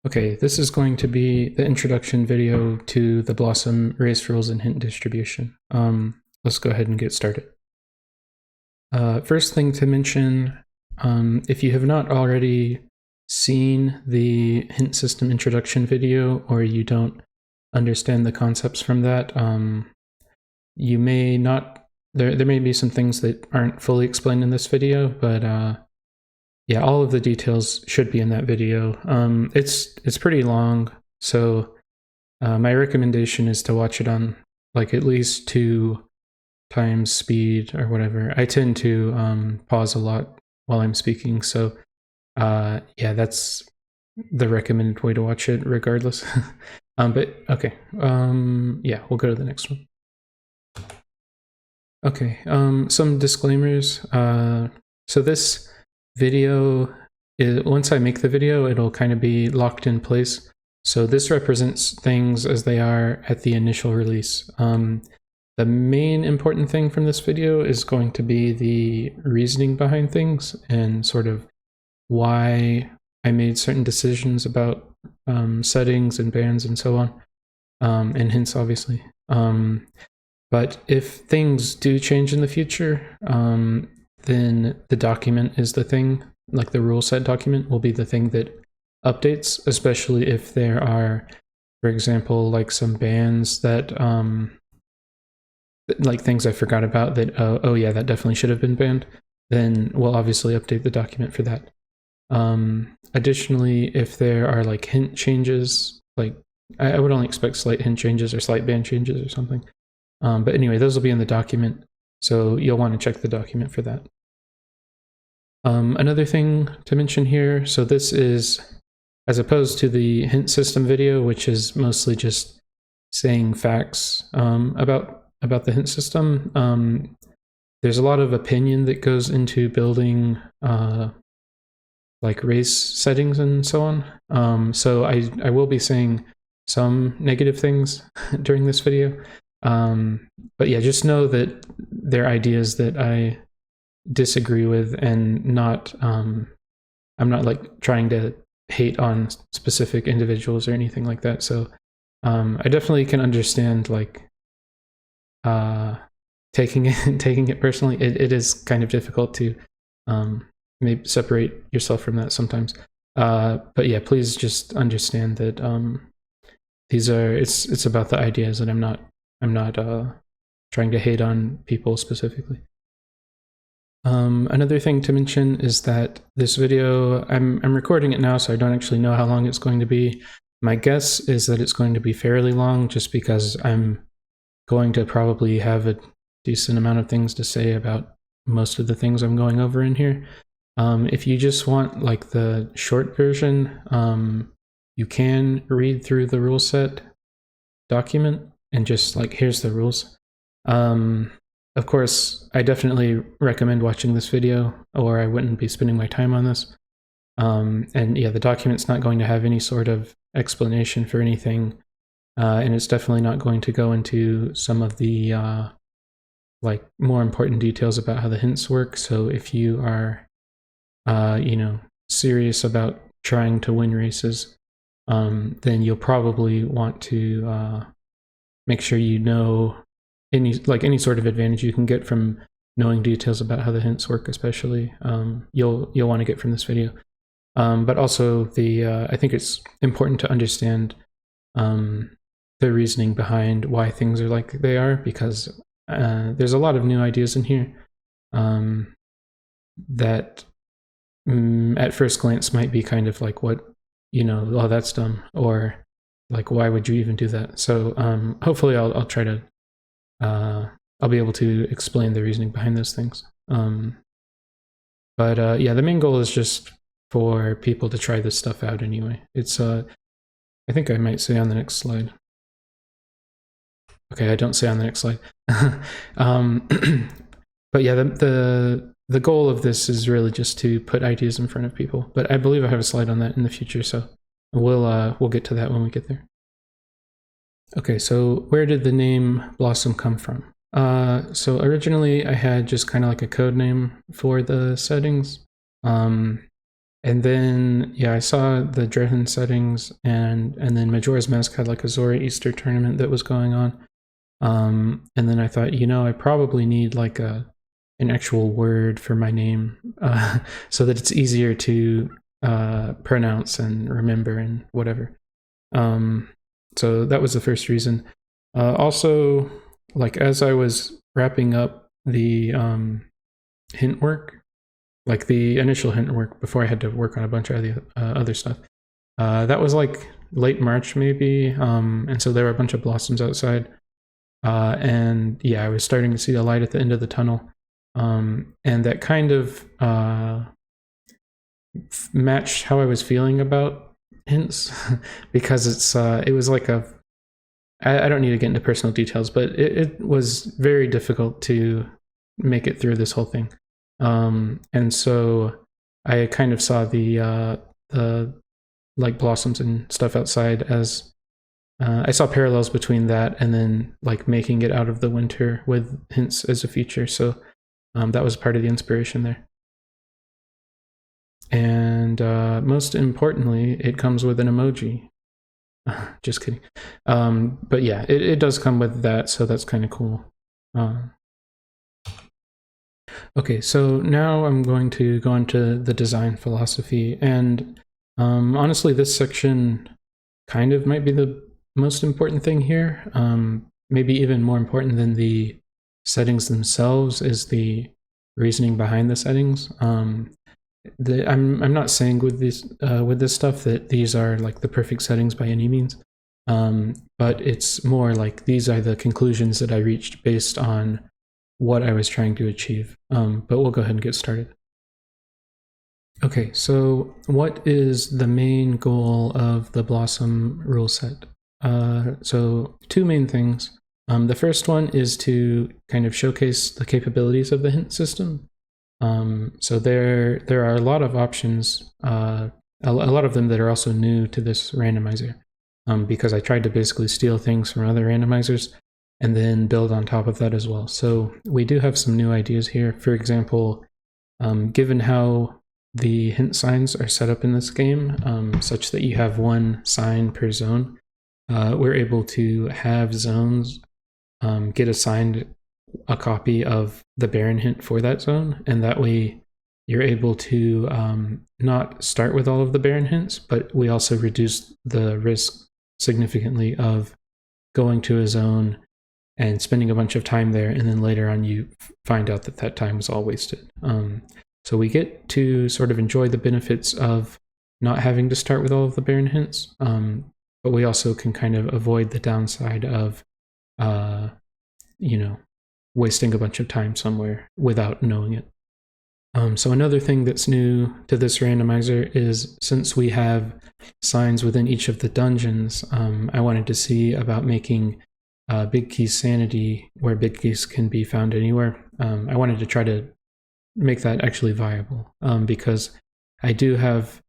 Okay, this is going to be the introduction video to the Blosxom race rules and hint distribution. Let's go ahead and get started. First thing to mention, if you have not already seen the hint system introduction video, or you don't understand the concepts from that, you may not, there may be some things that aren't fully explained in this video, but yeah, all of the details should be in that video. It's pretty long, so my recommendation is to watch it on like at least 2 times speed or whatever. I tend to pause a lot while I'm speaking, so yeah, that's the recommended way to watch it regardless. But okay, yeah, we'll go to the next one. Okay, some disclaimers. So this video, once I make the video, it'll kind of be locked in place. So this represents things as they are at the initial release. The main important thing from this video is going to be the reasoning behind things and sort of why I made certain decisions about settings and bans and so on, and hints obviously. But if things do change in the future, then the document is the thing, like the rule set document will be the thing that updates, especially if there are, for example, like some bans that, like things I forgot about that, oh yeah, that definitely should have been banned, then we'll obviously update the document for that. Additionally, if there are like hint changes, like I would only expect slight hint changes or slight ban changes or something. But anyway, those will be in the document, so you'll want to check the document for that. Another thing to mention here, so this is, as opposed to the hint system video, which is mostly just saying facts about the hint system, there's a lot of opinion that goes into building like race settings and so on. So I will be saying some negative things during this video. But yeah, just know that they're ideas that I disagree with, and not I'm not like trying to hate on specific individuals or anything like that. So I definitely can understand like taking it personally. It is kind of difficult to maybe separate yourself from that sometimes. But yeah, please just understand that these are it's about the ideas, and I'm not trying to hate on people specifically. Another thing to mention is that this video, I'm recording it now, so I don't actually know how long it's going to be. My guess is that it's going to be fairly long, just because I'm going to probably have a decent amount of things to say about most of the things I'm going over in here. If you just want like the short version, you can read through the rule set document and just like, here's the rules. Of course, I definitely recommend watching this video, or I wouldn't be spending my time on this. And yeah, the document's not going to have any sort of explanation for anything, and it's definitely not going to go into some of the like more important details about how the hints work. So if you are, you know, serious about trying to win races, then you'll probably want to make sure you know any sort of advantage you can get from knowing details about how the hints work, especially you'll want to get from this video. But also I think it's important to understand the reasoning behind why things are like they are, because there's a lot of new ideas in here that at first glance might be kind of like, what, you know, oh, that's dumb, or like, why would you even do that? So hopefully I'll try to I'll be able to explain the reasoning behind those things. But yeah, the main goal is just for people to try this stuff out anyway. It's I think I might say on the next slide. Okay, I don't say on the next slide. But yeah, the goal of this is really just to put ideas in front of people. But I believe I have a slide on that in the future, so we'll get to that when we get there. Okay, so where did the name Blosxom come from? So originally I had just kind of like a code name for the settings. And then, yeah, I saw the Drehin settings, and then Majora's Mask had like a Zora Easter tournament that was going on. And then I thought, I probably need like an actual word for my name so that it's easier to pronounce and remember and whatever. So that was the first reason. Also, like as I was wrapping up the hint work, like the initial hint work before I had to work on a bunch of other stuff, that was like late March maybe, and so there were a bunch of blossoms outside. And yeah, I was starting to see the light at the end of the tunnel. And that kind of matched how I was feeling about hints because it was like I don't need to get into personal details, but it was very difficult to make it through this whole thing. And so I kind of saw the like blossoms and stuff outside as I saw parallels between that and then like making it out of the winter with hints as a feature. So that was part of the inspiration there. And most importantly, it comes with an emoji. Just kidding. But yeah, it does come with that, so that's kind of cool. Okay, so now I'm going to go into the design philosophy. And honestly, this section kind of might be the most important thing here. Maybe even more important than the settings themselves is the reasoning behind the settings. I'm not saying with this stuff that these are like the perfect settings by any means, but it's more like these are the conclusions that I reached based on what I was trying to achieve. But we'll go ahead and get started. Okay, so what is the main goal of the Blossom rule set? So two main things. The first one is to kind of showcase the capabilities of the hint system. So there are a lot of options, a lot of them that are also new to this randomizer, because I tried to basically steal things from other randomizers and then build on top of that as well. So we do have some new ideas here. For example, given how the hint signs are set up in this game, such that you have one sign per zone, we're able to have zones get assigned a copy of the Baron hint for that zone, and that way you're able to not start with all of the Baron hints, but we also reduce the risk significantly of going to a zone and spending a bunch of time there, and then later on you find out that that time was all wasted. So we get to sort of enjoy the benefits of not having to start with all of the Baron hints, but we also can kind of avoid the downside of, wasting a bunch of time somewhere without knowing it. So another thing that's new to this randomizer is, since we have signs within each of the dungeons, I wanted to see about making Big Key's sanity where Big Keys can be found anywhere. I wanted to try to make that actually viable, because I do have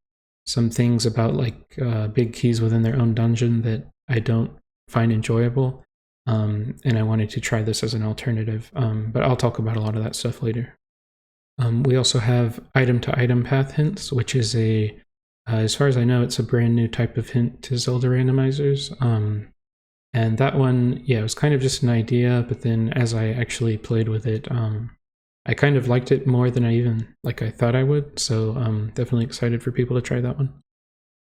some things about like Big Keys within their own dungeon that I don't find enjoyable. And I wanted to try this as an alternative, but I'll talk about a lot of that stuff later. We also have item-to-item path hints, which is as far as I know, it's a brand new type of hint to Zelda randomizers. And that one, yeah, it was kind of just an idea, but then as I actually played with it, I kind of liked it more than I thought I would, so I'm definitely excited for people to try that one.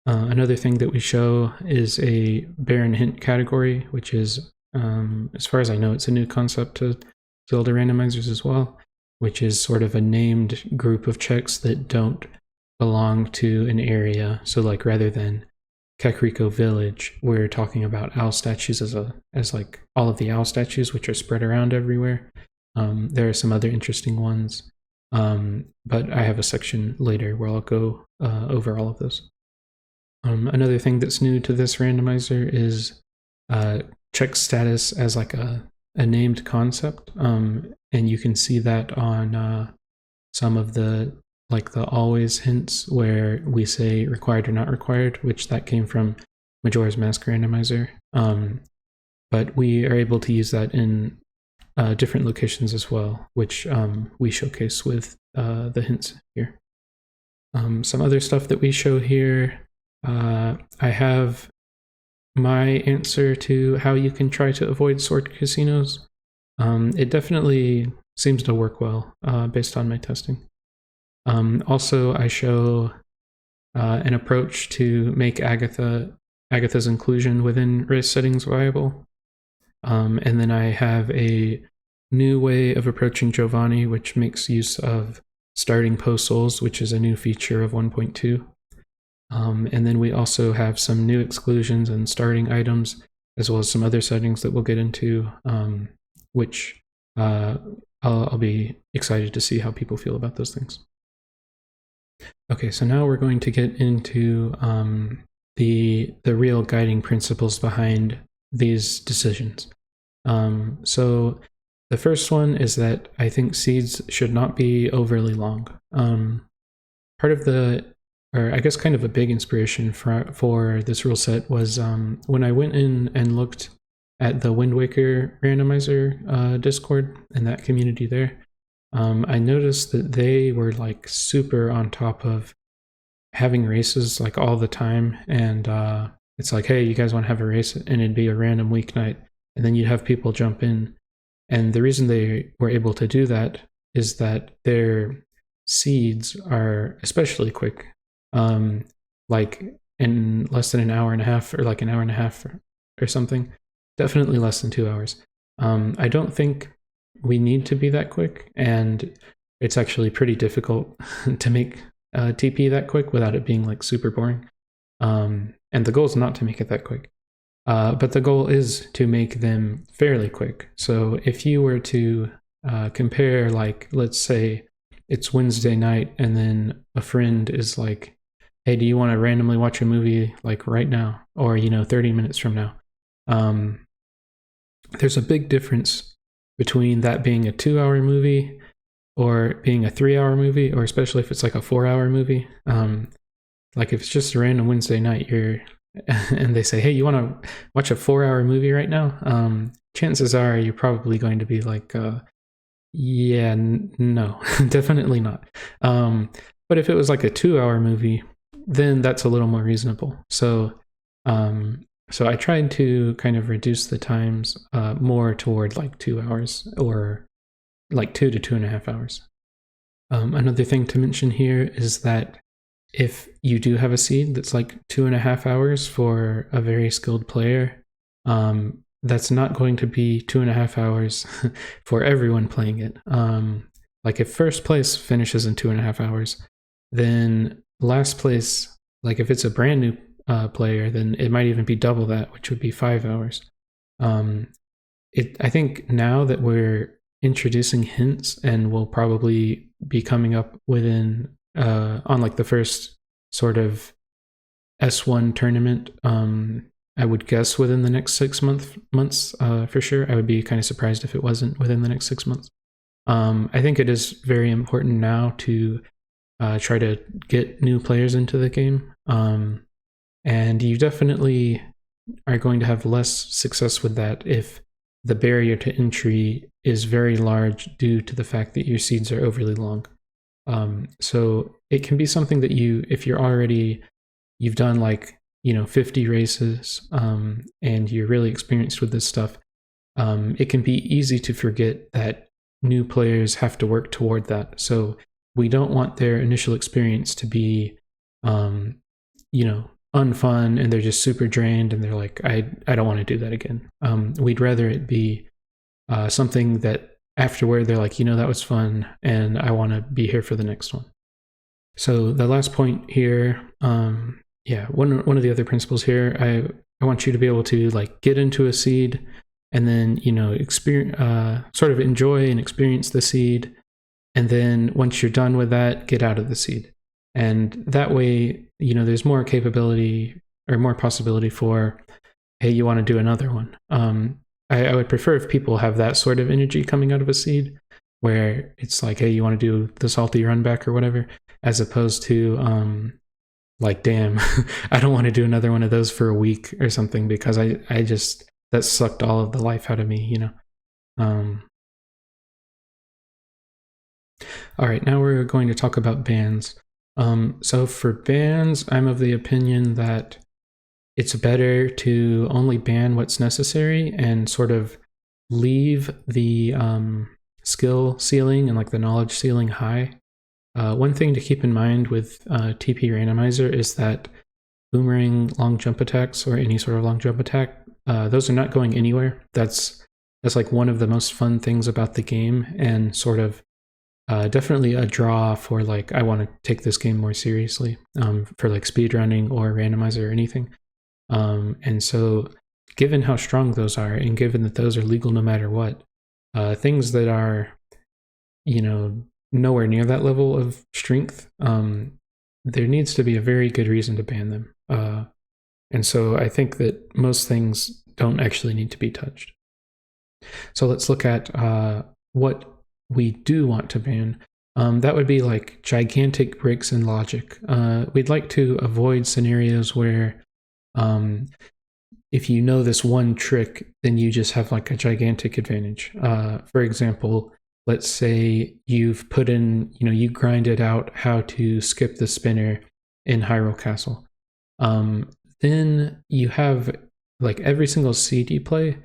Another thing that we show is a Baron hint category, which is, as far as I know, it's a new concept to Zelda randomizers as well, which is sort of a named group of checks that don't belong to an area. So like rather than Kakariko Village, we're talking about owl statues as like all of the owl statues, which are spread around everywhere. There are some other interesting ones, but I have a section later where I'll go over all of those. Another thing that's new to this randomizer is check status as like a named concept, and you can see that on some of the always hints where we say required or not required, which that came from Majora's Mask randomizer. But we are able to use that in different locations as well, which we showcase with the hints here. Some other stuff that we show here, I have my answer to how you can try to avoid sword casinos. It definitely seems to work well based on my testing. Also, I show an approach to make Agatha's inclusion within race settings viable. And then I have a new way of approaching Giovanni, which makes use of starting post-souls, which is a new feature of 1.2. And then we also have some new exclusions and starting items, as well as some other settings that we'll get into, which I'll be excited to see how people feel about those things. Okay, so now we're going to get into the real guiding principles behind these decisions. So the first one is that I think seeds should not be overly long. Part of or I guess kind of a big inspiration for this rule set was when I went in and looked at the Wind Waker randomizer Discord and that community there. I noticed that they were like super on top of having races like all the time, and it's like, hey, you guys want to have a race, and it'd be a random weeknight, and then you'd have people jump in. And the reason they were able to do that is that their seeds are especially quick, like in less than an hour and a half, or like an hour and a half or something. Definitely less than 2 hours. I don't think we need to be that quick, and it's actually pretty difficult to make TP that quick without it being like super boring. And the goal is not to make it that quick, but the goal is to make them fairly quick. So if you were to compare, like, let's say it's Wednesday night and then a friend is like, hey, do you want to randomly watch a movie like right now, or 30 minutes from now? There's a big difference between that being a 2-hour movie or being a 3-hour movie, or especially if it's like a 4-hour movie. Like if it's just a random Wednesday night, and they say, hey, you want to watch a 4-hour movie right now? Chances are you're probably going to be like, yeah, no, definitely not. But if it was like a 2-hour movie, then that's a little more reasonable. So I tried to kind of reduce the times more toward like 2 hours, or like 2 to 2.5 hours. Another thing to mention here is that if you do have a seed that's like 2.5 hours for a very skilled player, that's not going to be 2.5 hours for everyone playing it. Like if first place finishes in 2.5 hours, then last place, like if it's a brand new player, then it might even be double that, which would be 5 hours. I think now that we're introducing hints, and we'll probably be coming up within on like the first sort of S1 tournament, I would guess within the next 6 months for sure. I would be kind of surprised if it wasn't within the next 6 months. I think it is very important now to try to get new players into the game. And you definitely are going to have less success with that if the barrier to entry is very large due to the fact that your seeds are overly long. So it can be something that if you've done like 50 races, and you're really experienced with this stuff, it can be easy to forget that new players have to work toward that. So we don't want their initial experience to be unfun, and they're just super drained and they're like, I don't want to do that again. We'd rather it be something that afterward they're like, that was fun and I want to be here for the next one. So the last point here, one of the other principles here, I want you to be able to like get into a seed and then experience, sort of enjoy and experience the seed, and then once you're done with that, get out of the seed. And that way, there's more capability or more possibility for, hey, you want to do another one. I would prefer if people have that sort of energy coming out of a seed, where it's like, hey, you want to do the salty run back or whatever, as opposed to like, damn, I don't want to do another one of those for a week or something, because I just, that sucked all of the life out of me, All right, now we're going to talk about bans. So for bans, I'm of the opinion that it's better to only ban what's necessary and sort of leave the skill ceiling and like the knowledge ceiling high. One thing to keep in mind with TP Randomizer is that boomerang long jump attacks or any sort of long jump attack, those are not going anywhere. That's like one of the most fun things about the game, and sort of definitely a draw for like, I want to take this game more seriously, for like speedrunning or randomizer or anything. And so given how strong those are, and given that those are legal no matter what, things that are, nowhere near that level of strength, there needs to be a very good reason to ban them. And so I think that most things don't actually need to be touched. So let's look at what we do want to ban. That would be like gigantic breaks in logic. We'd like to avoid scenarios where if you know this one trick, then you just have like a gigantic advantage. For example, let's say you've put in, you grinded out how to skip the spinner in Hyrule Castle. Then you have like every single CD play,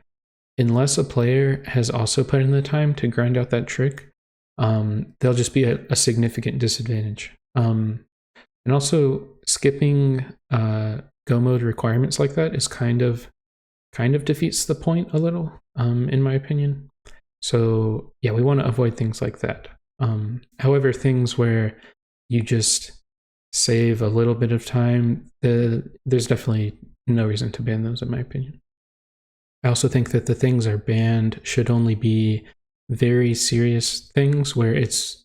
unless a player has also put in the time to grind out that trick, they'll just be a significant disadvantage. And also skipping go mode requirements like that is kind of defeats the point a little, in my opinion. So yeah, we want to avoid things like that. However, things where you just save a little bit of time, there's definitely no reason to ban those, in my opinion. I also think that the things are banned should only be very serious things where it's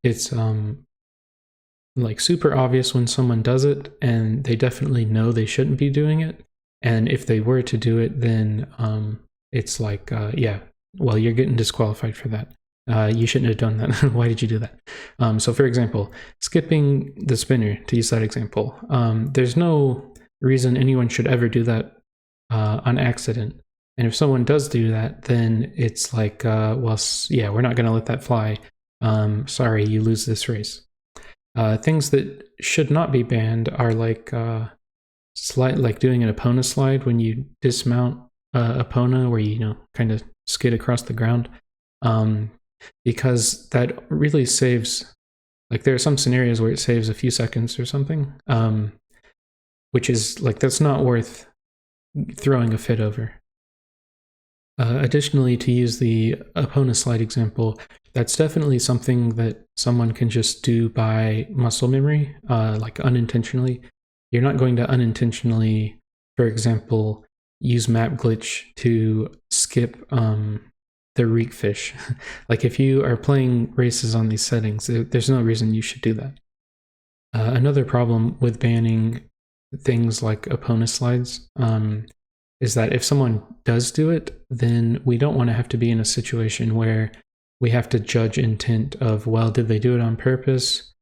like super obvious when someone does it and they definitely know they shouldn't be doing it. And if they were to do it, then it's like, yeah, well, you're getting disqualified for that. You shouldn't have done that. Why did you do that? So for example, skipping the spinner, to use that example, there's no reason anyone should ever do that on accident. And if someone does do that, then it's like, well, yeah, we're not going to let that fly. Sorry, you lose this race. Things that should not be banned are like like doing an Epona slide when you dismount Epona, where you kind of skid across the ground, because that really saves. Like there are some scenarios where it saves a few seconds or something, which is like that's not worth throwing a fit over. Additionally, to use the Epona slide example, that's definitely something that someone can just do by muscle memory, like unintentionally. You're not going to unintentionally, for example, use map glitch to skip the reek fish. Like if you are playing races on these settings, there's no reason you should do that. Another problem with banning things like Epona slides is that if someone does do it, then we don't want to have to be in a situation where we have to judge intent of, well, did they do it on purpose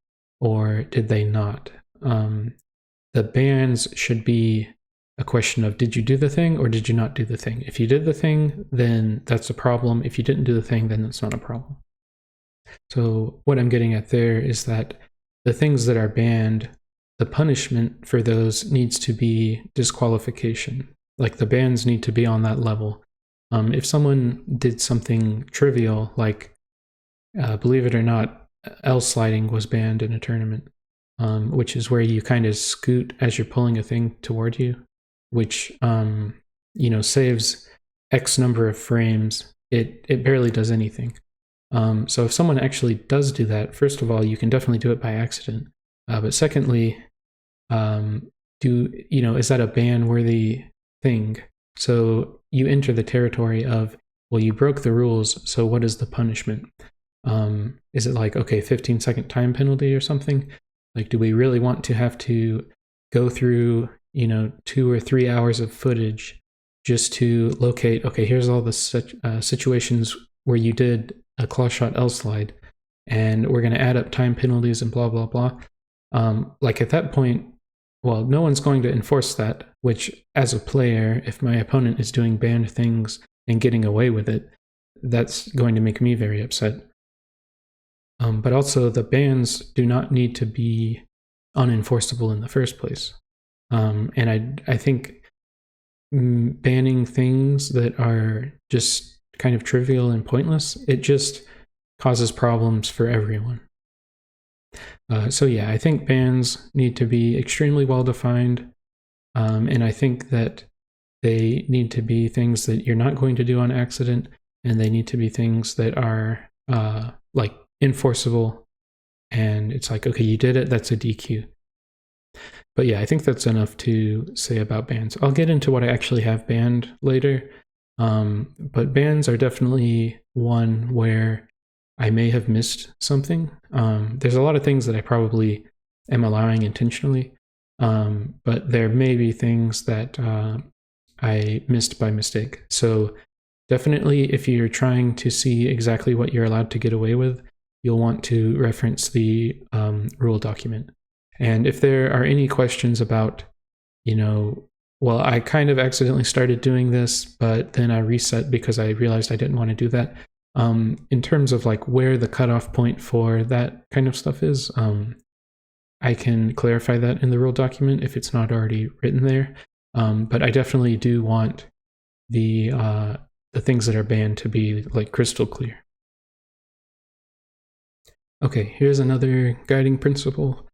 or did they not? The bans should be a question of, did you do the thing or did you not do the thing? If you did the thing, then that's a problem. If you didn't do the thing, then that's not a problem. So what I'm getting at there is that the things that are banned, the punishment for those needs to be disqualification. Like the bans need to be on that level. If someone did something trivial, like believe it or not, L sliding was banned in a tournament, which is where you kind of scoot as you're pulling a thing toward you, which saves X number of frames. It barely does anything. So if someone actually does do that, first of all, you can definitely do it by accident. But secondly, is that a ban-worthy thing? So you enter the territory of, well, you broke the rules, so what is the punishment? Is it like, okay, 15-second time penalty or something? Like, do we really want to have to go through, 2 or 3 hours of footage just to locate, okay, here's all the situations where you did a claw shot L slide, and we're going to add up time penalties and blah, blah, blah. Like at that point, well, no one's going to enforce that, which as a player, if my opponent is doing banned things and getting away with it, that's going to make me very upset. But also the bans do not need to be unenforceable in the first place. And I think banning things that are just kind of trivial and pointless, it just causes problems for everyone. So yeah, I think bans need to be extremely well defined, and I think that they need to be things that you're not going to do on accident, and they need to be things that are like enforceable, and it's like, okay, you did it, that's a DQ. But yeah, I think that's enough to say about bans. I'll get into what I actually have banned later, but bans are definitely one where I may have missed something. There's a lot of things that I probably am allowing intentionally, but there may be things that I missed by mistake. So definitely, if you're trying to see exactly what you're allowed to get away with, you'll want to reference the rule document. And if there are any questions about, well, I kind of accidentally started doing this, but then I reset because I realized I didn't want to do that. In terms of like where the cutoff point for that kind of stuff is, I can clarify that in the rule document if it's not already written there. But I definitely do want the things that are banned to be like crystal clear. Okay, here's another guiding principle.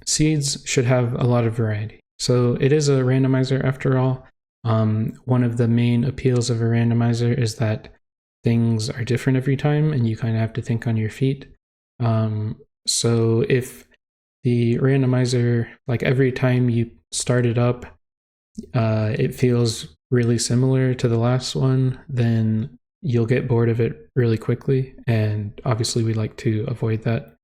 Seeds should have a lot of variety. So it is a randomizer after all. One of the main appeals of a randomizer is that things are different every time and you kind of have to think on your feet. So if the randomizer, like every time you start it up, it feels really similar to the last one, then you'll get bored of it really quickly. And obviously we like to avoid that.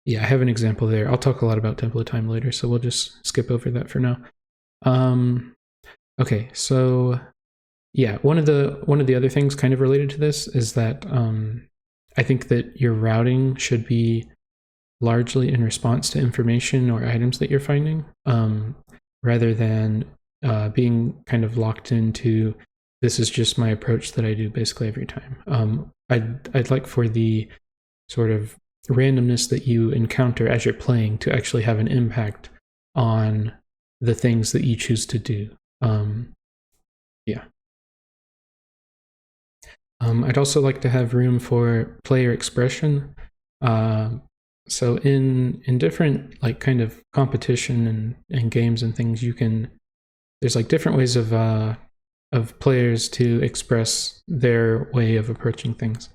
Yeah, I have an example there. I'll talk a lot about template time later, so we'll just skip over that for now. Okay, so yeah, one of the other things kind of related to this is that I think that your routing should be largely in response to information or items that you're finding, rather than being kind of locked into this is just my approach that I do basically every time. I'd like for the sort of randomness that you encounter as you're playing to actually have an impact on the things that you choose to do. Yeah. I'd also like to have room for player expression. So in different like kind of competition and games and things, there's like different ways of players to express their way of approaching things.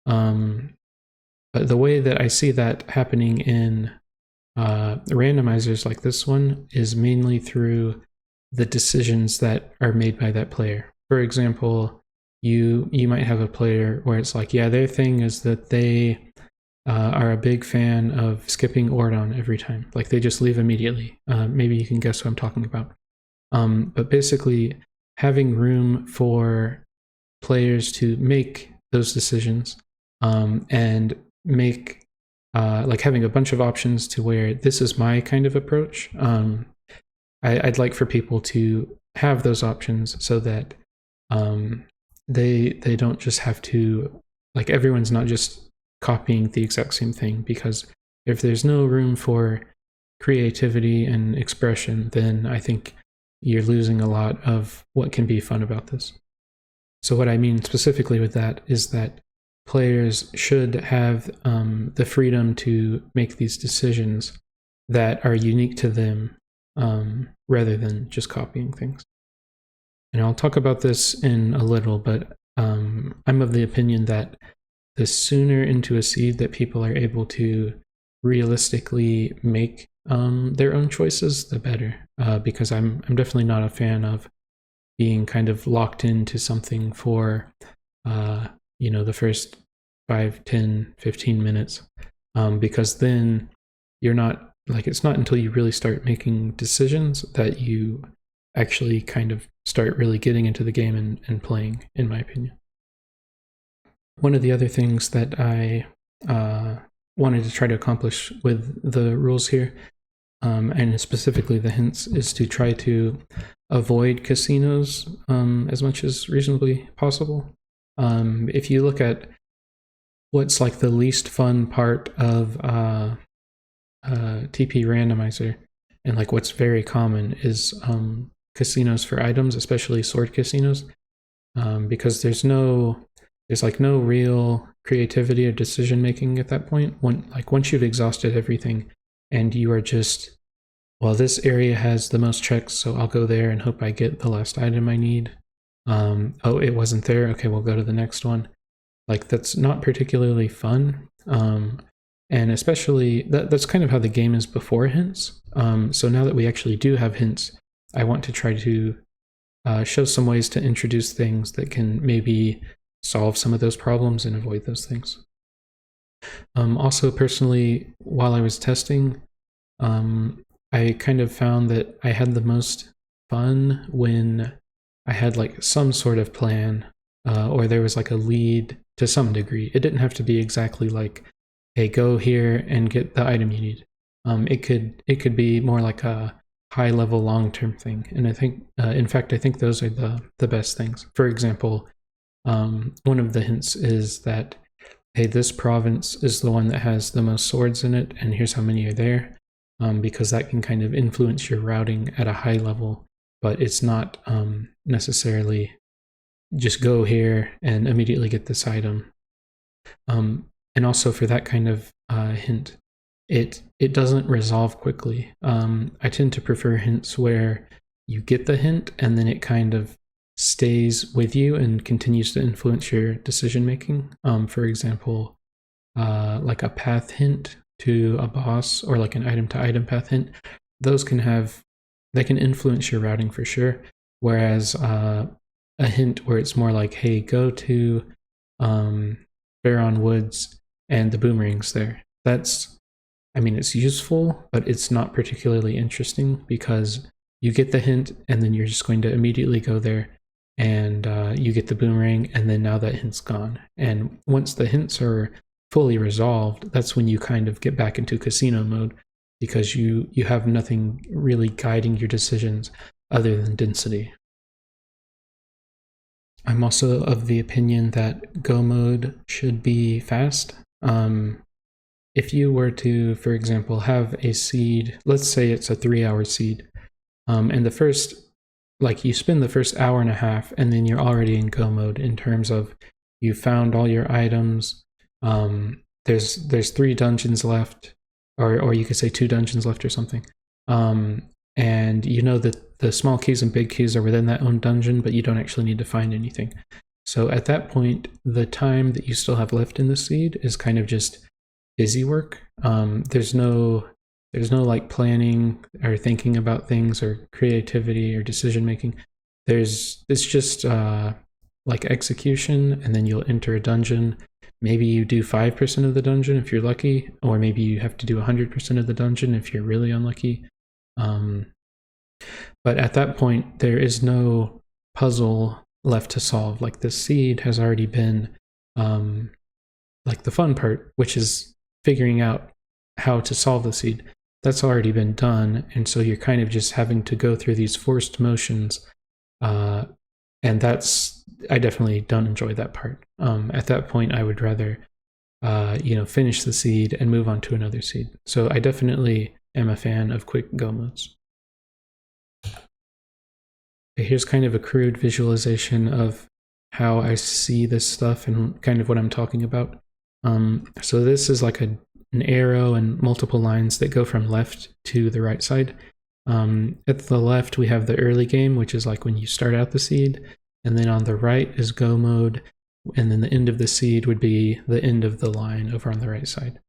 But the way that I see that happening in randomizers like this one is mainly through the decisions that are made by that player. For example, you might have a player where it's like, yeah, their thing is that they are a big fan of skipping Ordon every time. Like they just leave immediately. Maybe you can guess what I'm talking about. But basically, having room for players to make those decisions and make like having a bunch of options to where this is my kind of approach. I'd like for people to have those options so that they don't just have to, like everyone's not just copying the exact same thing, because if there's no room for creativity and expression, then I think you're losing a lot of what can be fun about this. So what I mean specifically with that is that players should have the freedom to make these decisions that are unique to them, rather than just copying things. And I'll talk about this in a little, but I'm of the opinion that the sooner into a seed that people are able to realistically make their own choices, the better. Because I'm definitely not a fan of being kind of locked into something for the first 5, 10, 15 minutes, because then you're not, like, it's not until you really start making decisions that you actually kind of start really getting into the game and playing, in my opinion. One of the other things that I wanted to try to accomplish with the rules here, and specifically the hints, is to try to avoid casinos as much as reasonably possible. If you look at what's like the least fun part of TP randomizer, and like what's very common is casinos for items, especially sword casinos, because there's like no real creativity or decision making at that point. Once you've exhausted everything, and you are just, well, this area has the most checks, so I'll go there and hope I get the last item I need. Oh, it wasn't there. Okay, we'll go to the next one. Like, that's not particularly fun. And especially, that's kind of how the game is before hints. So now that we actually do have hints, I want to try to show some ways to introduce things that can maybe solve some of those problems and avoid those things. Also, personally, while I was testing, I kind of found that I had the most fun when I had like some sort of plan, or there was like a lead to some degree. It didn't have to be exactly like, hey, go here and get the item you need. It could be more like a high level long term thing. And I think, in fact, I think those are the best things. For example, one of the hints is that, hey, this province is the one that has the most swords in it, and here's how many are there, because that can kind of influence your routing at a high level, but it's not necessarily just go here and immediately get this item. And also for that kind of hint, it doesn't resolve quickly. I tend to prefer hints where you get the hint and then it kind of stays with you and continues to influence your decision making. For example, like a path hint to a boss, or like an item to item path hint, those can influence your routing for sure. Whereas a hint where it's more like, hey, go to Baron Woods and the boomerang's there. It's useful, but it's not particularly interesting because you get the hint and then you're just going to immediately go there and you get the boomerang, and then now that hint's gone. And once the hints are fully resolved, that's when you kind of get back into casino mode, because you have nothing really guiding your decisions other than density. I'm also of the opinion that go mode should be fast. If you were to, for example, have a seed, let's say it's a 3-hour seed, and you spend the first hour and a half, and then you're already in go mode in terms of you found all your items. There's 3 dungeons left, or you could say 2 dungeons left or something. And you know that the small keys and big keys are within that own dungeon, but you don't actually need to find anything. So at that point, the time that you still have left in the seed is kind of just busy work. There's no like planning or thinking about things or creativity or decision making. It's just like execution, and then you'll enter a dungeon. Maybe you do 5% of the dungeon if you're lucky, or maybe you have to do 100% of the dungeon if you're really unlucky. But at that point, there is no puzzle left to solve. Like, the seed has already been like the fun part, which is figuring out how to solve the seed. That's already been done, and so you're kind of just having to go through these forced motions, and I definitely don't enjoy that part. At that point, I would rather finish the seed and move on to another seed. So I definitely am a fan of quick go modes. Okay, here's kind of a crude visualization of how I see this stuff and kind of what I'm talking about. So this is like an arrow and multiple lines that go from left to the right side. At the left, we have the early game, which is like when you start out the seed. And then on the right is go mode. And then the end of the seed would be the end of the line over on the right side.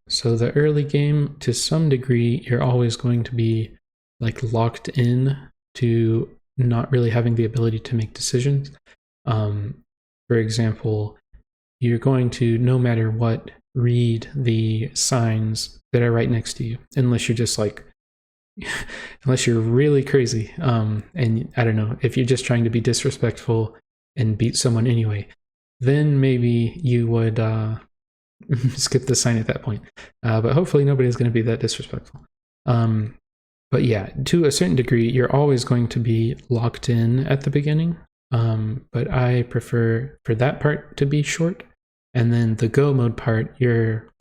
So the early game, to some degree, you're always going to be like locked in to not really having the ability to make decisions. For example, you're going to, no matter what, read the signs that are right next to you, unless you're just like, unless you're really crazy. And I don't know, if you're just trying to be disrespectful and beat someone anyway, then maybe you would skip the sign at that point. But hopefully nobody's going to be that disrespectful. But yeah, to a certain degree, you're always going to be locked in at the beginning. But I prefer for that part to be short. And then the go mode part, you're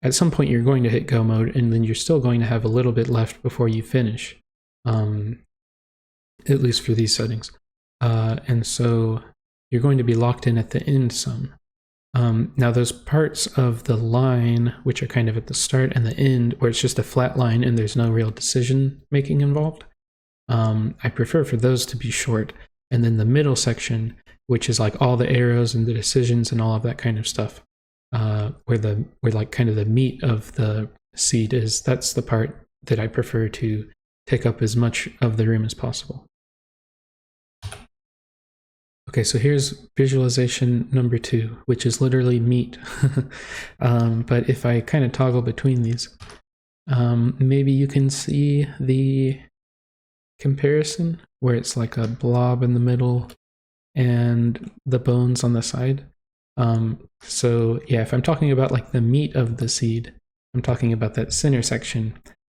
at some point you're going to hit go mode, and then you're still going to have a little bit left before you finish, at least for these settings. And so you're going to be locked in at the end some. Now those parts of the line, which are kind of at the start and the end, where it's just a flat line and there's no real decision making involved, I prefer for those to be short. And then the middle section, which is like all the arrows and the decisions and all of that kind of stuff, where like kind of the meat of the seed is, that's the part that I prefer to take up as much of the room as possible. Okay, so here's visualization number 2, which is literally meat. But if I kind of toggle between these, maybe you can see the comparison where it's like a blob in the middle and the bones on the side. So yeah, if I'm talking about like the meat of the seed, I'm talking about that center section.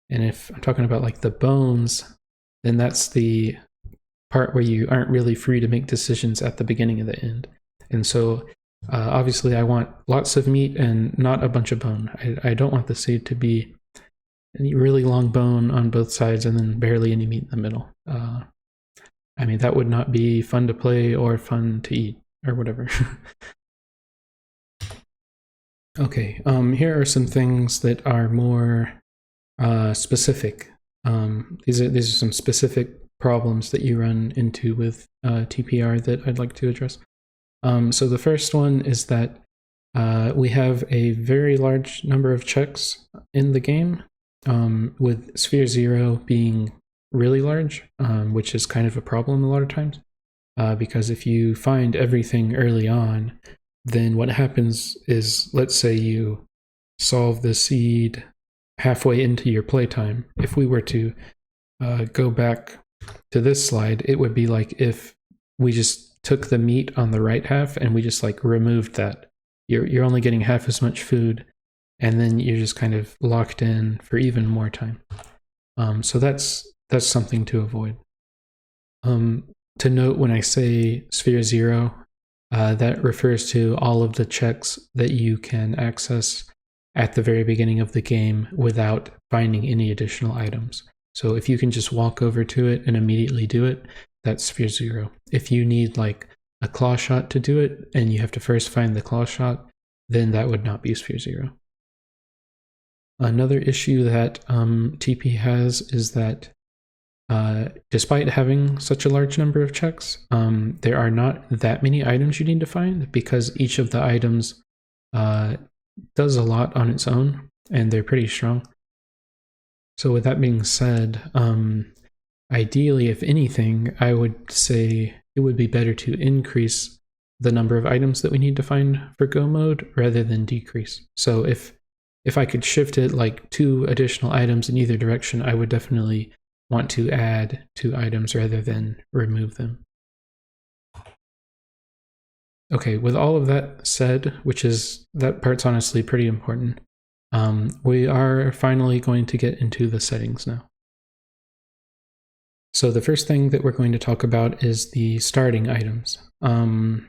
And if I'm talking about like the bones, then that's the part where you aren't really free to make decisions at the beginning and the end. And so obviously I want lots of meat and not a bunch of bone. I don't want the seed to be any really long bone on both sides and then barely any meat in the middle. I mean, that would not be fun to play or fun to eat or whatever. Okay, here are some things that are more specific. These are some specific problems that you run into with TPR that I'd like to address. So the first one is that we have a very large number of checks in the game, with Sphere 0 being really large, which is kind of a problem a lot of times, because if you find everything early on, then what happens is, let's say you solve the seed halfway into your playtime. If we were to go back to this slide, it would be like if we just took the meat on the right half and we just like removed that. You're only getting half as much food, and then you're just kind of locked in for even more time. So that's something to avoid. To note, when I say Sphere 0, that refers to all of the checks that you can access at the very beginning of the game without finding any additional items. So if you can just walk over to it and immediately do it, that's Sphere 0. If you need like a claw shot to do it and you have to first find the claw shot, then that would not be Sphere 0. Another issue that TP has is that despite having such a large number of checks, there are not that many items you need to find, because each of the items does a lot on its own, and they're pretty strong. So with that being said, ideally, if anything, I would say it would be better to increase the number of items that we need to find for go mode rather than decrease. So if I could shift it like 2 additional items in either direction, I would definitely want to add 2 items rather than remove them. Okay, with all of that said, that part's honestly pretty important, we are finally going to get into the settings now. So the first thing that we're going to talk about is the starting items. And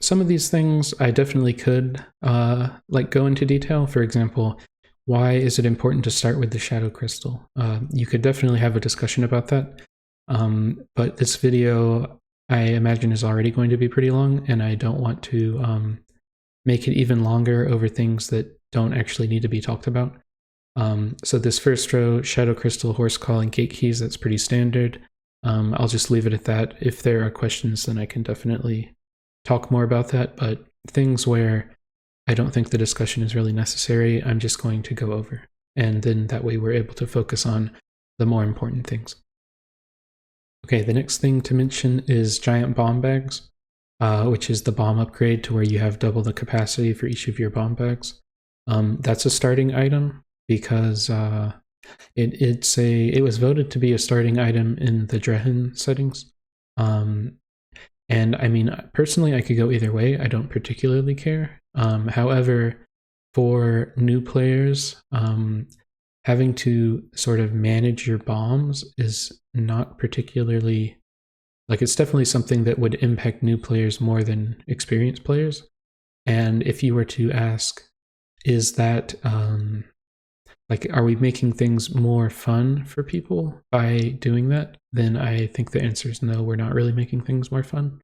some of these things I definitely could like go into detail. For example, why is it important to start with the shadow crystal? You could definitely have a discussion about that. But this video, I imagine, is already going to be pretty long, and I don't want to make it even longer over things that don't actually need to be talked about. So this first row, shadow crystal, horse call, and gate keys, that's pretty standard. I'll just leave it at that. If there are questions, then I can definitely talk more about that, but things where I don't think the discussion is really necessary, I'm just going to go over. And then that way we're able to focus on the more important things. Okay, the next thing to mention is giant bomb bags, which is the bomb upgrade to where you have double the capacity for each of your bomb bags. That's a starting item because it was voted to be a starting item in the Drehen settings. And I mean, personally, I could go either way. I don't particularly care. However, for new players, having to sort of manage your bombs is not particularly, like, it's definitely something that would impact new players more than experienced players. And if you were to ask is that like, are we making things more fun for people by doing that? Then I think the answer is no, we're not really making things more fun.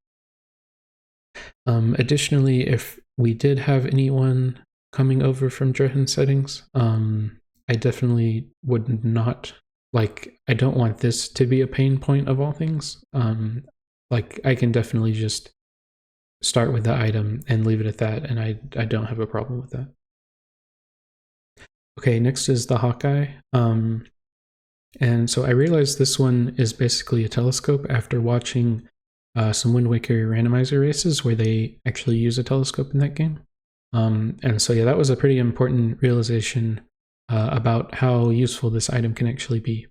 Additionally, if we did have anyone coming over from Drahen settings, I definitely would not, like, I don't want this to be a pain point of all things. Like, I can definitely just start with the item and leave it at that, and I don't have a problem with that. Okay, next is the Hawkeye. And so I realized this one is basically a telescope after watching some Wind Waker randomizer races where they actually use a telescope in that game. And so yeah, that was a pretty important realization about how useful this item can actually be.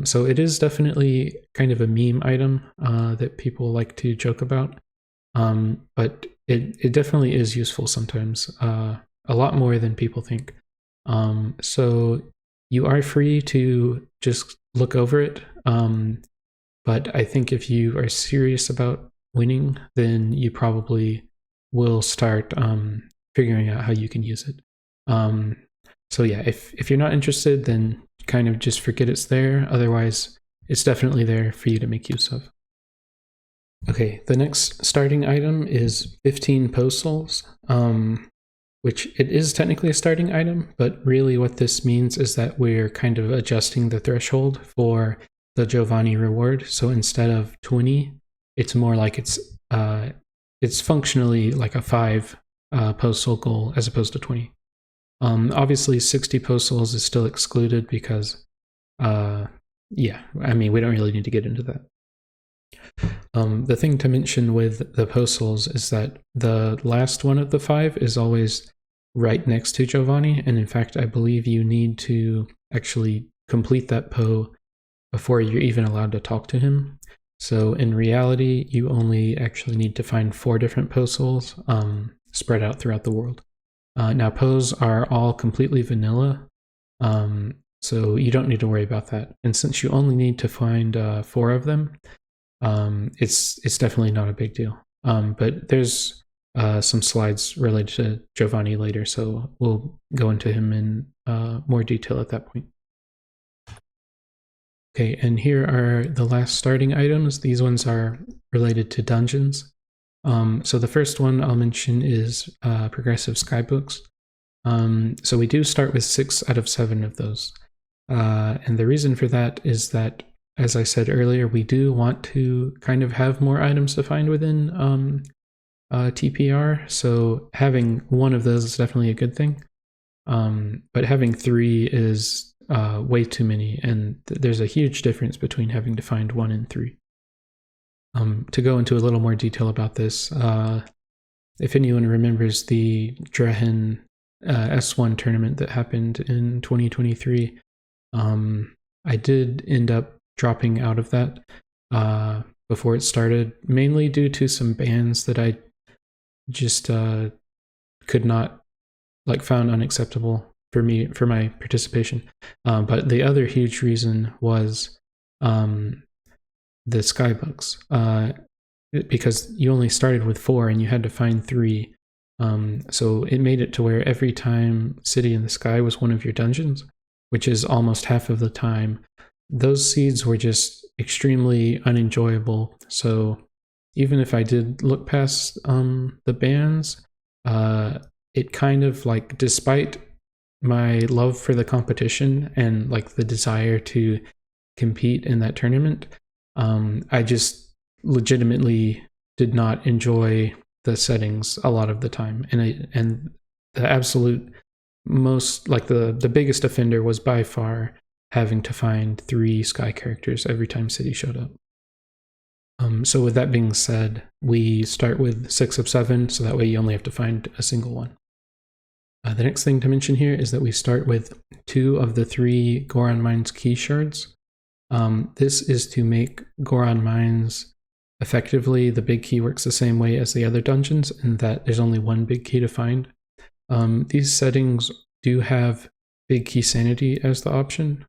So it is definitely kind of a meme item that people like to joke about, but it definitely is useful sometimes, a lot more than people think. So you are free to just look over it, but I think if you are serious about winning, then you probably will start figuring out how you can use it. So yeah, if you're not interested, then kind of just forget it's there. Otherwise, it's definitely there for you to make use of. Okay, the next starting item is 15 postals, which it is technically a starting item, but really what this means is that we're kind of adjusting the threshold for the Giovanni reward. So instead of 20, it's more like it's functionally like a 5 postal goal as opposed to 20. Obviously 60 postals is still excluded because yeah, I mean, we don't really need to get into that. The thing to mention with the postals is that the last one of the 5 is always right next to Giovanni, and in fact I believe you need to actually complete that PO before you're even allowed to talk to him. So in reality, you only actually need to find 4 different postals spread out throughout the world. Now POs are all completely vanilla, so you don't need to worry about that. And since you only need to find 4 of them, it's definitely not a big deal. But there's some slides related to Giovanni later, so we'll go into him in more detail at that point. Okay, and here are the last starting items. These ones are related to dungeons. So the first one I'll mention is progressive skybooks. So we do start with 6 out of 7 of those. And the reason for that is that, as I said earlier, we do want to kind of have more items to find within TPR. So having 1 of those is definitely a good thing. But having 3 is way too many, and there's a huge difference between having to find 1 and 3. To go into a little more detail about this, if anyone remembers the Drahen S1 tournament that happened in 2023, I did end up dropping out of that before it started, mainly due to some bans that I just could not, like, found unacceptable for me, for my participation. But the other huge reason was the skybooks, because you only started with 4 and you had to find 3. So it made it to where every time City in the Sky was one of your dungeons, which is almost half of the time, those seeds were just extremely unenjoyable. So even if I did look past the bans, it kind of, like, despite my love for the competition and like the desire to compete in that tournament, I just legitimately did not enjoy the settings a lot of the time. And the absolute most, like, the biggest offender was by far having to find 3 sky characters every time City showed up. So with that being said, we start with 6 of 7, so that way you only have to find a single one. The next thing to mention here is that we start with 2 of the 3 Goron Mines key shards. This is to make Goron Mines effectively, the big key works the same way as the other dungeons, in that there's only 1 big key to find. These settings do have big key sanity as the option.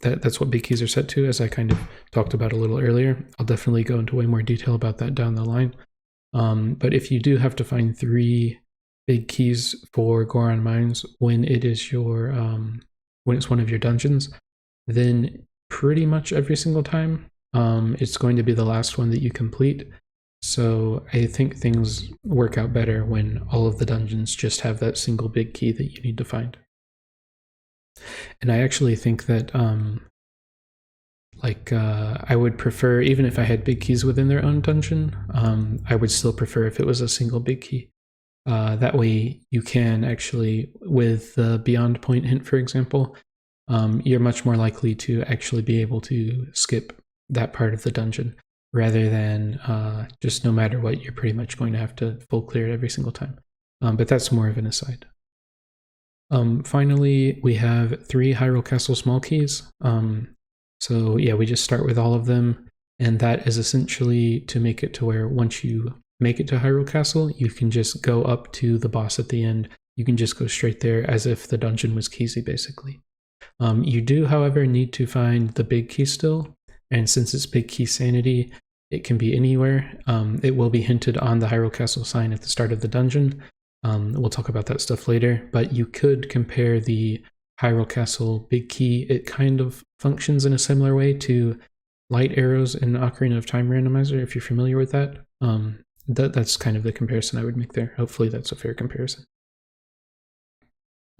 That's what big keys are set to, as I kind of talked about a little earlier. I'll definitely go into way more detail about that down the line. But if you do have to find 3 big keys for Goron Mines when it is your when it's one of your dungeons, then pretty much every single time it's going to be the last one that you complete. So I think things work out better when all of the dungeons just have that single big key that you need to find. And I actually think that I would prefer, even if I had big keys within their own dungeon, I would still prefer if it was a single big key. That way you can actually, with the Beyond Point hint, for example, you're much more likely to actually be able to skip that part of the dungeon, rather than just no matter what, you're pretty much going to have to full clear it every single time. But that's more of an aside. Finally, we have 3 Hyrule Castle small keys. So yeah, we just start with all of them, and that is essentially to make it to where once you make it to Hyrule Castle, you can just go up to the boss at the end. You can just go straight there as if the dungeon was Keysy, basically. You do, however, need to find the big key still, and since it's big key sanity, it can be anywhere. It will be hinted on the Hyrule Castle sign at the start of the dungeon. We'll talk about that stuff later, but you could compare the Hyrule Castle big key. It kind of functions in a similar way to light arrows in Ocarina of Time randomizer, if you're familiar with that. That's kind of the comparison I would make there. Hopefully that's a fair comparison.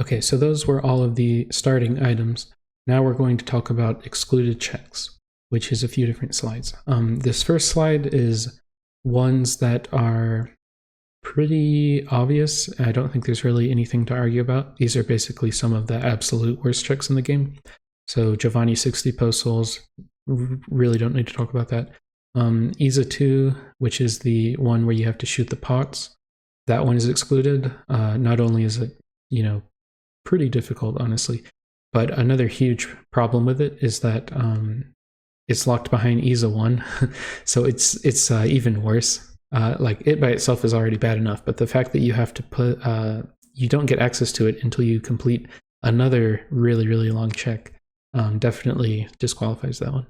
Okay, so those were all of the starting items. Now we're going to talk about excluded checks, which is a few different slides. This first slide is ones that are pretty obvious. I don't think there's really anything to argue about. These are basically some of the absolute worst checks in the game. So Giovanni 60 post souls, really don't need to talk about that. Iza 2, which is the one where you have to shoot the pots, that one is excluded. Not only is it, pretty difficult, honestly, but another huge problem with it is that it's locked behind Iza 1, so it's even worse. Like, it by itself is already bad enough, but the fact that you have to put, you don't get access to it until you complete another really, really long check, definitely disqualifies that one.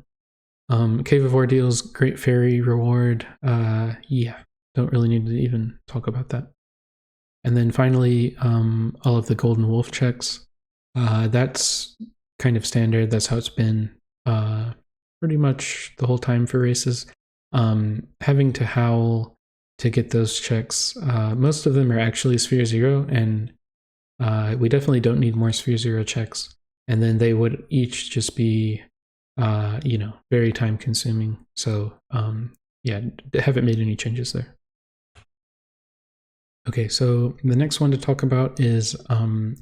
Cave of Ordeals, Great Fairy reward, yeah, don't really need to even talk about that. And then finally, all of the Golden Wolf checks, that's kind of standard. That's how it's been pretty much the whole time for races. Having to howl to get those checks, most of them are actually Sphere Zero, and we definitely don't need more Sphere Zero checks. And then they would each just be, very time consuming. So yeah, haven't made any changes there. Okay, so the next one to talk about is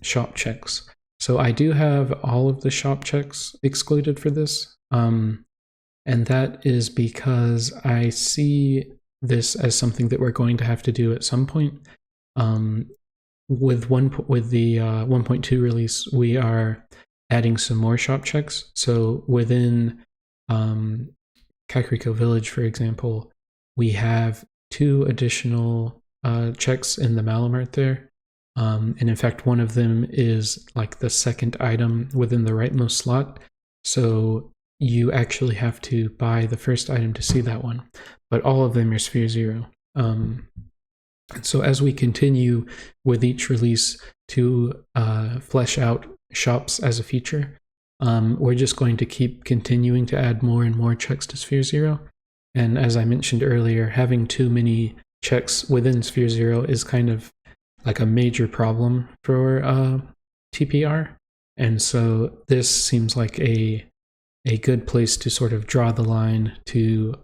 shop checks. So I do have all of the shop checks excluded for this. And that is because I see this as something that we're going to have to do at some point. With the 1.2 release, we are adding some more shop checks. So within Kakariko Village, for example, we have 2 additional checks in the Malamart there. And in fact, one of them is like the second item within the rightmost slot. So you actually have to buy the first item to see that one, but all of them are Sphere Zero. And so as we continue with each release to flesh out shops as a feature, we're just going to keep continuing to add more and more checks to Sphere Zero. And as I mentioned earlier, having too many checks within Sphere Zero is kind of like a major problem for TPR. And so this seems like a good place to sort of draw the line to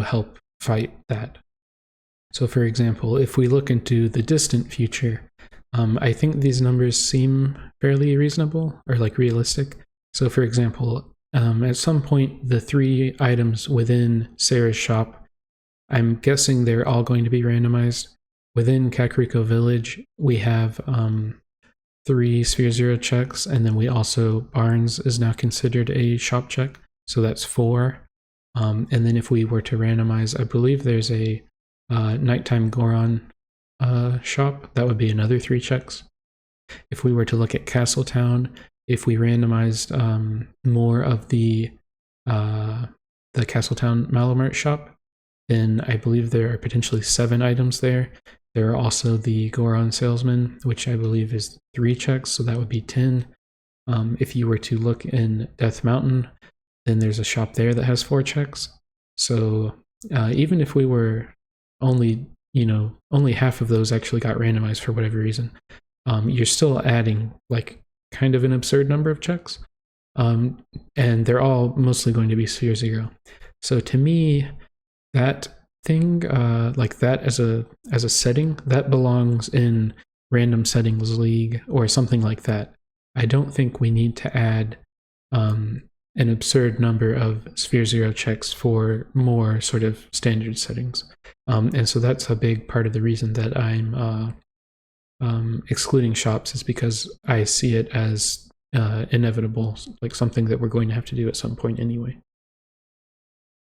help fight that. So for example, if we look into the distant future, I think these numbers seem fairly reasonable or like realistic. So for example, at some point, the 3 items within Sarah's shop, I'm guessing they're all going to be randomized. Within Kakariko Village, we have 3 Sphere Zero checks, and then we also, Barnes is now considered a shop check, so that's 4. And then if we were to randomize, I believe there's a Nighttime Goron shop, that would be another 3 checks. If we were to look at Castletown, if we randomized more of the Castletown Malamart shop, then I believe there are potentially 7 items there. There are also the Goron Salesman, which I believe is 3 checks, so that would be 10. If you were to look in Death Mountain, then there's a shop there that has 4 checks. So even if we were only half of those actually got randomized for whatever reason, you're still adding like kind of an absurd number of checks. And they're all mostly going to be Sphere 0. So to me, that thing, like that as a setting, that belongs in Random Settings League or something like that. I don't think we need to add an absurd number of Sphere 0 checks for more sort of standard settings. And so that's a big part of the reason that I'm excluding shops, is because I see it as inevitable, like something that we're going to have to do at some point anyway.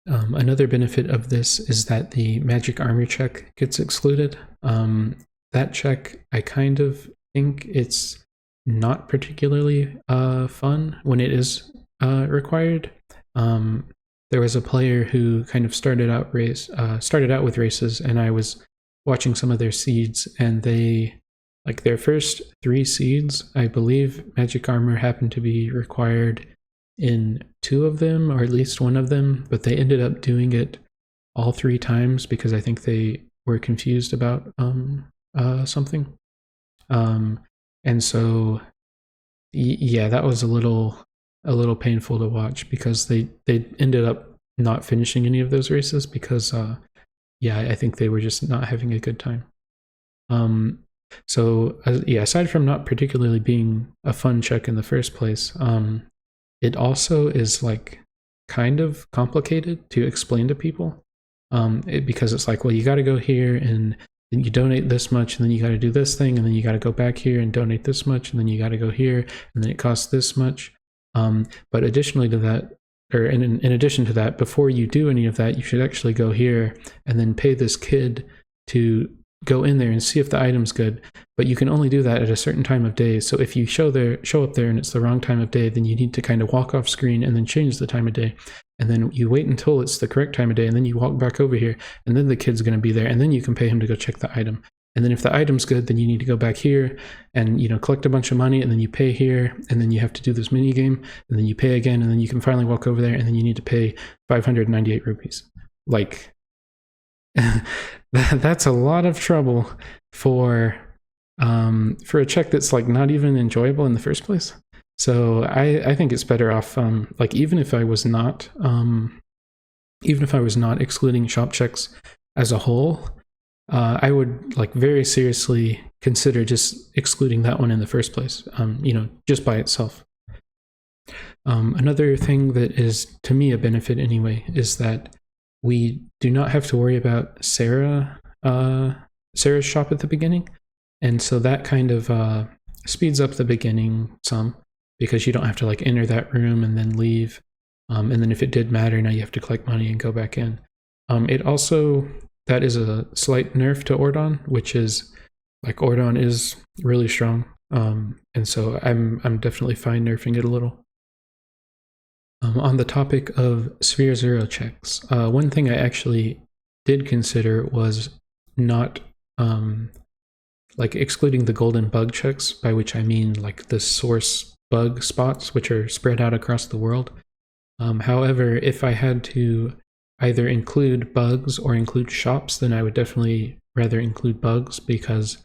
Another benefit of this is that the magic armor check gets excluded. That check, I kind of think it's not particularly fun when it is required. There was a player who kind of started out with races, and I was watching some of their seeds, and they, like their first 3 seeds, I believe magic armor happened to be required in 2 of them, or at least 1 of them, but they ended up doing it all 3 times because I think they were confused about something. And so, yeah, that was a little painful to watch because they ended up not finishing any of those races because, yeah, I think they were just not having a good time. So, yeah, aside from not particularly being a fun check in the first place, it also is like kind of complicated to explain to people because it's like, well, you got to go here and then you donate this much, and then you got to do this thing, and then you got to go back here and donate this much, and then you got to go here, and then it costs this much. But additionally to that, or in addition to that, before you do any of that, you should actually go here and then pay this kid to go in there and see if the item's good. But you can only do that at a certain time of day. So if you show up there and it's the wrong time of day, then you need to kind of walk off screen and then change the time of day. And then you wait until it's the correct time of day, and then you walk back over here, and then the kid's going to be there, and then you can pay him to go check the item. And then if the item's good, then you need to go back here and, collect a bunch of money, and then you pay here, and then you have to do this mini game, and then you pay again, and then you can finally walk over there, and then you need to pay 598 rupees. Like, that's a lot of trouble for a check that's like not even enjoyable in the first place. So I think it's better off, like even if I was not excluding shop checks as a whole, I would like very seriously consider just excluding that one in the first place, just by itself. Another thing that is, to me, a benefit anyway, is that we do not have to worry about Sarah's shop at the beginning. And so that kind of speeds up the beginning some, because you don't have to like enter that room and then leave. And then if it did matter, now you have to collect money and go back in. It also, that is a slight nerf to Ordon, which is like Ordon is really strong. And so I'm definitely fine nerfing it a little. On the topic of Sphere 0 checks, one thing I actually did consider was not like excluding the golden bug checks, by which I mean like the source bug spots, which are spread out across the world. However, if I had to either include bugs or include shops, then I would definitely rather include bugs, because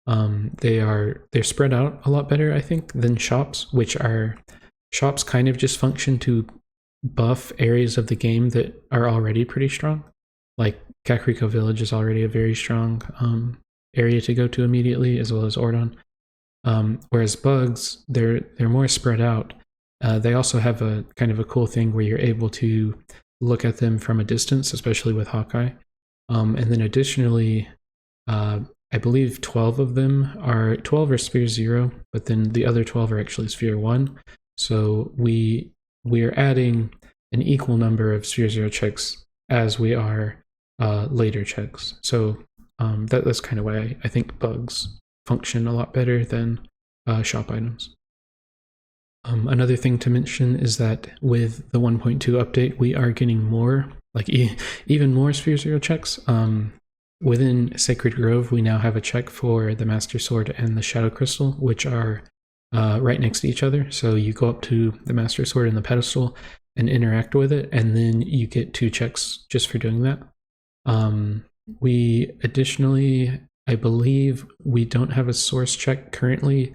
they're spread out a lot better, I think, than shops, shops kind of just function to buff areas of the game that are already pretty strong. Like Kakariko Village is already a very strong area to go to immediately, as well as Ordon. Whereas bugs, they're more spread out. They also have a kind of a cool thing where you're able to look at them from a distance, especially with Hawkeye. And then additionally, I believe 12 are Sphere 0, but then the other 12 are actually Sphere 1. So we're adding an equal number of Sphere 0 checks as we are later checks. So that's kind of why I think bugs function a lot better than shop items. Another thing to mention is that with the 1.2 update, we are getting more like even more Sphere Zero checks. Within Sacred Grove, we now have a check for the Master Sword and the Shadow Crystal, which are right next to each other. So you go up to the Master Sword and the pedestal and interact with it, and then you get 2 checks just for doing that. We additionally, I believe, we don't have a source check currently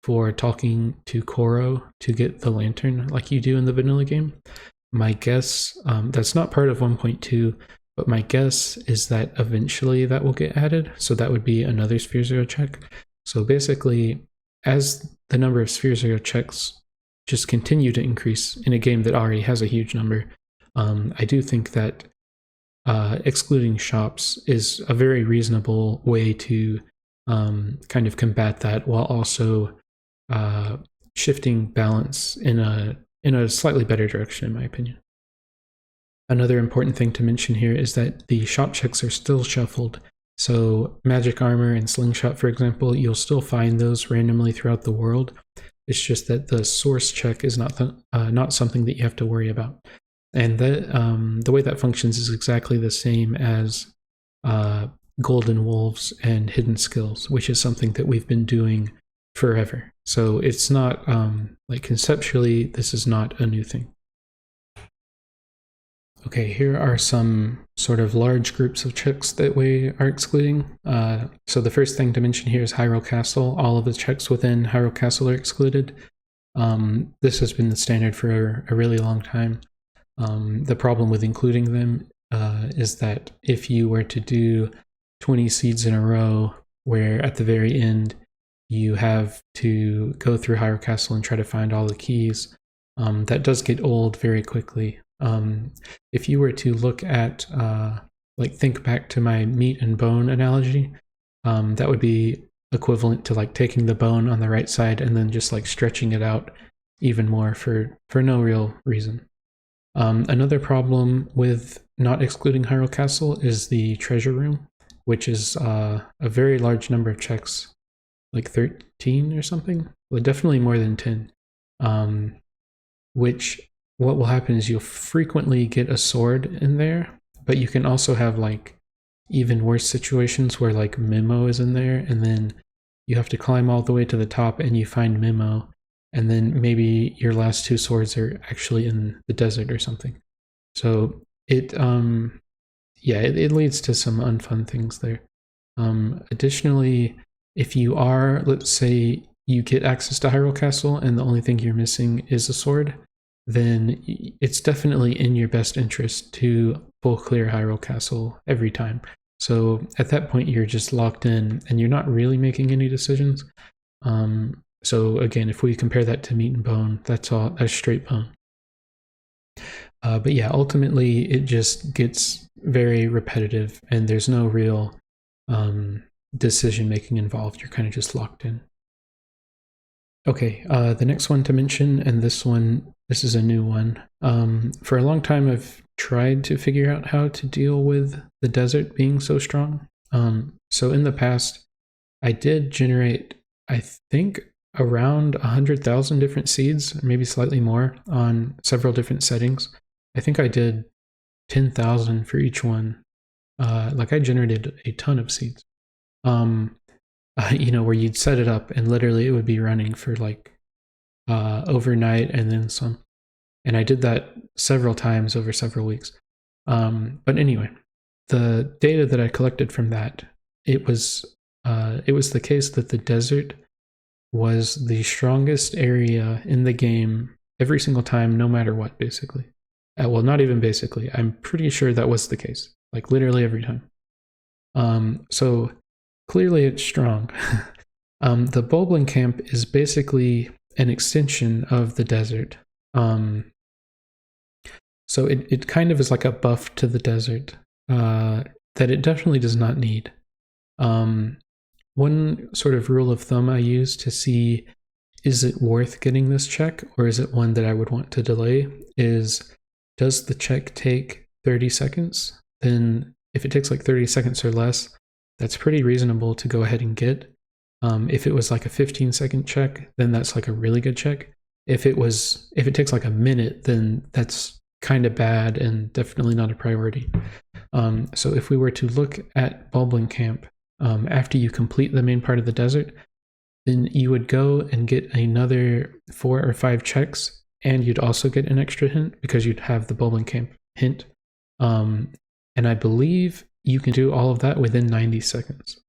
for talking to Koro to get the lantern like you do in the vanilla game. My guess, that's not part of 1.2, but my guess is that eventually that will get added. So that would be another Sphere Zero check. So basically, as the number of Sphere Zero checks just continue to increase in a game that already has a huge number, I do think that excluding shops is a very reasonable way to kind of combat that, while also shifting balance in a slightly better direction, in my opinion. Another important thing to mention here is that the shop checks are still shuffled. So magic armor and slingshot, for example, you'll still find those randomly throughout the world. It's just that the source check is not something that you have to worry about. And that the way that functions is exactly the same as Golden Wolves and Hidden Skills, which is something that we've been doing forever. So it's not, like conceptually, this is not a new thing. Okay, here are some sort of large groups of checks that we are excluding. So the first thing to mention here is Hyrule Castle. All of the checks within Hyrule Castle are excluded. This has been the standard for a really long time. The problem with including them is that if you were to do 20 seeds in a row, where at the very end you have to go through Hyrule Castle and try to find all the keys, that does get old very quickly. If you were to look at, like think back to my meat and bone analogy, that would be equivalent to like taking the bone on the right side and then just like stretching it out even more for no real reason. Another problem with not excluding Hyrule Castle is the treasure room, which is a very large number of checks, like 13 or something. Well, definitely more than 10. Which what will happen is you'll frequently get a sword in there, but you can also have like even worse situations where like Mimo is in there, and then you have to climb all the way to the top and you find Mimo, and then maybe your last 2 swords are actually in the desert or something. So it leads to some unfun things there. Additionally, if you are, let's say you get access to Hyrule Castle and the only thing you're missing is a sword, then it's definitely in your best interest to full clear Hyrule Castle every time. So at that point, you're just locked in and you're not really making any decisions. So again, if we compare that to meat and bone, that's straight bone. But yeah, ultimately it just gets very repetitive and there's no real decision making involved. You're kind of just locked in. Okay, the next one to mention, and this is a new one. For a long time, I've tried to figure out how to deal with the desert being so strong. So in the past, I did generate, I think, around 100,000 different seeds, maybe slightly more, on several different settings. I think I did 10,000 for each one. Like I generated a ton of seeds. Where you'd set it up and literally it would be running for like overnight and then some. And I did that several times over several weeks. But anyway, the data that I collected from that, it was the case that the desert was the strongest area in the game every single time, no matter what, basically. Well, not even basically. I'm pretty sure that was the case, like literally every time. So clearly it's strong. The Bulblin Camp is basically an extension of the desert. So it kind of is like a buff to the desert that it definitely does not need. One sort of rule of thumb I use to see is it worth getting this check or is it one that I would want to delay is, does the check take 30 seconds? Then if it takes like 30 seconds or less, that's pretty reasonable to go ahead and get. If it was like a 15-second check, then that's like a really good check. If it takes like a minute, then that's kind of bad and definitely not a priority. So if we were to look at Bulblin Camp, after you complete the main part of the desert, then you would go and get another 4 or 5 checks, and you'd also get an extra hint because you'd have the Bulblin Camp hint. And I believe you can do all of that within 90 seconds.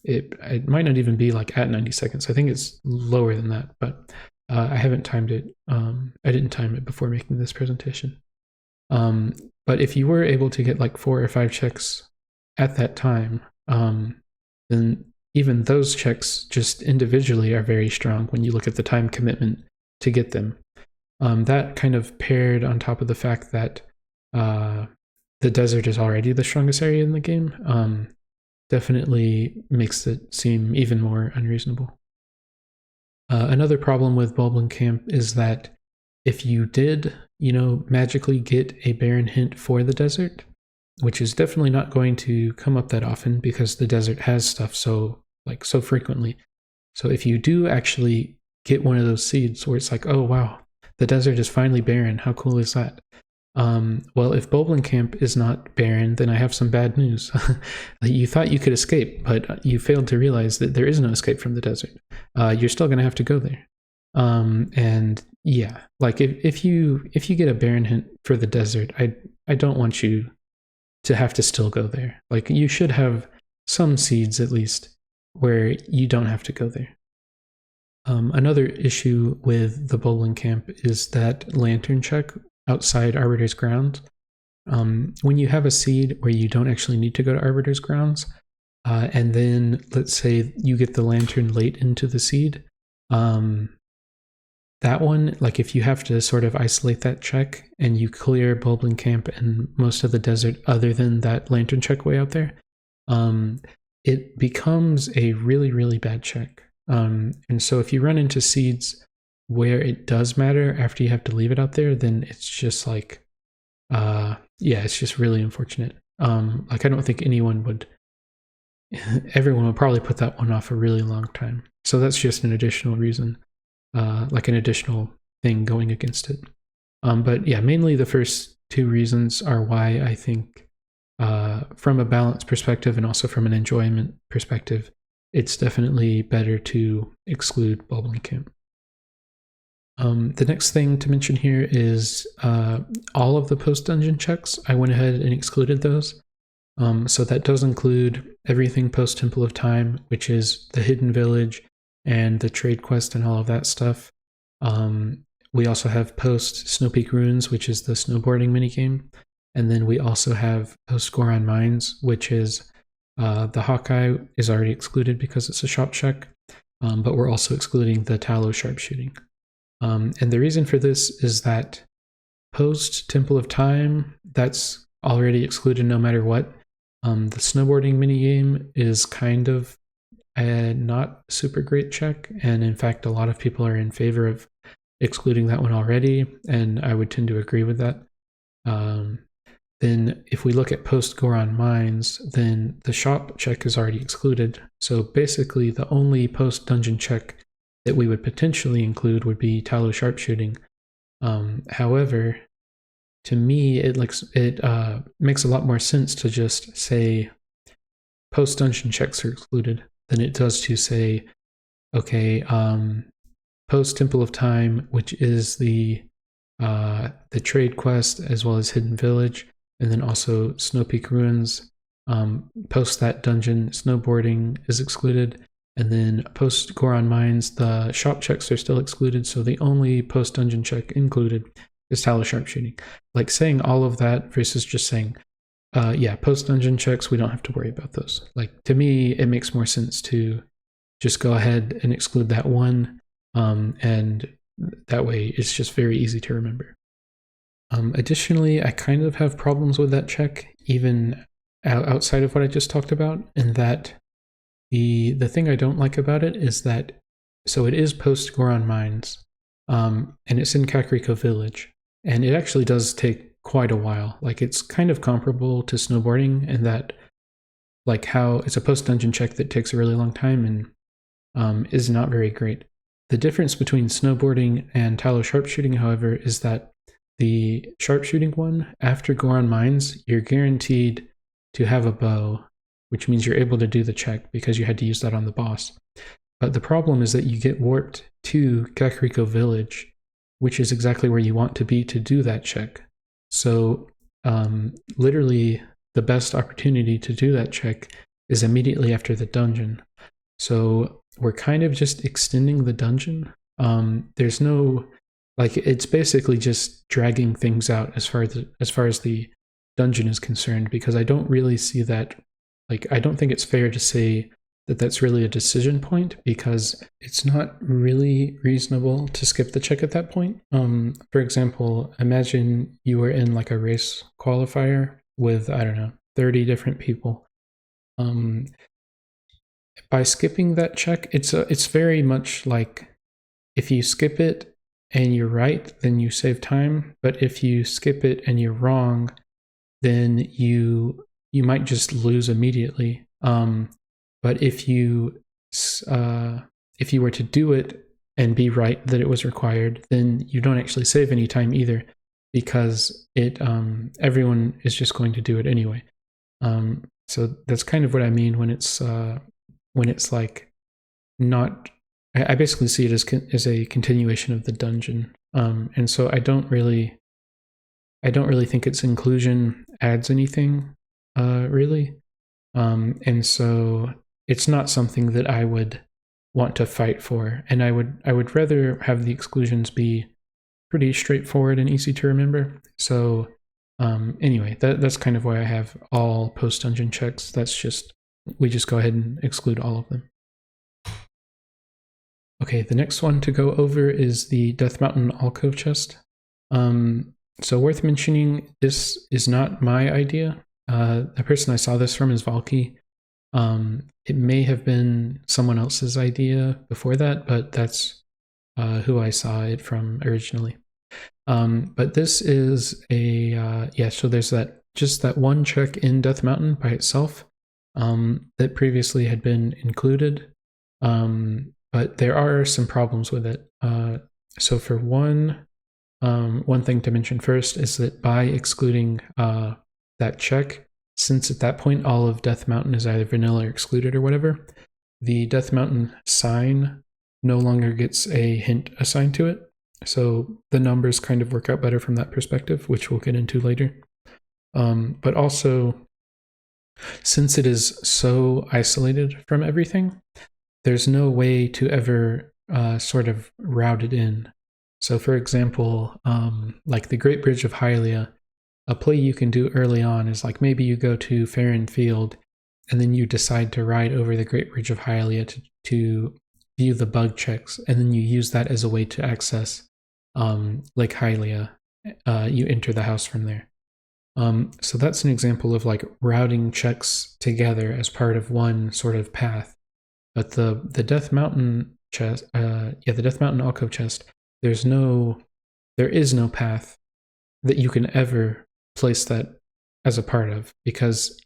It might not even be like at 90 seconds. I think it's lower than that, but I haven't timed it. I didn't time it before making this presentation. But if you were able to get like 4 or 5 checks at that time, then even those checks just individually are very strong when you look at the time commitment to get them. That kind of paired on top of the fact that the desert is already the strongest area in the game, definitely makes it seem even more unreasonable. Another problem with Bulblin Camp is that if you did, magically get a barren hint for the desert, which is definitely not going to come up that often because the desert has stuff so frequently. So if you do actually get one of those seeds where it's like, oh wow, the desert is finally barren, how cool is that? Well, if Bulblin Camp is not barren, then I have some bad news. You thought you could escape, but you failed to realize that there is no escape from the desert. You're still going to have to go there. And yeah, like if you get a barren hint for the desert, I don't want you to have to still go there. Like you should have some seeds at least where you don't have to go there. Another issue with the Bulblin Camp is that lantern check outside Arbiter's Grounds. When you have a seed where you don't actually need to go to Arbiter's Grounds, and then let's say you get the lantern late into the seed, that one, like if you have to sort of isolate that check and you clear Bulblin Camp and most of the desert other than that lantern check way out there, it becomes a really, really bad check. And so if you run into seeds where it does matter after you have to leave it out there, then it's just like, it's just really unfortunate. Like I don't think everyone would probably put that one off a really long time. So that's just an additional reason, like an additional thing going against it. But yeah, mainly the first 2 reasons are why I think from a balance perspective and also from an enjoyment perspective, it's definitely better to exclude Bulblin Camp. The next thing to mention here is all of the post-dungeon checks. I went ahead and excluded those. So that does include everything post-Temple of Time, which is the Hidden Village and the trade quest and all of that stuff. We also have post-Snow Peak Ruins, which is the snowboarding minigame. And then we also have post-Goron Mines, which is the Hawkeye is already excluded because it's a shop check, but we're also excluding the Tallow sharpshooting. And the reason for this is that post Temple of Time, that's already excluded no matter what. The snowboarding minigame is kind of a not super great check, and in fact a lot of people are in favor of excluding that one already, and I would tend to agree with that. Then if we look at post Goron Mines, then the shop check is already excluded. So basically the only post dungeon check that we would potentially include would be Tallow sharpshooting. However, to me, it makes a lot more sense to just say post dungeon checks are excluded than it does to say, okay, post Temple of Time, which is the trade quest as well as Hidden Village, and then also Snow Peak Ruins. Post that dungeon, snowboarding is excluded. And then post Goron Mines, the shop checks are still excluded. So the only post dungeon check included is Tallow sharpshooting. Like saying all of that versus just saying, post dungeon checks, we don't have to worry about those. Like to me, it makes more sense to just go ahead and exclude that one. And that way it's just very easy to remember. Additionally, I kind of have problems with that check, even outside of what I just talked about, in that the thing I don't like about it is that, so it is post Goron Mines, and it's in Kakariko Village, and it actually does take quite a while. Like it's kind of comparable to snowboarding in that, like how it's a post dungeon check that takes a really long time and is not very great. The difference between snowboarding and Tallow sharpshooting, however, is that the sharpshooting one, after Goron Mines, you're guaranteed to have a bow, which means you're able to do the check because you had to use that on the boss. But the problem is that you get warped to Kakariko Village, which is exactly where you want to be to do that check. So literally the best opportunity to do that check is immediately after the dungeon. So we're kind of just extending the dungeon. There's no, like, it's basically just dragging things out as far as the dungeon is concerned, because I don't really see that, like, I don't think it's fair to say that that's really a decision point, because it's not really reasonable to skip the check at that point. For example, imagine you were in like a race qualifier with, I don't know, 30 different people. By skipping that check, it's very much like, if you skip it and you're right, then you save time. But if you skip it and you're wrong, then you might just lose immediately. But if you were to do it and be right that it was required, then you don't actually save any time either, because everyone is just going to do it anyway. So that's kind of what I mean when it's like not. I basically see it as a continuation of the dungeon, and so I don't really think its inclusion adds anything, really, and so it's not something that I would want to fight for, and I would rather have the exclusions be pretty straightforward and easy to remember. So anyway, that's kind of why I have all post-dungeon checks. We just go ahead and exclude all of them. Okay, the next one to go over is the Death Mountain Alcove chest. So worth mentioning, this is not my idea. The person I saw this from is Valky. It may have been someone else's idea before that, but that's who I saw it from originally. But this is so there's that one check in Death Mountain by itself that previously had been included. But there are some problems with it. So for one thing to mention first is that by excluding that check, since at that point all of Death Mountain is either vanilla or excluded or whatever, the Death Mountain sign no longer gets a hint assigned to it. So the numbers kind of work out better from that perspective, which we'll get into later. But also, since it is so isolated from everything, there's no way to ever sort of route it in. So for example, like the Great Bridge of Hylia, a play you can do early on is like maybe you go to Faron Field and then you decide to ride over the Great Bridge of Hylia to view the bug checks, and then you use that as a way to access Lake Hylia. You enter the house from there. So that's an example of like routing checks together as part of one sort of path. But the Death Mountain chest, the Death Mountain Alcove chest, there is no path that you can ever place that as a part of, because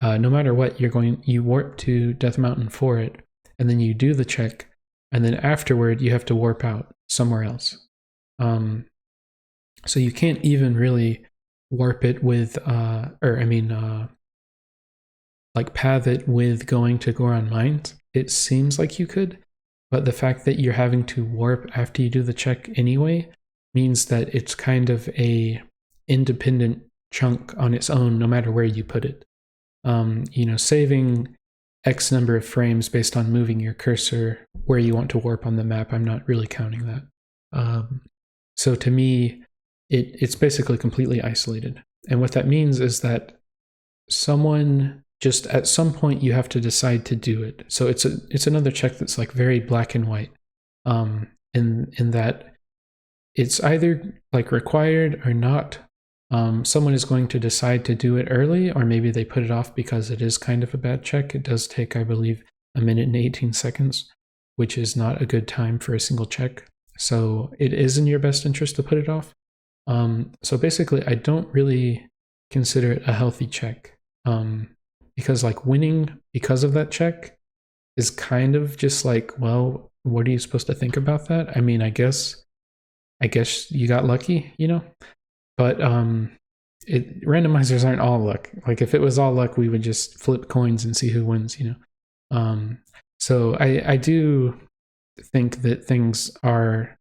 no matter what, you warp to Death Mountain for it, and then you do the check, and then afterward you have to warp out somewhere else. So you can't even really warp it with, like path it with going to Goron Mines. It seems like you could, but the fact that you're having to warp after you do the check anyway means that it's kind of a independent chunk on its own, no matter where you put it. Saving X number of frames based on moving your cursor where you want to warp on the map, I'm not really counting that. So to me, it's basically completely isolated. And what that means is that someone just at some point you have to decide to do it. So it's another check that's like very black and white, in that it's either like required or not. Someone is going to decide to do it early, or maybe they put it off because it is kind of a bad check. It does take, I believe, 1 minute and 18 seconds, which is not a good time for a single check. So it is in your best interest to put it off. So basically, I don't really consider it a healthy check. Because like winning because of that check is kind of just like, well, what are you supposed to think about that? I mean, I guess you got lucky, but randomizers aren't all luck. Like if it was all luck, we would just flip coins and see who wins, you know. So I do think that things are,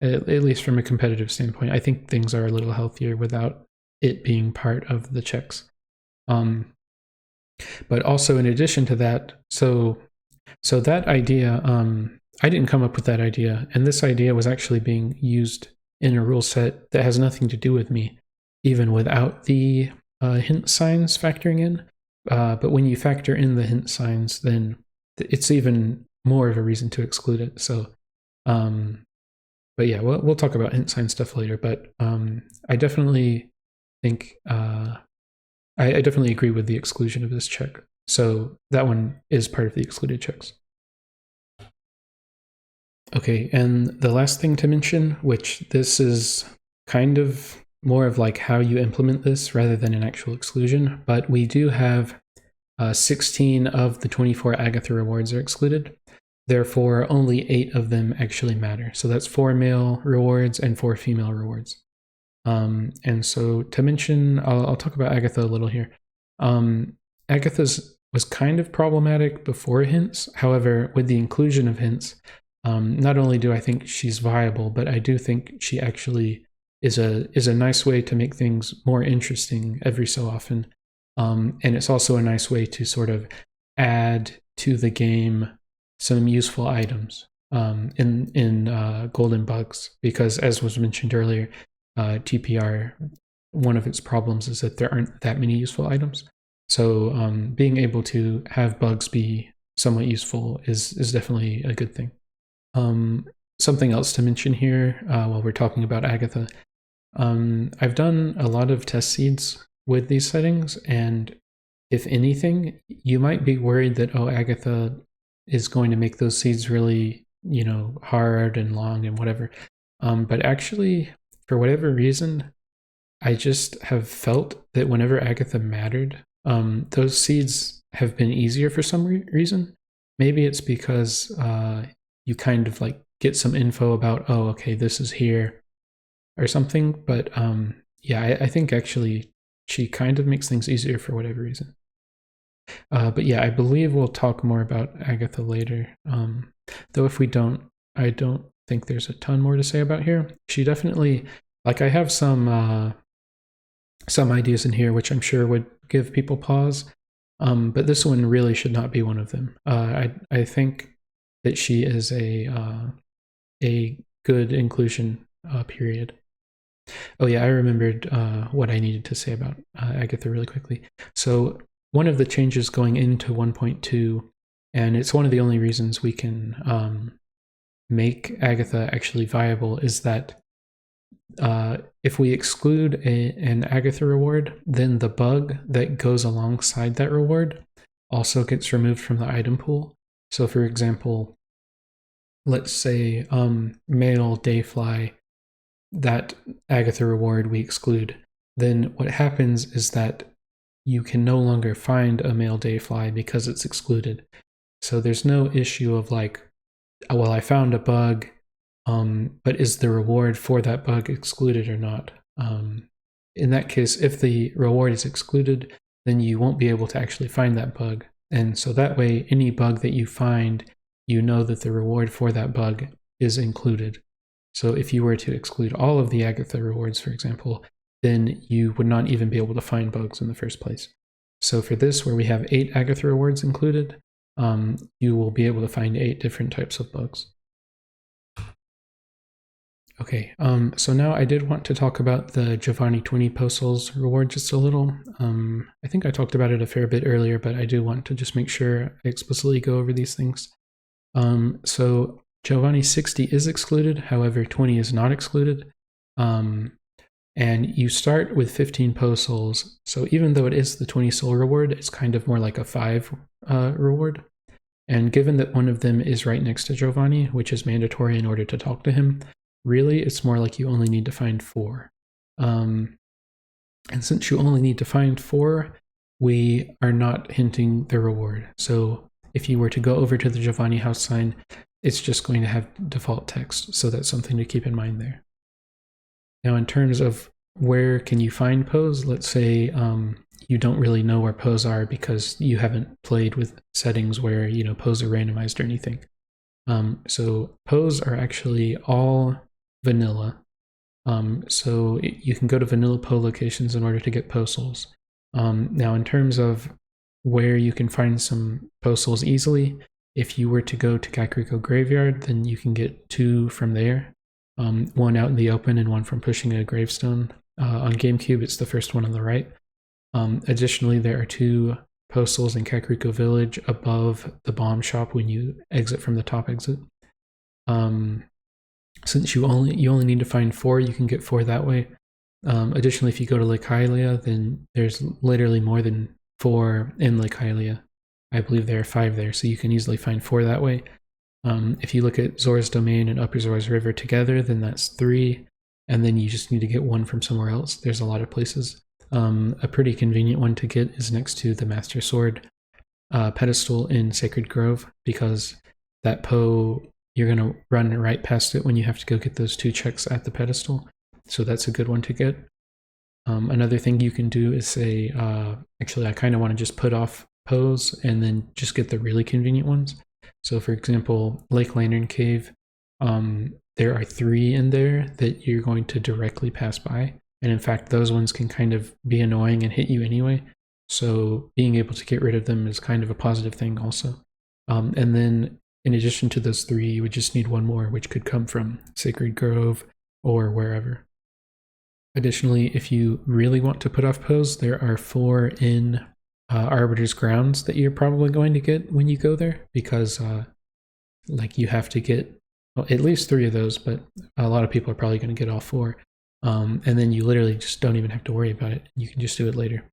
at least from a competitive standpoint, I think things are a little healthier without it being part of the checks. But also in addition to that, so that idea, I didn't come up with that idea, and this idea was actually being used in a rule set that has nothing to do with me, even without the hint signs factoring in. But when you factor in the hint signs, then it's even more of a reason to exclude it. So, but yeah, we'll talk about hint sign stuff later. But I definitely think I definitely agree with the exclusion of this check. So that one is part of the excluded checks. Okay, and the last thing to mention, which this is kind of more of like how you implement this rather than an actual exclusion, but we do have 16 of the 24 Agatha rewards are excluded. Therefore, only 8 of them actually matter. So that's 4 male rewards and 4 female rewards. And so to mention, I'll talk about Agatha a little here. Agatha's was kind of problematic before hints. However, with the inclusion of hints, not only do I think she's viable, but I do think she actually is a nice way to make things more interesting every so often. And it's also a nice way to sort of add to the game some useful items in Golden Bugs, because as was mentioned earlier, TPR, one of its problems is that there aren't that many useful items. So being able to have bugs be somewhat useful is definitely a good thing. Something else to mention here while we're talking about Agatha, I've done a lot of test seeds with these settings, and if anything, you might be worried that, oh, Agatha is going to make those seeds really, you know, hard and long and whatever. But actually, for whatever reason, I just have felt that whenever Agatha mattered, those seeds have been easier for some reason. Maybe it's because you kind of like get some info about, oh, okay, this is here or something. But yeah, I think actually she kind of makes things easier for whatever reason. But yeah, I believe we'll talk more about Agatha later. Though if we don't, I don't think there's a ton more to say about here. She definitely, like, I have some ideas in here which I'm sure would give people pause, but this one really should not be one of them. I think that she is a good inclusion, period. Oh yeah, I remembered what I needed to say about Agatha really quickly. So one of the changes going into 1.2, and it's one of the only reasons we can make Agatha actually viable, is that if we exclude an Agatha reward, then the bug that goes alongside that reward also gets removed from the item pool. So for example, let's say male dayfly, that Agatha reward we exclude, then what happens is that you can no longer find a male dayfly because it's excluded. So there's no issue of like, oh, well, I found a bug, but is the reward for that bug excluded or not? In that case, if the reward is excluded, then you won't be able to actually find that bug. And so that way, any bug that you find, you know that the reward for that bug is included. So if you were to exclude all of the Agatha rewards, for example, then you would not even be able to find bugs in the first place. So for this, where we have 8 Agatha rewards included, you will be able to find 8 different types of bugs. Okay, so now I did want to talk about the Giovanni 20 Postals reward just a little. I think I talked about it a fair bit earlier, but I do want to just make sure I explicitly go over these things. So Giovanni 60 is excluded, however 20 is not excluded. And you start with 15 postals, so even though it is the 20 soul reward, it's kind of more like a 5 reward. And given that one of them is right next to Giovanni, which is mandatory in order to talk to him, really it's more like you only need to find 4. And since you only need to find 4, we are not hinting the reward. So if you were to go over to the Giovanni house sign, it's just going to have default text, so that's something to keep in mind there. Now, in terms of where can you find pose? Let's say you don't really know where pose are because you haven't played with settings where pose are randomized or anything. So pose are actually all vanilla. So you can go to vanilla PO locations in order to get PO souls. Now, in terms of where you can find some PO souls easily, if you were to go to Kakariko Graveyard, then you can get 2 from there. One out in the open and one from pushing a gravestone. On GameCube, it's the first one on the right. Additionally, there are 2 PO souls in Kakariko Village above the bomb shop when you exit from the top exit. Since you only need to find 4, you can get 4 that way. Additionally, if you go to Lake Hylia, then there's literally more than 4 in Lake Hylia. I believe there are 5 there, so you can easily find 4 that way. If you look at Zora's Domain and Upper Zora's River together, then that's 3, and then you just need to get 1 from somewhere else. There's a lot of places. A pretty convenient one to get is next to the Master Sword pedestal in Sacred Grove, because that PO, you're going to run right past it when you have to go get those 2 checks at the pedestal. So that's a good one to get. Another thing you can do is say, actually, I kind of want to just put off POs and then just get the really convenient ones. So for example, Lake Lantern Cave, there are 3 in there that you're going to directly pass by. And in fact, those ones can kind of be annoying and hit you anyway. So being able to get rid of them is kind of a positive thing also. And then in addition to those 3, you would just need 1 more, which could come from Sacred Grove or wherever. Additionally, if you really want to put off POs, there are 4 in Arbiter's Grounds that you're probably going to get when you go there, because you have to get at least 3 of those, but a lot of people are probably going to get all 4. And then you literally just don't even have to worry about it. You can just do it later.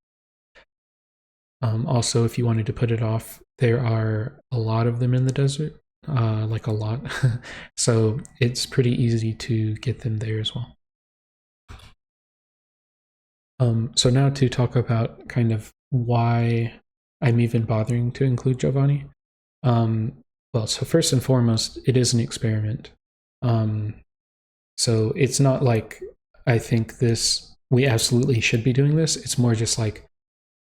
Also, if you wanted to put it off, there are a lot of them in the desert, like a lot. So it's pretty easy to get them there as well. So now to talk about kind of why I'm even bothering to include Giovanni. Well, so first and foremost, it is an experiment. So it's not like I think we absolutely should be doing this. It's more just like,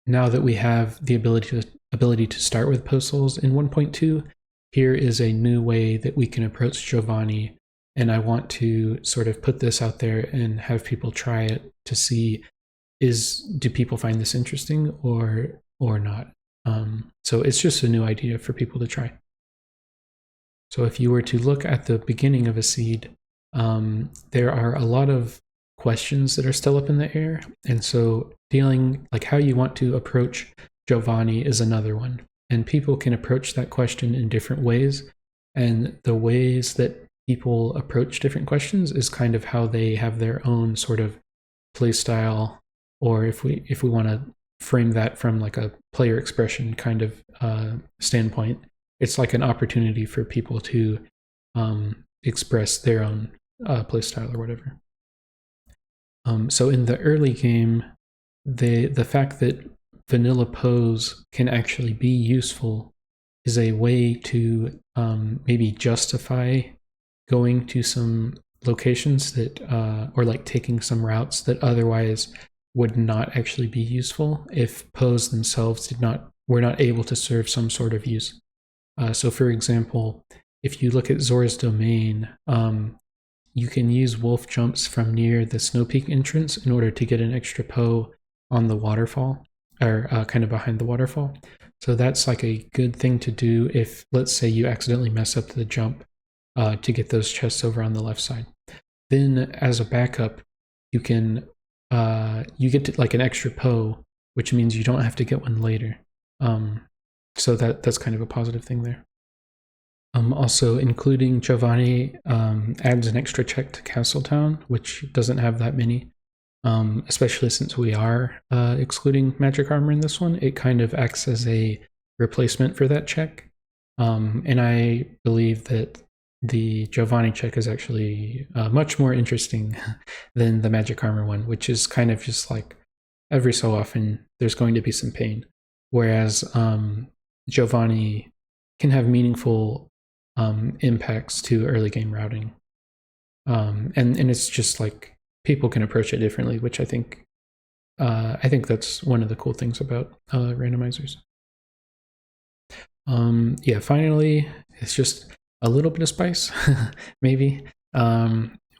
now that we have the ability to start with PO souls in 1.2, here is a new way that we can approach Giovanni, and I want to sort of put this out there and have people try it to see, do people find this interesting or not? So it's just a new idea for people to try. So if you were to look at the beginning of a seed, there are a lot of questions that are still up in the air, and so dealing like how you want to approach Giovanni is another one, and people can approach that question in different ways, and the ways that people approach different questions is kind of how they have their own sort of play style, or if we want to frame that from like a player expression kind of standpoint, it's like an opportunity for people to express their own play style or whatever. So in the early game, the fact that vanilla pose can actually be useful is a way to maybe justify going to some locations that, or like taking some routes that otherwise would not actually be useful if pose themselves were not able to serve some sort of use. So for example, if you look at Zora's Domain, you can use wolf jumps from near the Snow Peak entrance in order to get an extra PO on the waterfall, or kind of behind the waterfall. So that's like a good thing to do if, let's say, you accidentally mess up the jump to get those chests over on the left side. Then as a backup, you can you get to, like an extra PO, which means you don't have to get one later. So that's kind of a positive thing there. Also, including Giovanni adds an extra check to Castletown, which doesn't have that many, especially since we are excluding magic armor in this one. It kind of acts as a replacement for that check, and I believe that the Giovanni check is actually much more interesting than the magic armor one, which is kind of just like every so often there's going to be some pain, whereas Giovanni can have meaningful impacts to early game routing, and it's just like people can approach it differently, which I think that's one of the cool things about randomizers. Yeah, finally, it's just a little bit of spice, maybe.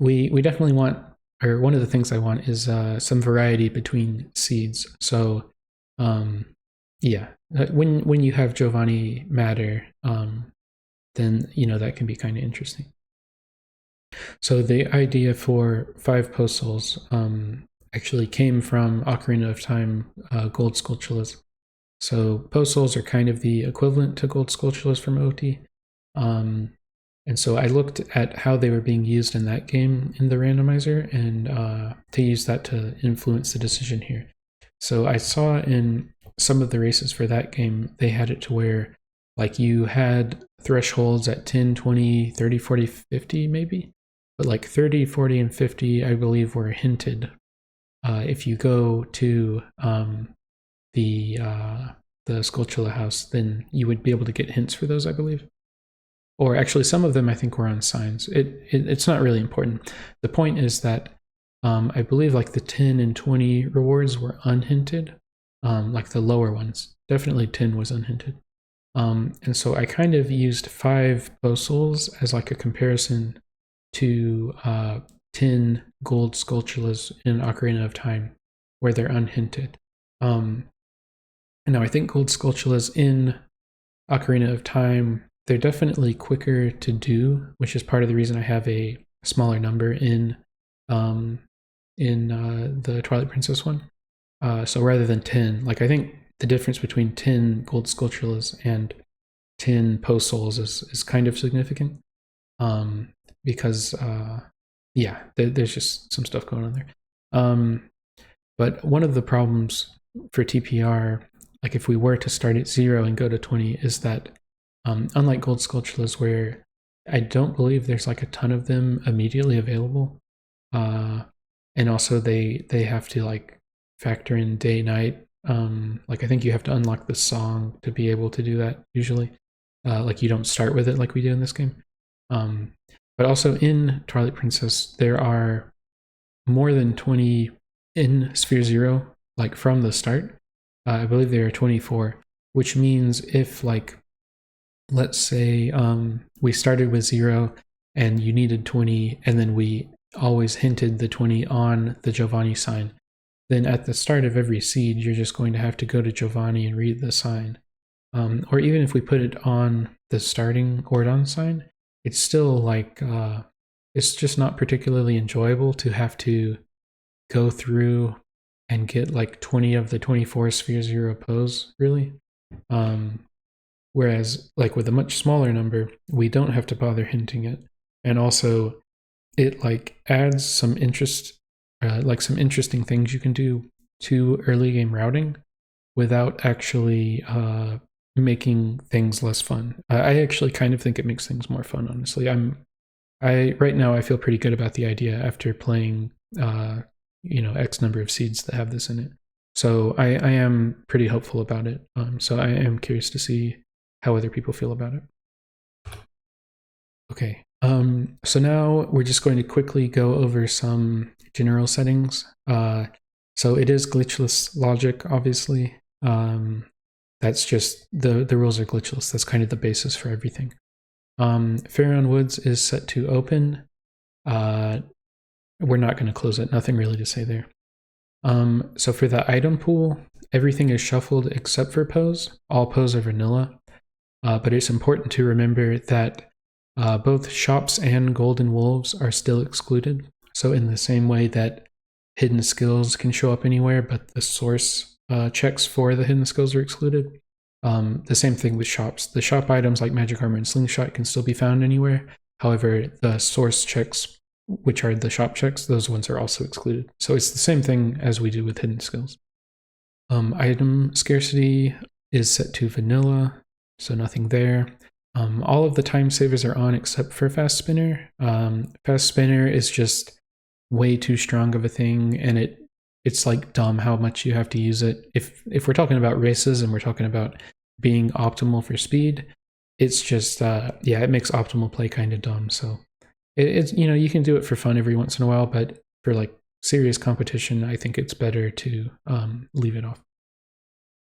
We definitely want, or one of the things I want is some variety between seeds. So, yeah, when you have Giovanni Matter, then that can be kind of interesting. So the idea for 5 postals actually came from Ocarina of Time gold Skulltulas. So postals are kind of the equivalent to gold Skulltulas from OT. And so I looked at how they were being used in that game in the randomizer, and to use that to influence the decision here. So I saw in some of the races for that game, they had it to where like you had thresholds at 10, 20, 30, 40, 50 maybe. But like 30, 40, and 50, I believe, were hinted. If you go to the Skulltula house, then you would be able to get hints for those, I believe. Or actually, some of them I think were on signs. It's not really important. The point is that I believe like the 10 and 20 rewards were unhinted, like the lower ones. Definitely 10 was unhinted. And so I kind of used 5 postals as like a comparison to 10 gold Skulltulas in Ocarina of Time, where they're unhinted. Now I think gold Skulltulas in Ocarina of Time, they're definitely quicker to do, which is part of the reason I have a smaller number in the Twilight Princess one. So rather than 10, like I think the difference between 10 gold Skulltulas and 10 postals is kind of significant. Because yeah, there's just some stuff going on there. But one of the problems for TPR, like if we were to start at 0 and go to 20, is that unlike gold Skulltulas, where I don't believe there's like a ton of them immediately available, and also they have to like factor in day night. Like I think you have to unlock the song to be able to do that usually. Like you don't start with it like we do in this game. But also in Twilight Princess, there are more than 20 in Sphere Zero, like from the start. I believe there are 24, which means if like, let's say we started with 0 and you needed 20, and then we always hinted the 20 on the Giovanni sign, then at the start of every seed, you're just going to have to go to Giovanni and read the sign. Or even if we put it on the starting Ordon sign, it's still like, it's just not particularly enjoyable to have to go through and get like 20 of the 24 Sphere Zero pose, really. Whereas like with a much smaller number, we don't have to bother hinting it. And also it like adds some interest, like some interesting things you can do to early game routing without actually making things less fun. I actually kind of think it makes things more fun, honestly. Right now I feel pretty good about the idea after playing X number of seeds that have this in it. So I am pretty hopeful about it. So I am curious to see how other people feel about it. Okay, so now we're just going to quickly go over some general settings. So it is glitchless logic, obviously. That's just, the rules are glitchless. That's kind of the basis for everything. Faron Woods is set to open. We're not going to close it. Nothing really to say there. So for the item pool, everything is shuffled except for pose. All pose are vanilla. But it's important to remember that both shops and golden wolves are still excluded. So in the same way that hidden skills can show up anywhere, but the source checks for the hidden skills are excluded. The same thing with shops. The shop items like magic armor and slingshot can still be found anywhere. However, the source checks, which are the shop checks, those ones are also excluded. So it's the same thing as we do with hidden skills. Item scarcity is set to vanilla, so nothing there. All of the time savers are on except for Fast Spinner. Fast Spinner is just way too strong of a thing, and it's like dumb how much you have to use it. If we're talking about races and we're talking about being optimal for speed, it's just it makes optimal play kind of dumb. So it's you can do it for fun every once in a while, but for like serious competition, I think it's better to leave it off.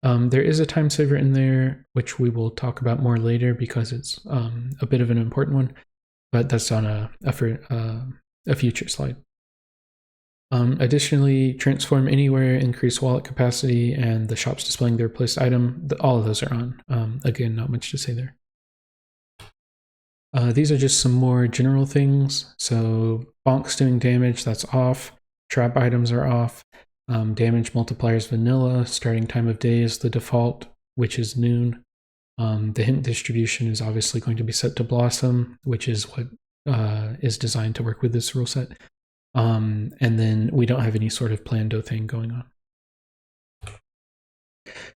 There is a time saver in there, which we will talk about more later because it's a bit of an important one, but that's on a future slide. Additionally, transform anywhere, increase wallet capacity, and the shops displaying the replaced item, all of those are on. Again, not much to say there. These are just some more general things. So bonks doing damage, that's off. Trap items are off. Damage multipliers vanilla. Starting time of day is the default, which is noon. The hint distribution is obviously going to be set to Blossom, which is what is designed to work with this rule set. And then we don't have any sort of Plando thing going on.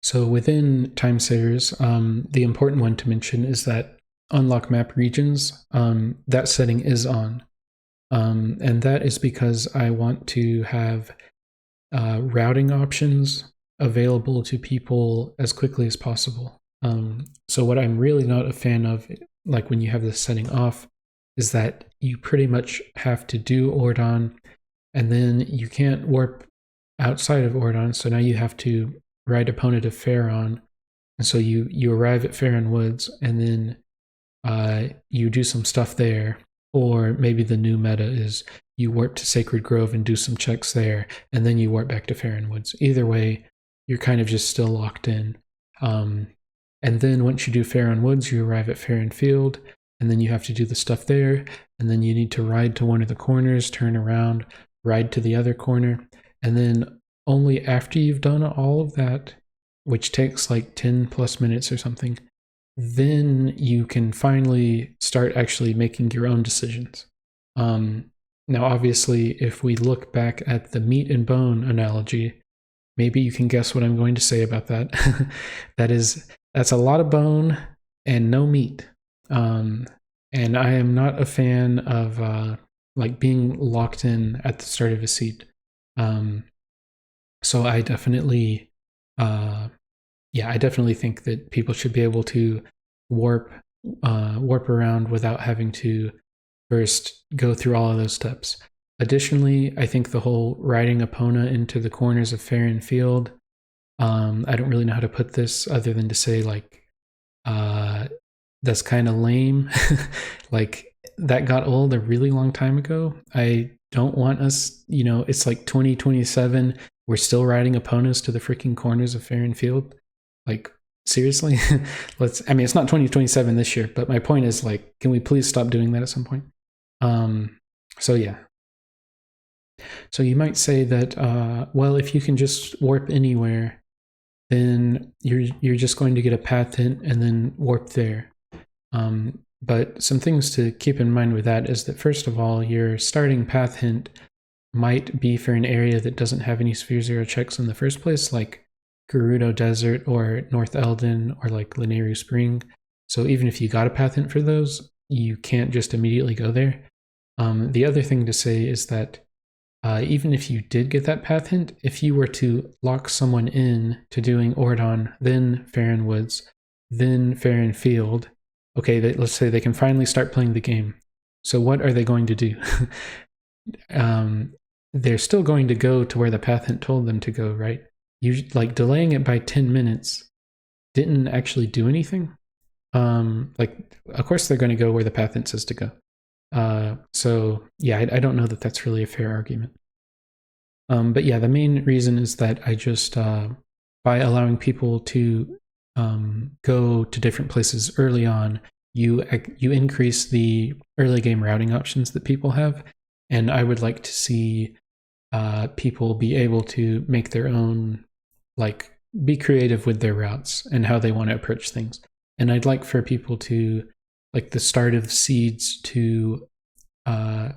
So within time savers, the important one to mention is that unlock map regions, that setting is on. And that is because I want to have routing options available to people as quickly as possible. So what I'm really not a fan of, like when you have this setting off, is that you pretty much have to do Ordon, and then you can't warp outside of Ordon, so now you have to ride opponent of Faron, and so you arrive at Faron Woods, and then you do some stuff there, or maybe the new meta is you warp to Sacred Grove and do some checks there, and then you warp back to Faron Woods. Either way, you're kind of just still locked in. And then once you do Faron Woods, you arrive at Faron Field, and then you have to do the stuff there, and then you need to ride to one of the corners, turn around, ride to the other corner, and then only after you've done all of that, which takes like 10 plus minutes or something, then you can finally start actually making your own decisions. Now, obviously, if we look back at the meat and bone analogy, maybe you can guess what I'm going to say about that. That's a lot of bone and no meat. And I am not a fan of like being locked in at the start of a seat. So I definitely, I definitely think that people should be able to warp around without having to first go through all of those steps. Additionally, I think the whole riding Epona into the corners of Faron Field, I don't really know how to put this other than to say like, that's kind of lame. Like that got old a really long time ago. I don't want us, it's like 2027. We're still riding Eponas to the freaking corners of Faron Field. Like, seriously? It's not 2027 this year, but my point is like, can we please stop doing that at some point? So yeah. So you might say that, well, if you can just warp anywhere, then you're just going to get a path hint and then warp there. But some things to keep in mind with that is that, first of all, your starting path hint might be for an area that doesn't have any Sphere Zero checks in the first place, like Gerudo Desert or North Eldin or like Lanayru Spring. So even if you got a path hint for those, you can't just immediately go there. The other thing to say is that even if you did get that path hint, if you were to lock someone in to doing Ordon, then Faron Woods, then Faron Field, okay, let's say they can finally start playing the game. So what are they going to do? They're still going to go to where the path hint told them to go, right? Like delaying it by 10 minutes didn't actually do anything. Of course they're going to go where the path hint says to go. So yeah, I don't know that that's really a fair argument. But yeah, the main reason is that I just, by allowing people to go to different places early on, you increase the early game routing options that people have, and I would like to see people be able to make their own, like, be creative with their routes and how they want to approach things. And I'd like for people to, like, the start of seeds to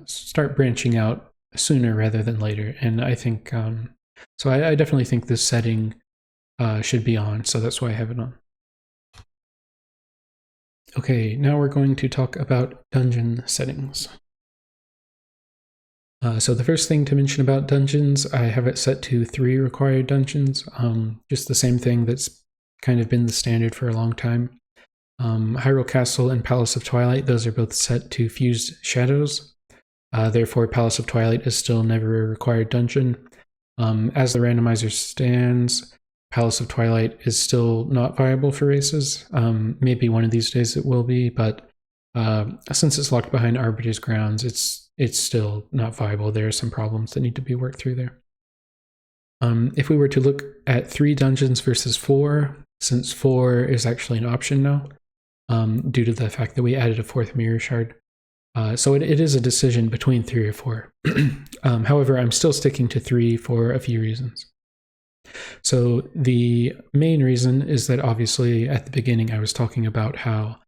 start branching out sooner rather than later. And I think, so I definitely think this setting should be on, so that's why I have it on. Okay, now we're going to talk about dungeon settings. So the first thing to mention about dungeons, I have it set to 3 required dungeons, just the same thing that's kind of been the standard for a long time. Hyrule Castle and Palace of Twilight, those are both set to Fused Shadows. Therefore, Palace of Twilight is still never a required dungeon. As the randomizer stands, Palace of Twilight is still not viable for races. Maybe one of these days it will be, but since it's locked behind Arbiter's Grounds, it's still not viable. There are some problems that need to be worked through there. If we were to look at 3 dungeons versus 4, since 4 is actually an option now, due to the fact that we added a 4th mirror shard. So it is a decision between 3 or 4. However, I'm still sticking to 3 for a few reasons. So the main reason is that obviously at the beginning I was talking about how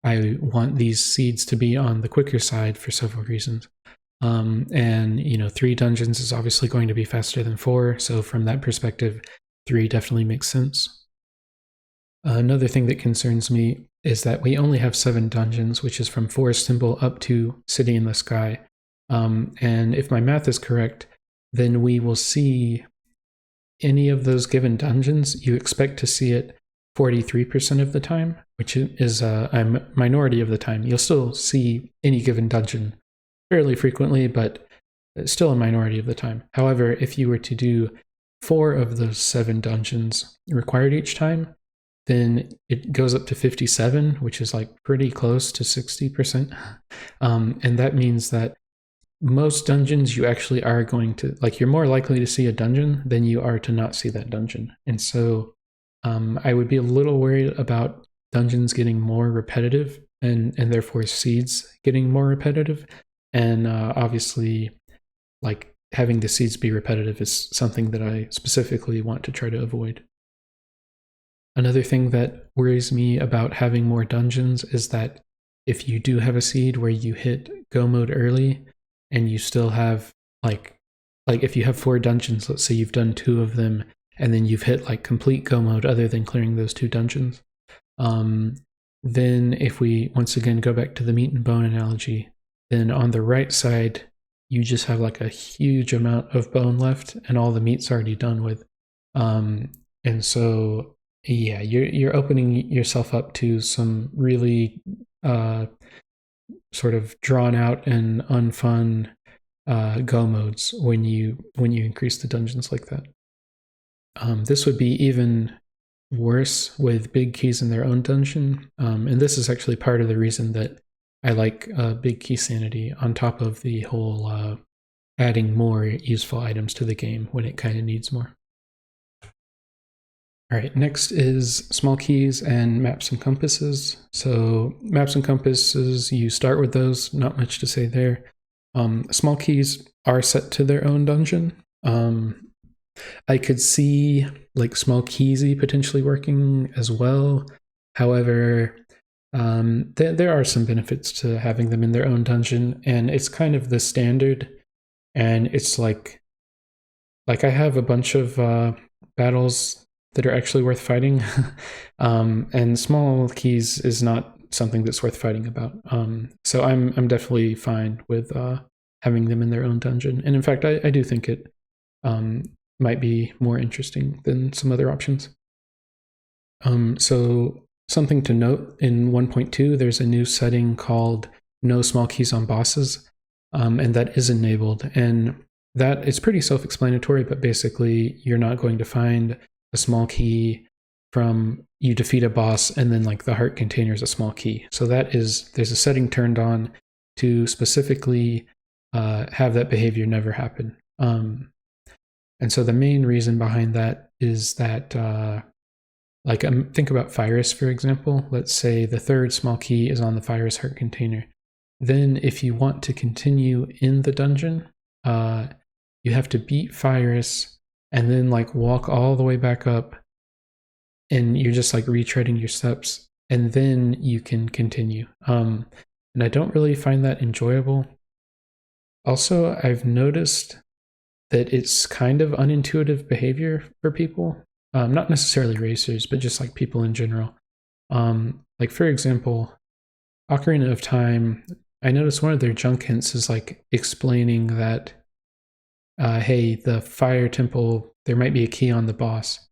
I want these seeds to be on the quicker side for several reasons. And 3 dungeons is obviously going to be faster than 4, so from that perspective, 3 definitely makes sense. Another thing that concerns me is that we only have 7 dungeons, which is from Forest Temple up to City in the Sky. And if my math is correct, then we will see any of those given dungeons, you expect to see it 43% of the time, which is a minority of the time. You'll still see any given dungeon fairly frequently, but still a minority of the time. However, if you were to do 4 of those 7 dungeons required each time, then it goes up to 57, which is like pretty close to 60%. And that means that most dungeons you actually are going to, like, you're more likely to see a dungeon than you are to not see that dungeon. And so I would be a little worried about dungeons getting more repetitive and therefore seeds getting more repetitive. And obviously, like, having the seeds be repetitive is something that I specifically want to try to avoid. Another thing that worries me about having more dungeons is that if you do have a seed where you hit go mode early and you still have like if you have 4 dungeons, let's say you've done 2 of them and then you've hit like complete go mode other than clearing those 2 dungeons, then if we once again go back to the meat and bone analogy, then on the right side you just have like a huge amount of bone left and all the meat's already done with. And so yeah, you're opening yourself up to some really sort of drawn out and unfun go modes when you increase the dungeons like that. This would be even worse with big keys in their own dungeon, and this is actually part of the reason that I like big key sanity on top of the whole adding more useful items to the game when it kind of needs more. All right, next is small keys and maps and compasses. So maps and compasses, you start with those, not much to say there. Small keys are set to their own dungeon. I could see like small keysy potentially working as well. However, there are some benefits to having them in their own dungeon, and it's kind of the standard. And it's like I have a bunch of battles that are actually worth fighting, and small keys is not something that's worth fighting about. So I'm definitely fine with having them in their own dungeon, and in fact, I do think it might be more interesting than some other options. So something to note, in 1.2, there's a new setting called No Small Keys on Bosses, and that is enabled, and that is pretty self-explanatory, but basically you're not going to find a small key from you defeat a boss and then like the heart container is a small key. So there's a setting turned on to specifically have that behavior never happen. And so the main reason behind that is that think about Fyrus, for example. Let's say the 3rd small key is on the Fyrus heart container. Then if you want to continue in the dungeon, you have to beat Fyrus and then like walk all the way back up, and you're just like retreading your steps, and then you can continue. And I don't really find that enjoyable. Also, I've noticed that it's kind of unintuitive behavior for people, not necessarily racers, but just like people in general. Like for example, Ocarina of Time, I noticed one of their junk hints is like explaining that hey, the fire temple, there might be a key on the boss.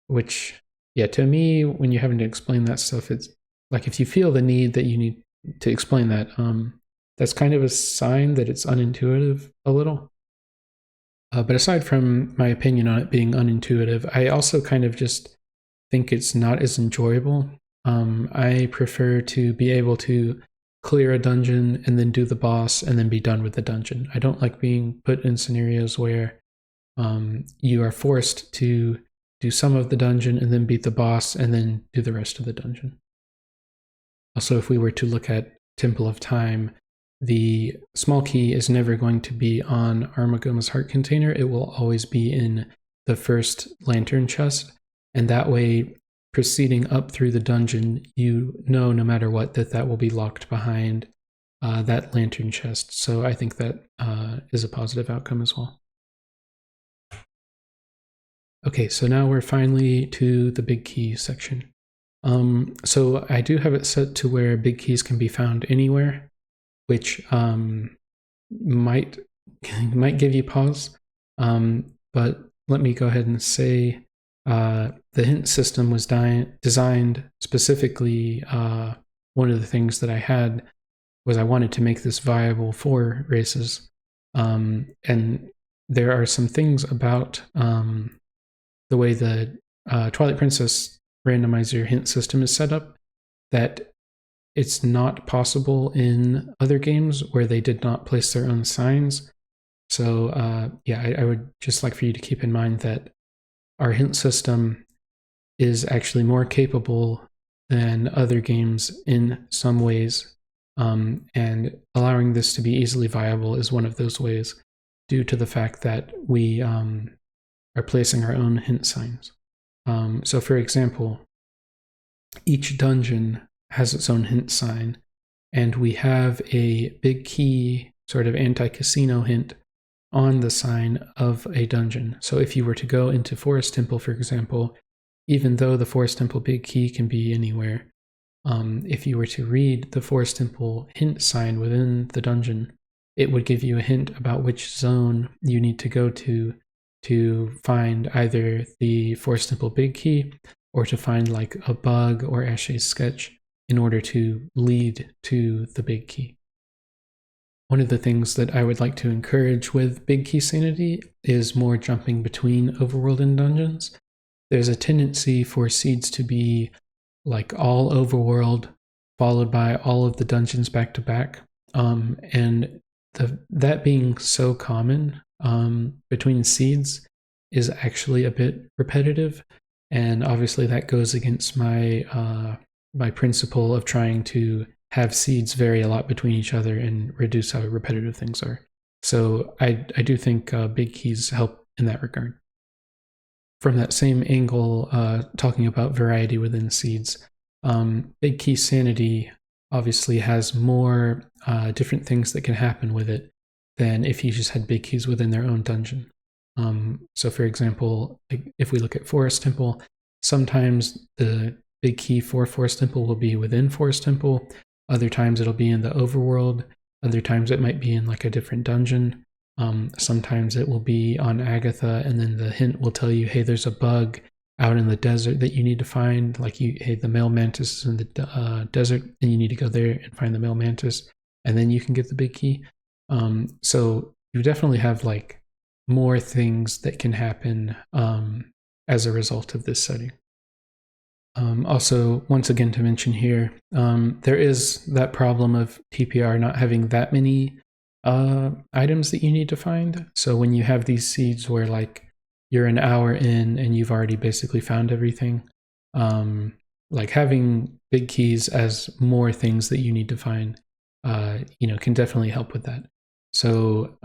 Which, yeah, to me, when you're having to explain that stuff, it's like if you feel the need that you need to explain that, that's kind of a sign that it's unintuitive a little. But aside from my opinion on it being unintuitive, I also kind of just think it's not as enjoyable. I prefer to be able to clear a dungeon and then do the boss and then be done with the dungeon. I don't like being put in scenarios where you are forced to do some of the dungeon and then beat the boss and then do the rest of the dungeon. Also, if we were to look at Temple of Time, the small key is never going to be on Armagoma's heart container. It will always be in the first lantern chest, and that way, proceeding up through the dungeon, you know no matter what that will be locked behind that lantern chest. So I think that is a positive outcome as well. Okay, so now we're finally to the big key section. So I do have it set to where big keys can be found anywhere, which might give you pause. But let me go ahead and say the hint system was designed specifically. One of the things that I had was I wanted to make this viable for races. And there are some things about the way the Twilight Princess randomizer hint system is set up that it's not possible in other games where they did not place their own signs. So yeah, I would just like for you to keep in mind that our hint system is actually more capable than other games in some ways, and allowing this to be easily viable is one of those ways due to the fact that we are placing our own hint signs. So for example, each dungeon has its own hint sign, and we have a big key sort of anti-casino hint on the sign of a dungeon. So if you were to go into Forest Temple, for example, even though the Forest Temple big key can be anywhere, if you were to read the Forest Temple hint sign within the dungeon, it would give you a hint about which zone you need to go to find either the Forest Temple big key or to find like a bug or Ashe's sketch in order to lead to the big key. One of the things that I would like to encourage with big key sanity is more jumping between overworld and dungeons. There's a tendency for seeds to be like all overworld followed by all of the dungeons back to back. And that being so common between seeds is actually a bit repetitive. And obviously that goes against my my principle of trying to have seeds vary a lot between each other and reduce how repetitive things are. So I do think big keys help in that regard. From that same angle, talking about variety within seeds, big key sanity obviously has more different things that can happen with it than if you just had big keys within their own dungeon. So for example, if we look at Forest Temple, sometimes the big key for Forest Temple will be within Forest Temple. Other times it'll be in the overworld. Other times it might be in like a different dungeon. Sometimes it will be on Agatha, and then the hint will tell you, hey, there's a bug out in the desert that you need to find. Like, hey, the male mantis is in the desert, and you need to go there and find the male mantis, and then you can get the big key. So you definitely have like more things that can happen as a result of this setting. Also, once again to mention here, there is that problem of TPR not having that many items that you need to find. So when you have these seeds where like you're an hour in and you've already basically found everything, like having big keys as more things that you need to find, can definitely help with that. So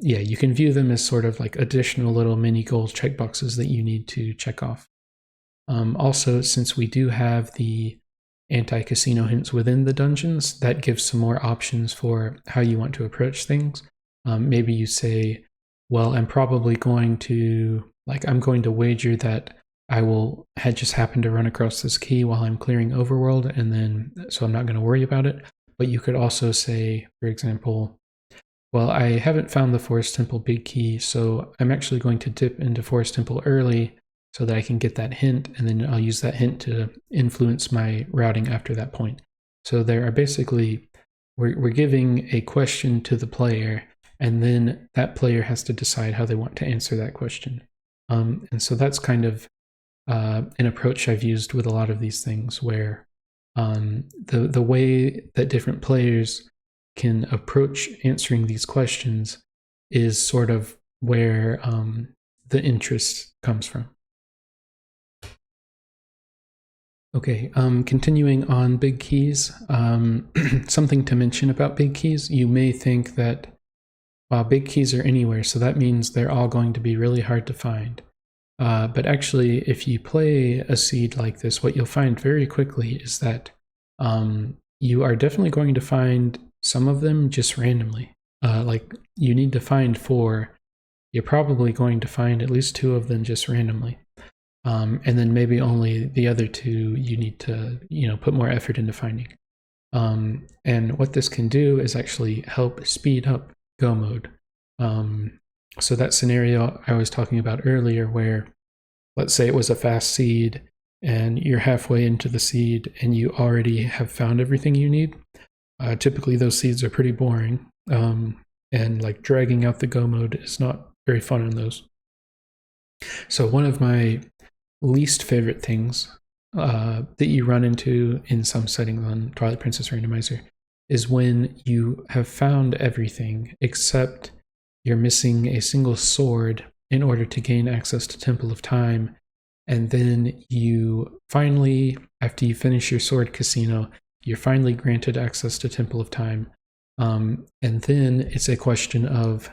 yeah, you can view them as sort of like additional little mini goal checkboxes that you need to check off. Also, since we do have the anti-casino hints within the dungeons, that gives some more options for how you want to approach things. Maybe you say, well, I'm probably going to, I'm going to wager that I will just happen to run across this key while I'm clearing overworld, and then, so I'm not going to worry about it. But you could also say, for example, well, I haven't found the Forest Temple big key, so I'm actually going to dip into Forest Temple early so that I can get that hint, and then I'll use that hint to influence my routing after that point. So there are basically we're giving a question to the player, and then that player has to decide how they want to answer that question. And so that's kind of an approach I've used with a lot of these things, where the way that different players can approach answering these questions is sort of where the interest comes from. Okay, continuing on big keys, something to mention about big keys. You may think that, wow, big keys are anywhere, so that means they're all going to be really hard to find. But actually, if you play a seed like this, what you'll find very quickly is that you are definitely going to find some of them just randomly. Like, you need to find 4. You're probably going to find at least 2 of them just randomly. And then maybe only the other 2 you need to, put more effort into finding. And what this can do is actually help speed up Go mode. So that scenario I was talking about earlier, where let's say it was a fast seed and you're halfway into the seed and you already have found everything you need. Typically those seeds are pretty boring, and like dragging out the Go mode is not very fun on those. So one of my least favorite things that you run into in some settings on Twilight Princess Randomizer is when you have found everything except you're missing a single sword in order to gain access to Temple of Time, and then you finally, after you finish your sword casino, you're finally granted access to Temple of Time, and then it's a question of,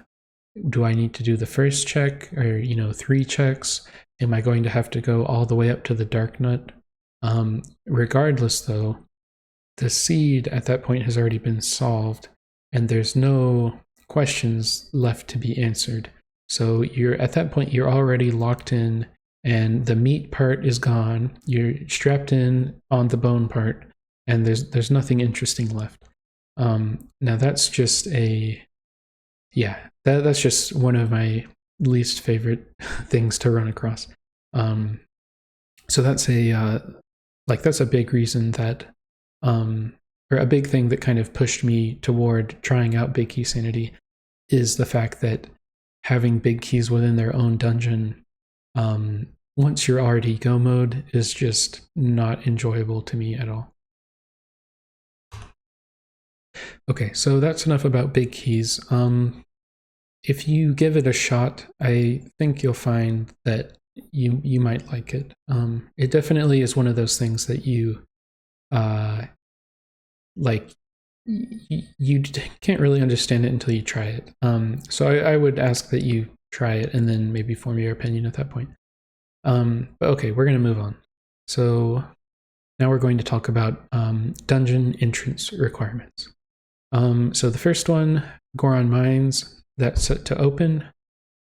do I need to do the first check, or 3 checks? Am I going to have to go all the way up to the Dark Nut? Regardless, though, the seed at that point has already been solved, and there's no questions left to be answered. So at that point, you're already locked in, and the meat part is gone. You're strapped in on the bone part, and there's nothing interesting left. Now that's just that's just one of my least favorite things to run across. So that's a big reason that, or a big thing that kind of pushed me toward trying out Big Key Sanity, is the fact that having big keys within their own dungeon, once you're already Go mode, is just not enjoyable to me at all. Okay, so that's enough about big keys. If you give it a shot, I think you'll find that you might like it. It definitely is one of those things that you you can't really understand it until you try it. So I would ask that you try it and then maybe form your opinion at that point. But okay, we're going to move on. So now we're going to talk about dungeon entrance requirements. So the first one, Goron Mines, that's set to open.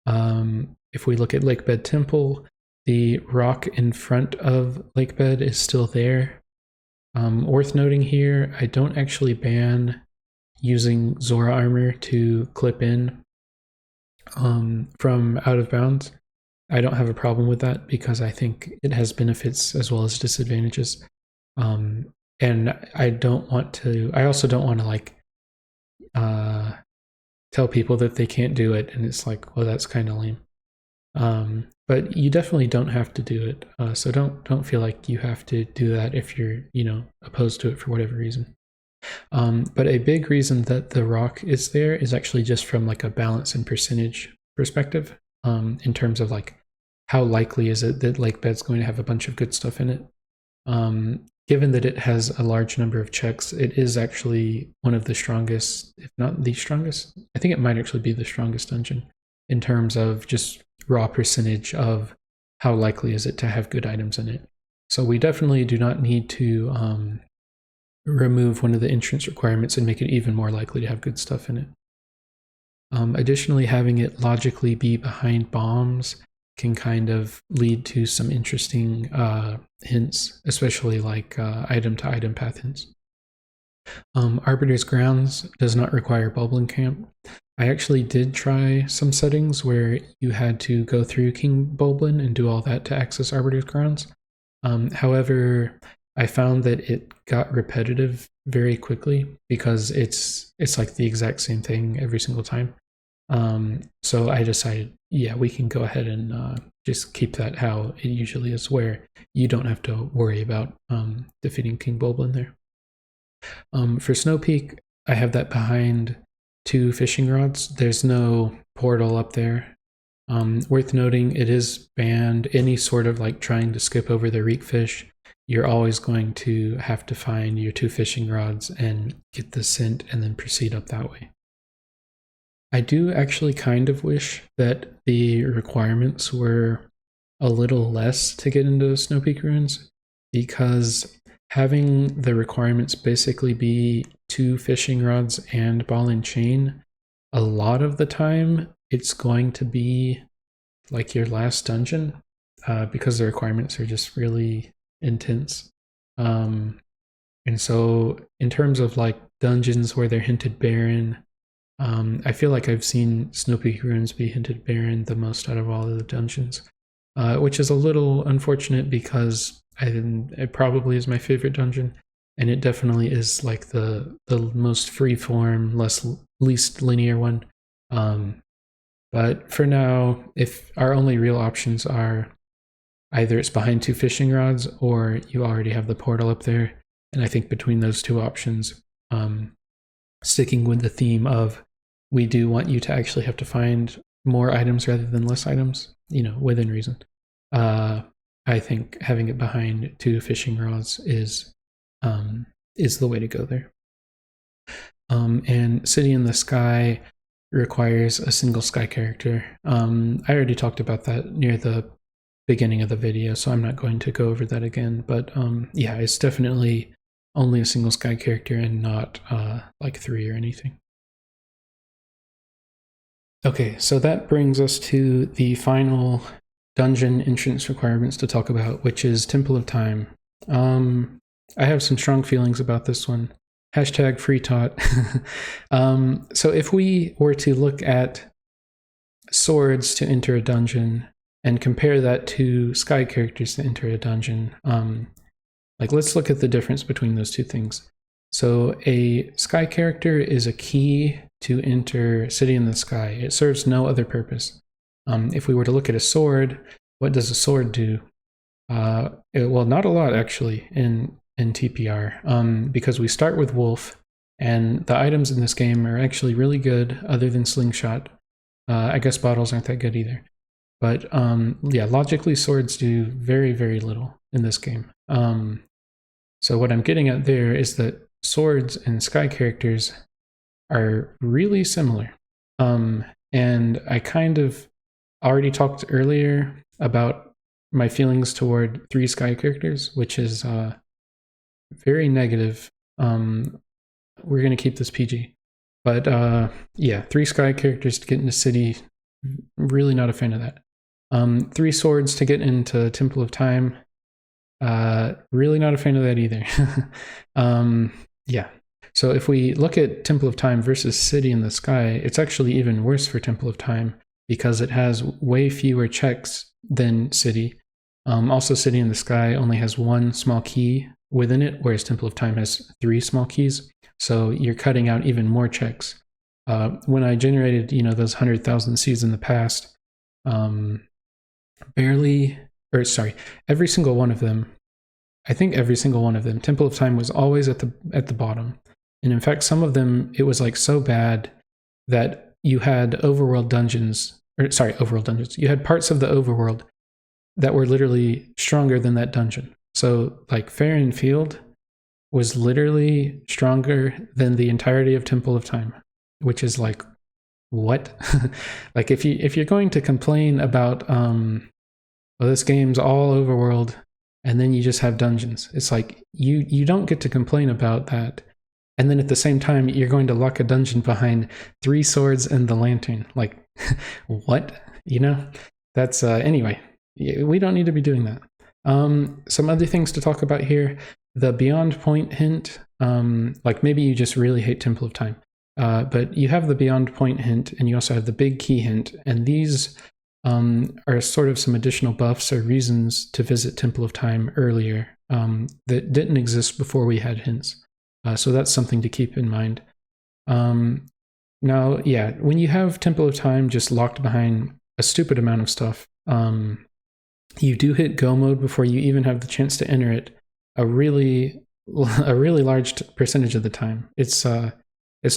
If we look at Lakebed Temple, the rock in front of Lakebed is still there. Worth noting here, I don't actually ban using Zora armor to clip in from out of bounds. I don't have a problem with that because I think it has benefits as well as disadvantages. And I also don't want to tell people that they can't do it, and it's like, well, that's kind of lame. But you definitely don't have to do it. So don't feel like you have to do that if you're, opposed to it for whatever reason. But a big reason that the rock is there is actually just from like a balance and percentage perspective, in terms of like how likely is it that Lakebed's going to have a bunch of good stuff in it. Given that it has a large number of checks, it is actually one of the strongest, if not the strongest. I think it might actually be the strongest dungeon in terms of just raw percentage of how likely is it to have good items in it. So we definitely do not need to remove one of the entrance requirements and make it even more likely to have good stuff in it. Additionally, having it logically be behind bombs can kind of lead to some interesting hints, especially like item-to-item path hints. Arbiter's Grounds does not require Bulblin Camp. I actually did try some settings where you had to go through King Bulblin and do all that to access Arbiter's Grounds. However, I found that it got repetitive very quickly because it's like the exact same thing every single time. So I decided, yeah, we can go ahead and just keep that how it usually is, where you don't have to worry about defeating King Bulblin there. For Snow Peak, I have that behind 2 fishing rods. There's no portal up there. Worth noting, it is banned. Any sort of like trying to skip over the reek fish, you're always going to have to find your 2 fishing rods and get the scent and then proceed up that way. I do actually kind of wish that the requirements were a little less to get into Snow Peak Ruins, because having the requirements basically be 2 fishing rods and ball and chain, a lot of the time it's going to be like your last dungeon, because the requirements are just really intense. And so in terms of like dungeons where they're hinted barren, I feel like I've seen Snow Peak Ruins be hinted barren the most out of all of the dungeons, which is a little unfortunate because it probably is my favorite dungeon, and it definitely is like the most free-form, least linear one. But for now, if our only real options are either it's behind 2 fishing rods or you already have the portal up there, and I think between those 2 options, sticking with the theme of we do want you to actually have to find more items rather than less items, within reason. I think having it behind 2 fishing rods is the way to go there. And City in the Sky requires a single sky character. I already talked about that near the beginning of the video, so I'm not going to go over that again. But yeah, it's definitely only a single sky character and not like 3 or anything. Okay, so that brings us to the final dungeon entrance requirements to talk about, which is Temple of Time. I have some strong feelings about this one. Hashtag free taught. So if we were to look at swords to enter a dungeon and compare that to sky characters to enter a dungeon, let's look at the difference between those 2 things. So a sky character is a key to enter City in the Sky. It serves no other purpose. If we were to look at a sword, what does a sword do? Well, not a lot actually in TPR, because we start with Wolf, and the items in this game are actually really good other than Slingshot. I guess bottles aren't that good either. But yeah, logically swords do very, very little in this game. So what I'm getting at there is that swords and sky characters are really similar. And I kind of already talked earlier about my feelings toward 3 sky characters, which is very negative. We're going to keep this PG. But yeah, 3 sky characters to get into City, really not a fan of that. 3 swords to get into Temple of Time, really not a fan of that either. Yeah. So if we look at Temple of Time versus City in the Sky, it's actually even worse for Temple of Time because it has way fewer checks than City. Also, City in the Sky only has 1 small key within it, whereas Temple of Time has 3 small keys. So you're cutting out even more checks. When I generated, those 100,000 seeds in the past, every single one of them, I think every single one of them, Temple of Time was always at the bottom. And in fact, some of them, it was like so bad that you had overworld dungeons. You had parts of the overworld that were literally stronger than that dungeon. So like Faron Field was literally stronger than the entirety of Temple of Time, which is like, what? Like if you're going to complain about, well, this game's all overworld, and then you just have dungeons. It's like, you don't get to complain about that. And then at the same time, you're going to lock a dungeon behind 3 swords and the lantern. Like, what? That's, anyway, we don't need to be doing that. Some other things to talk about here. The Beyond Point hint, like maybe you just really hate Temple of Time. But you have the Beyond Point hint, and you also have the Big Key hint, and these are sort of some additional buffs or reasons to visit Temple of Time earlier that didn't exist before we had hints. So that's something to keep in mind. Now, yeah, when you have Temple of Time just locked behind a stupid amount of stuff, you do hit go mode before you even have the chance to enter it a really large percentage of the time. It's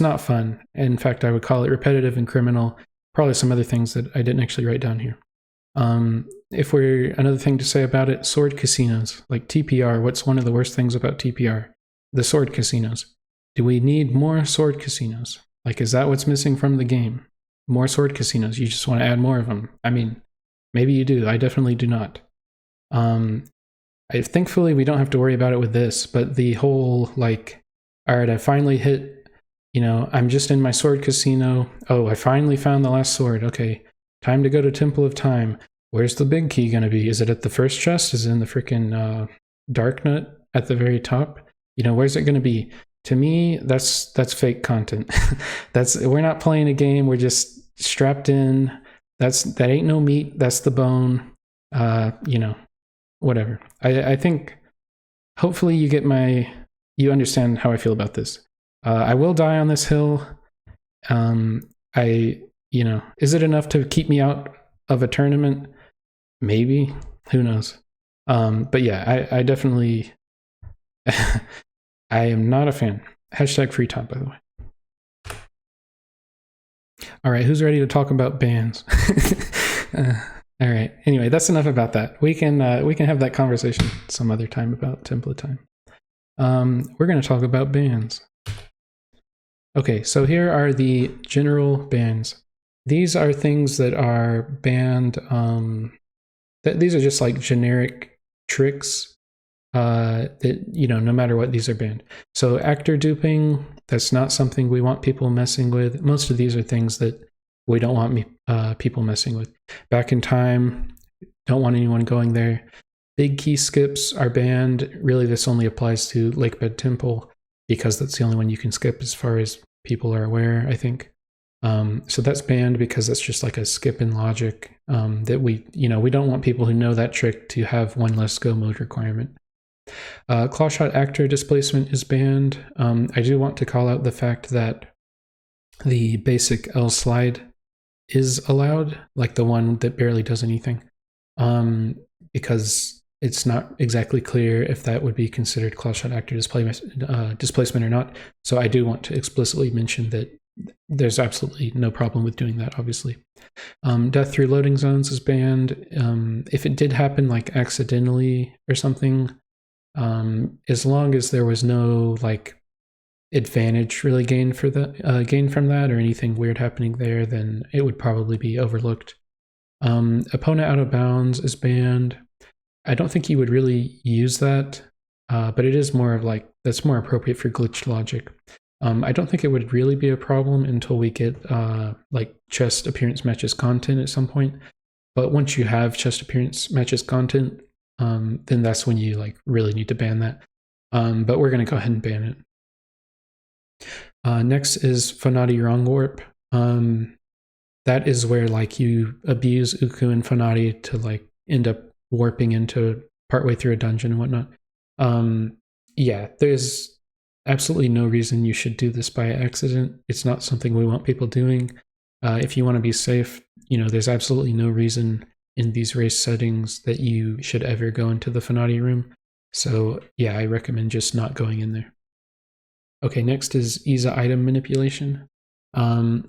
not fun. In fact, I would call it repetitive and criminal. Probably some other things that I didn't actually write down here. Another thing to say about it, sword casinos, like TPR. What's one of the worst things about TPR? The sword casinos. Do we need more sword casinos? Like, is that what's missing from the game? More sword casinos. You just want to add more of them. I mean, maybe you do. I definitely do not. Thankfully, we don't have to worry about it with this, but the whole, like, all right, I finally hit, I'm just in my sword casino. Oh, I finally found the last sword. Okay, time to go to Temple of Time. Where's the big key going to be? Is it at the first chest? Is it in the freaking Dark Nut at the very top? Where's it going to be? To me, that's fake content. We're not playing a game. We're just strapped in. That ain't no meat. That's the bone. Whatever. I think hopefully you understand how I feel about this. I will die on this hill. Is it enough to keep me out of a tournament? Maybe. Who knows? But yeah, I definitely I am not a fan. Hashtag free top, by the way. All right, who's ready to talk about bans? All right. Anyway, that's enough about that. We can have that conversation some other time about Temple of Time. We're going to talk about bans. Okay, so here are the general bans. These are things that are banned. These are just like generic tricks that, no matter what, these are banned. So actor duping, that's not something we want people messing with. Most of these are things that we don't want people messing with. Back in time, don't want anyone going there. Big key skips are banned. Really, this only applies to Lakebed Temple because that's the only one you can skip as far as people are aware, I think. So that's banned because that's just like a skip in logic that we don't want people who know that trick to have one less go mode requirement. Clawshot actor displacement is banned. I do want to call out the fact that the basic L slide is allowed, like the one that barely does anything, because it's not exactly clear if that would be considered clawshot actor displacement or not. So I do want to explicitly mention that there's absolutely no problem with doing that, obviously. Death through loading zones is banned. If it did happen like accidentally or something, as long as there was no like advantage really gained from that or anything weird happening there, then it would probably be overlooked. Opponent out of bounds is banned. I don't think you would really use that, but it is more of like, that's more appropriate for glitched logic. I don't think it would really be a problem until we get like chest appearance matches content at some point. But once you have chest appearance matches content, then that's when you like really need to ban that. But we're going to go ahead and ban it. Next is Fanati Wrong Warp. That is where like you abuse Uku and Fanati to like end up warping into partway through a dungeon and whatnot. Yeah, there's absolutely no reason you should do this by accident. It's not something we want people doing. If you want to be safe, there's absolutely no reason in these race settings that you should ever go into the Fanati room. So yeah, I recommend just not going in there. Okay, next is Iza item manipulation.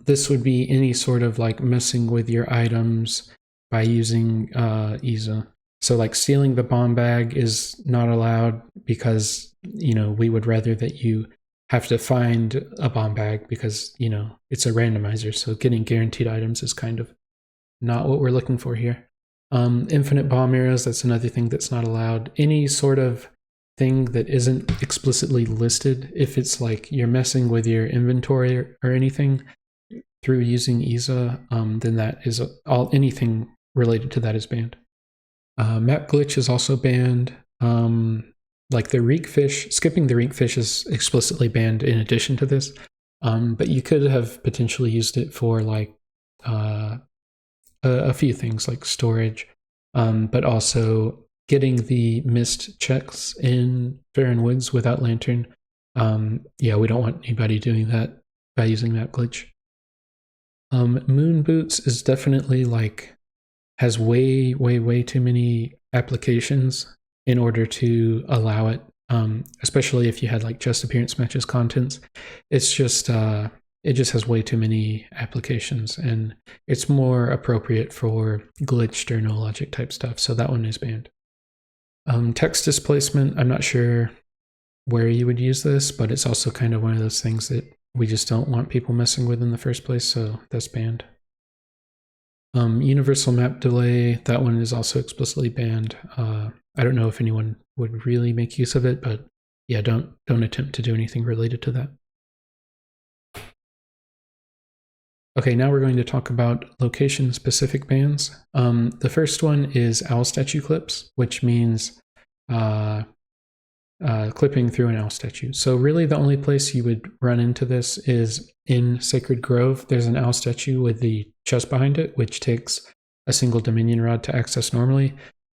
This would be any sort of like messing with your items by using Iza. So like stealing the bomb bag is not allowed because, we would rather that you have to find a bomb bag because, it's a randomizer. So getting guaranteed items is kind of not what we're looking for here. Infinite bomb arrows, that's another thing that's not allowed. Any sort of thing that isn't explicitly listed, if it's like you're messing with your inventory or anything through using Iza, then that is anything related to that is banned. Map glitch is also banned. Like the reek fish, skipping the reek fish is explicitly banned in addition to this. But you could have potentially used it for like a few things like storage, but also getting the missed checks in Farron Woods without Lantern. Yeah, we don't want anybody doing that by using that glitch. Moon Boots is definitely like has way too many applications in order to allow it. Especially if you had like just appearance matches contents. It's just it just has way too many applications, and it's more appropriate for glitched or no logic type stuff. So that one is banned. Text displacement, I'm not sure where you would use this, but it's also kind of one of those things that we just don't want people messing with in the first place, so that's banned. Universal map delay, that one is also explicitly banned. I don't know if anyone would really make use of it, but yeah, don't attempt to do anything related to that. Okay, now we're going to talk about location-specific bans. The first one is owl statue clips, which means clipping through an owl statue. So really the only place you would run into this is in Sacred Grove. There's an owl statue with the chest behind it, which takes a single Dominion rod to access normally.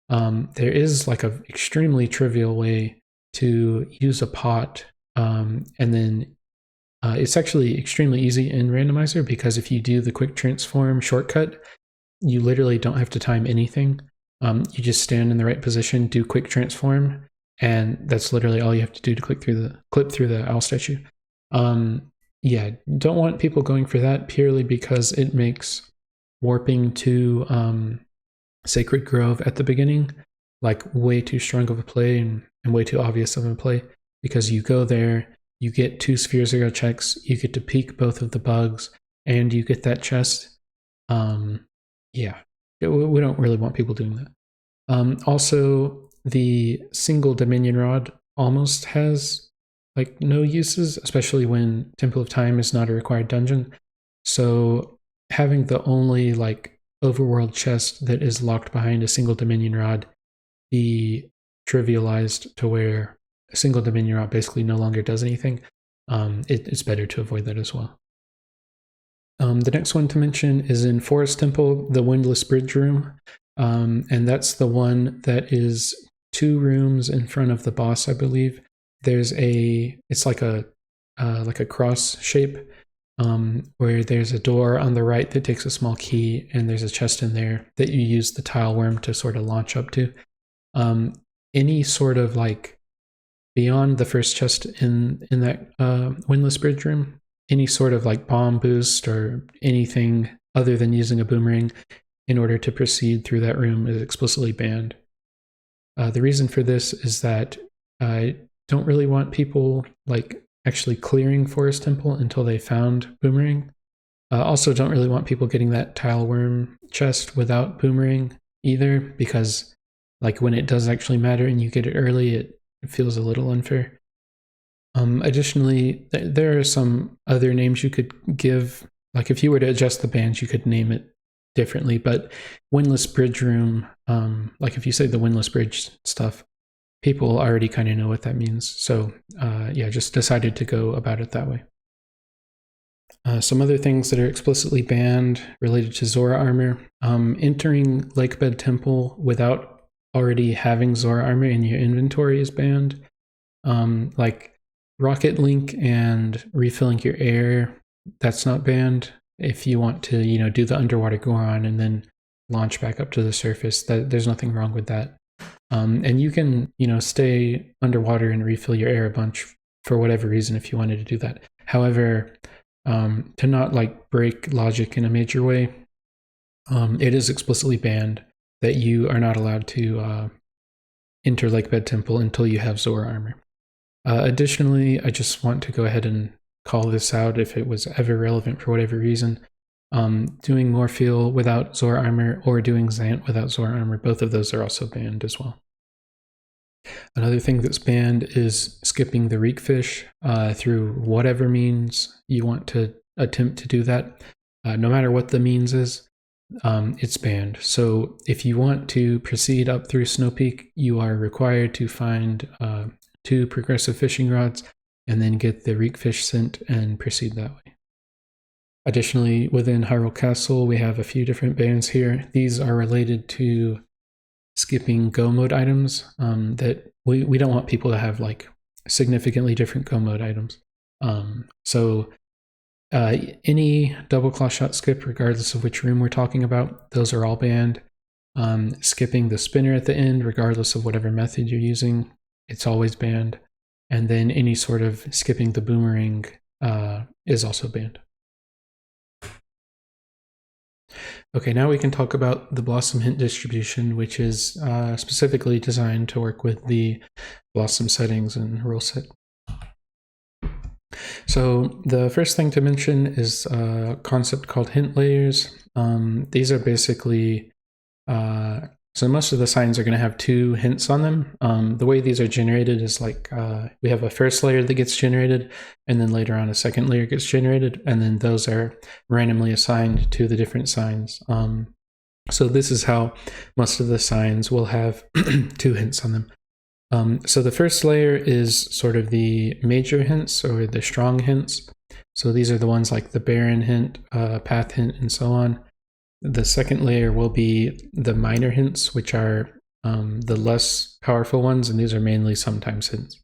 There is like an extremely trivial way to use a pot, and then it's actually extremely easy in Randomizer, because if you do the quick transform shortcut, you literally don't have to time anything. You just stand in the right position, do quick transform, and that's literally all you have to do to clip through the owl statue. Yeah, don't want people going for that purely because it makes warping to Sacred Grove at the beginning like way too strong of a play and way too obvious of a play, because you go there, you get 2 Sphere 0 checks, you get to peek both of the bugs, and you get that chest. Yeah, we don't really want people doing that. Also, the single Dominion rod almost has like no uses, especially when Temple of Time is not a required dungeon. So having the only like overworld chest that is locked behind a single Dominion rod be trivialized to where a single Dominion rod basically no longer does anything, it's better to avoid that as well. The next one to mention is in Forest Temple, the Windless Bridge room, and that's the one that is 2 rooms in front of the boss, I believe. It's like a cross shape, where there's a door on the right that takes a small key, and there's a chest in there that you use the tile worm to sort of launch up to. Any sort of like beyond the first chest in that Windless Bridge room, any sort of like bomb boost or anything other than using a boomerang in order to proceed through that room is explicitly banned. The reason for this is that I don't really want people like actually clearing Forest Temple until they found Boomerang. Also don't really want people getting that tile worm chest without Boomerang either, because like when it does actually matter and you get it early, it feels a little unfair. Additionally, there are some other names you could give. Like if you were to adjust the bans, you could name it differently, but Windless Bridge room, like if you say the Windless Bridge stuff, people already kind of know what that means. So yeah, just decided to go about it that way. Some other things that are explicitly banned related to Zora armor. Entering Lakebed Temple without already having Zora armor in your inventory is banned. Like Rocket Link and refilling your air, that's not banned. If you want to, do the underwater Goron and then launch back up to the surface, there's nothing wrong with that. And you can, stay underwater and refill your air a bunch for whatever reason if you wanted to do that. However, to not like break logic in a major way, it is explicitly banned that you are not allowed to enter Lakebed Temple until you have Zora armor. Additionally, I just want to go ahead and call this out if it was ever relevant for whatever reason. Doing Morpheal without Zora armor or doing Zant without Zora armor, both of those are also banned as well. Another thing that's banned is skipping the Reekfish through whatever means you want to attempt to do that. No matter what the means is, it's banned. So if you want to proceed up through Snow Peak, you are required to find 2 progressive fishing rods and then get the Reekfish scent and proceed that way. Additionally, within Hyrule Castle, we have a few different bans here. These are related to skipping go mode items that we don't want people to have like significantly different go mode items. Any double claw shot skip, regardless of which room we're talking about, those are all banned. Skipping the spinner at the end, regardless of whatever method you're using, it's always banned. And then any sort of skipping the boomerang is also banned. Okay, now we can talk about the Blossom hint distribution, which is specifically designed to work with the Blossom settings and rule set. So the first thing to mention is a concept called hint layers. These are basically, so most of the signs are going to have 2 hints on them. The way these are generated is like we have a first layer that gets generated, and then later on a second layer gets generated, and then those are randomly assigned to the different signs. So this is how most of the signs will have 2 hints on them. So the first layer is sort of the major hints or the strong hints. So these are the ones like the Baron hint, Path hint, and so on. The second layer will be the minor hints, which are the less powerful ones, and these are mainly sometimes hints.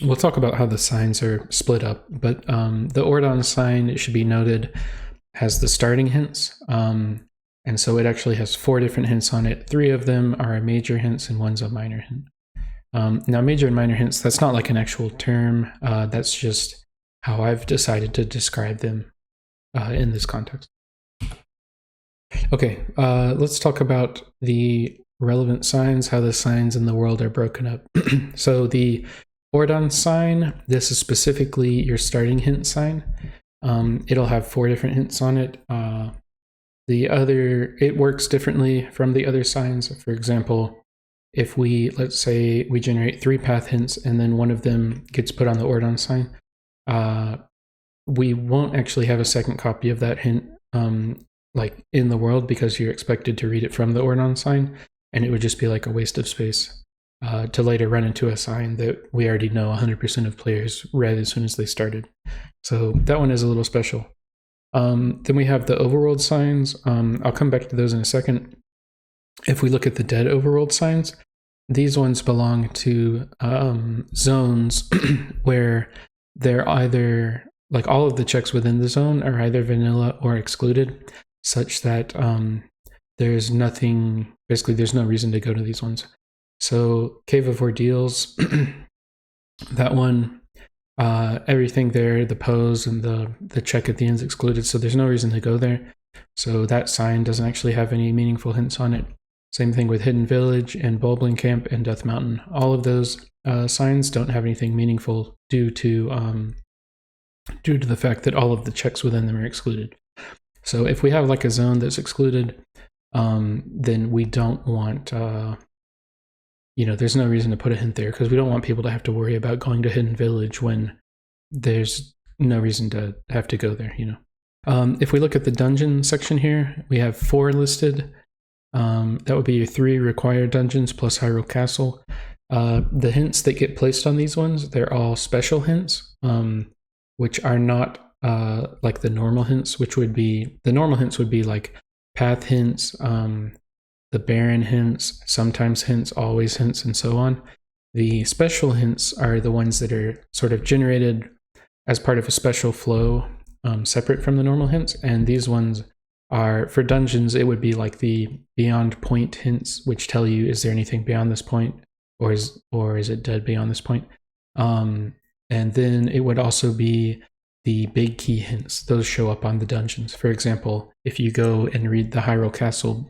We'll talk about how the signs are split up, but the Ordon sign, it should be noted, has the starting hints, and so it actually has 4 different hints on it. 3 of them are major hints and 1's a minor hint. Now, major and minor hints, that's not like an actual term, that's just how I've decided to describe them in this context. Okay, let's talk about the relevant signs, how the signs in the world are broken up. So the Ordon sign, this is specifically your starting hint sign. It'll have 4 different hints on it. It works differently from the other signs. For example, if let's say we generate 3 path hints and then one of them gets put on the Ordon sign, we won't actually have a second copy of that hint like in the world, because you're expected to read it from the Ordon sign, and it would just be like a waste of space to later run into a sign that we already know 100% of players read as soon as they started. So that one is a little special. Then we have the overworld signs. I'll come back to those in a second. If we look at the dead overworld signs, these ones belong to zones where they're either, like all of the checks within the zone are either vanilla or excluded, such that there's nothing, basically there's no reason to go to these ones. So Cave of Ordeals, that one, everything there, the pose and the check at the end is excluded, so there's no reason to go there. So that sign doesn't actually have any meaningful hints on it. Same thing with Hidden Village and Bulblin Camp and Death Mountain. All of those signs don't have anything meaningful due to the fact that all of the checks within them are excluded. So if we have like a zone that's excluded, then we don't want, there's no reason to put a hint there, because we don't want people to have to worry about going to Hidden Village when there's no reason to have to go there, If we look at the dungeon section here, we have 4 listed. That would be your 3 required dungeons plus Hyrule Castle. The hints that get placed on these ones, they're all special hints, which are not like the normal hints, the normal hints would be like path hints, the Baron hints, sometimes hints, always hints, and so on. The special hints are the ones that are sort of generated as part of a special flow, separate from the normal hints, and these ones are, for dungeons, it would be like the beyond point hints, which tell you, is there anything beyond this point, or is it dead beyond this point? And then it would also be the big key hints. Those show up on the dungeons. For example, if you go and read the Hyrule Castle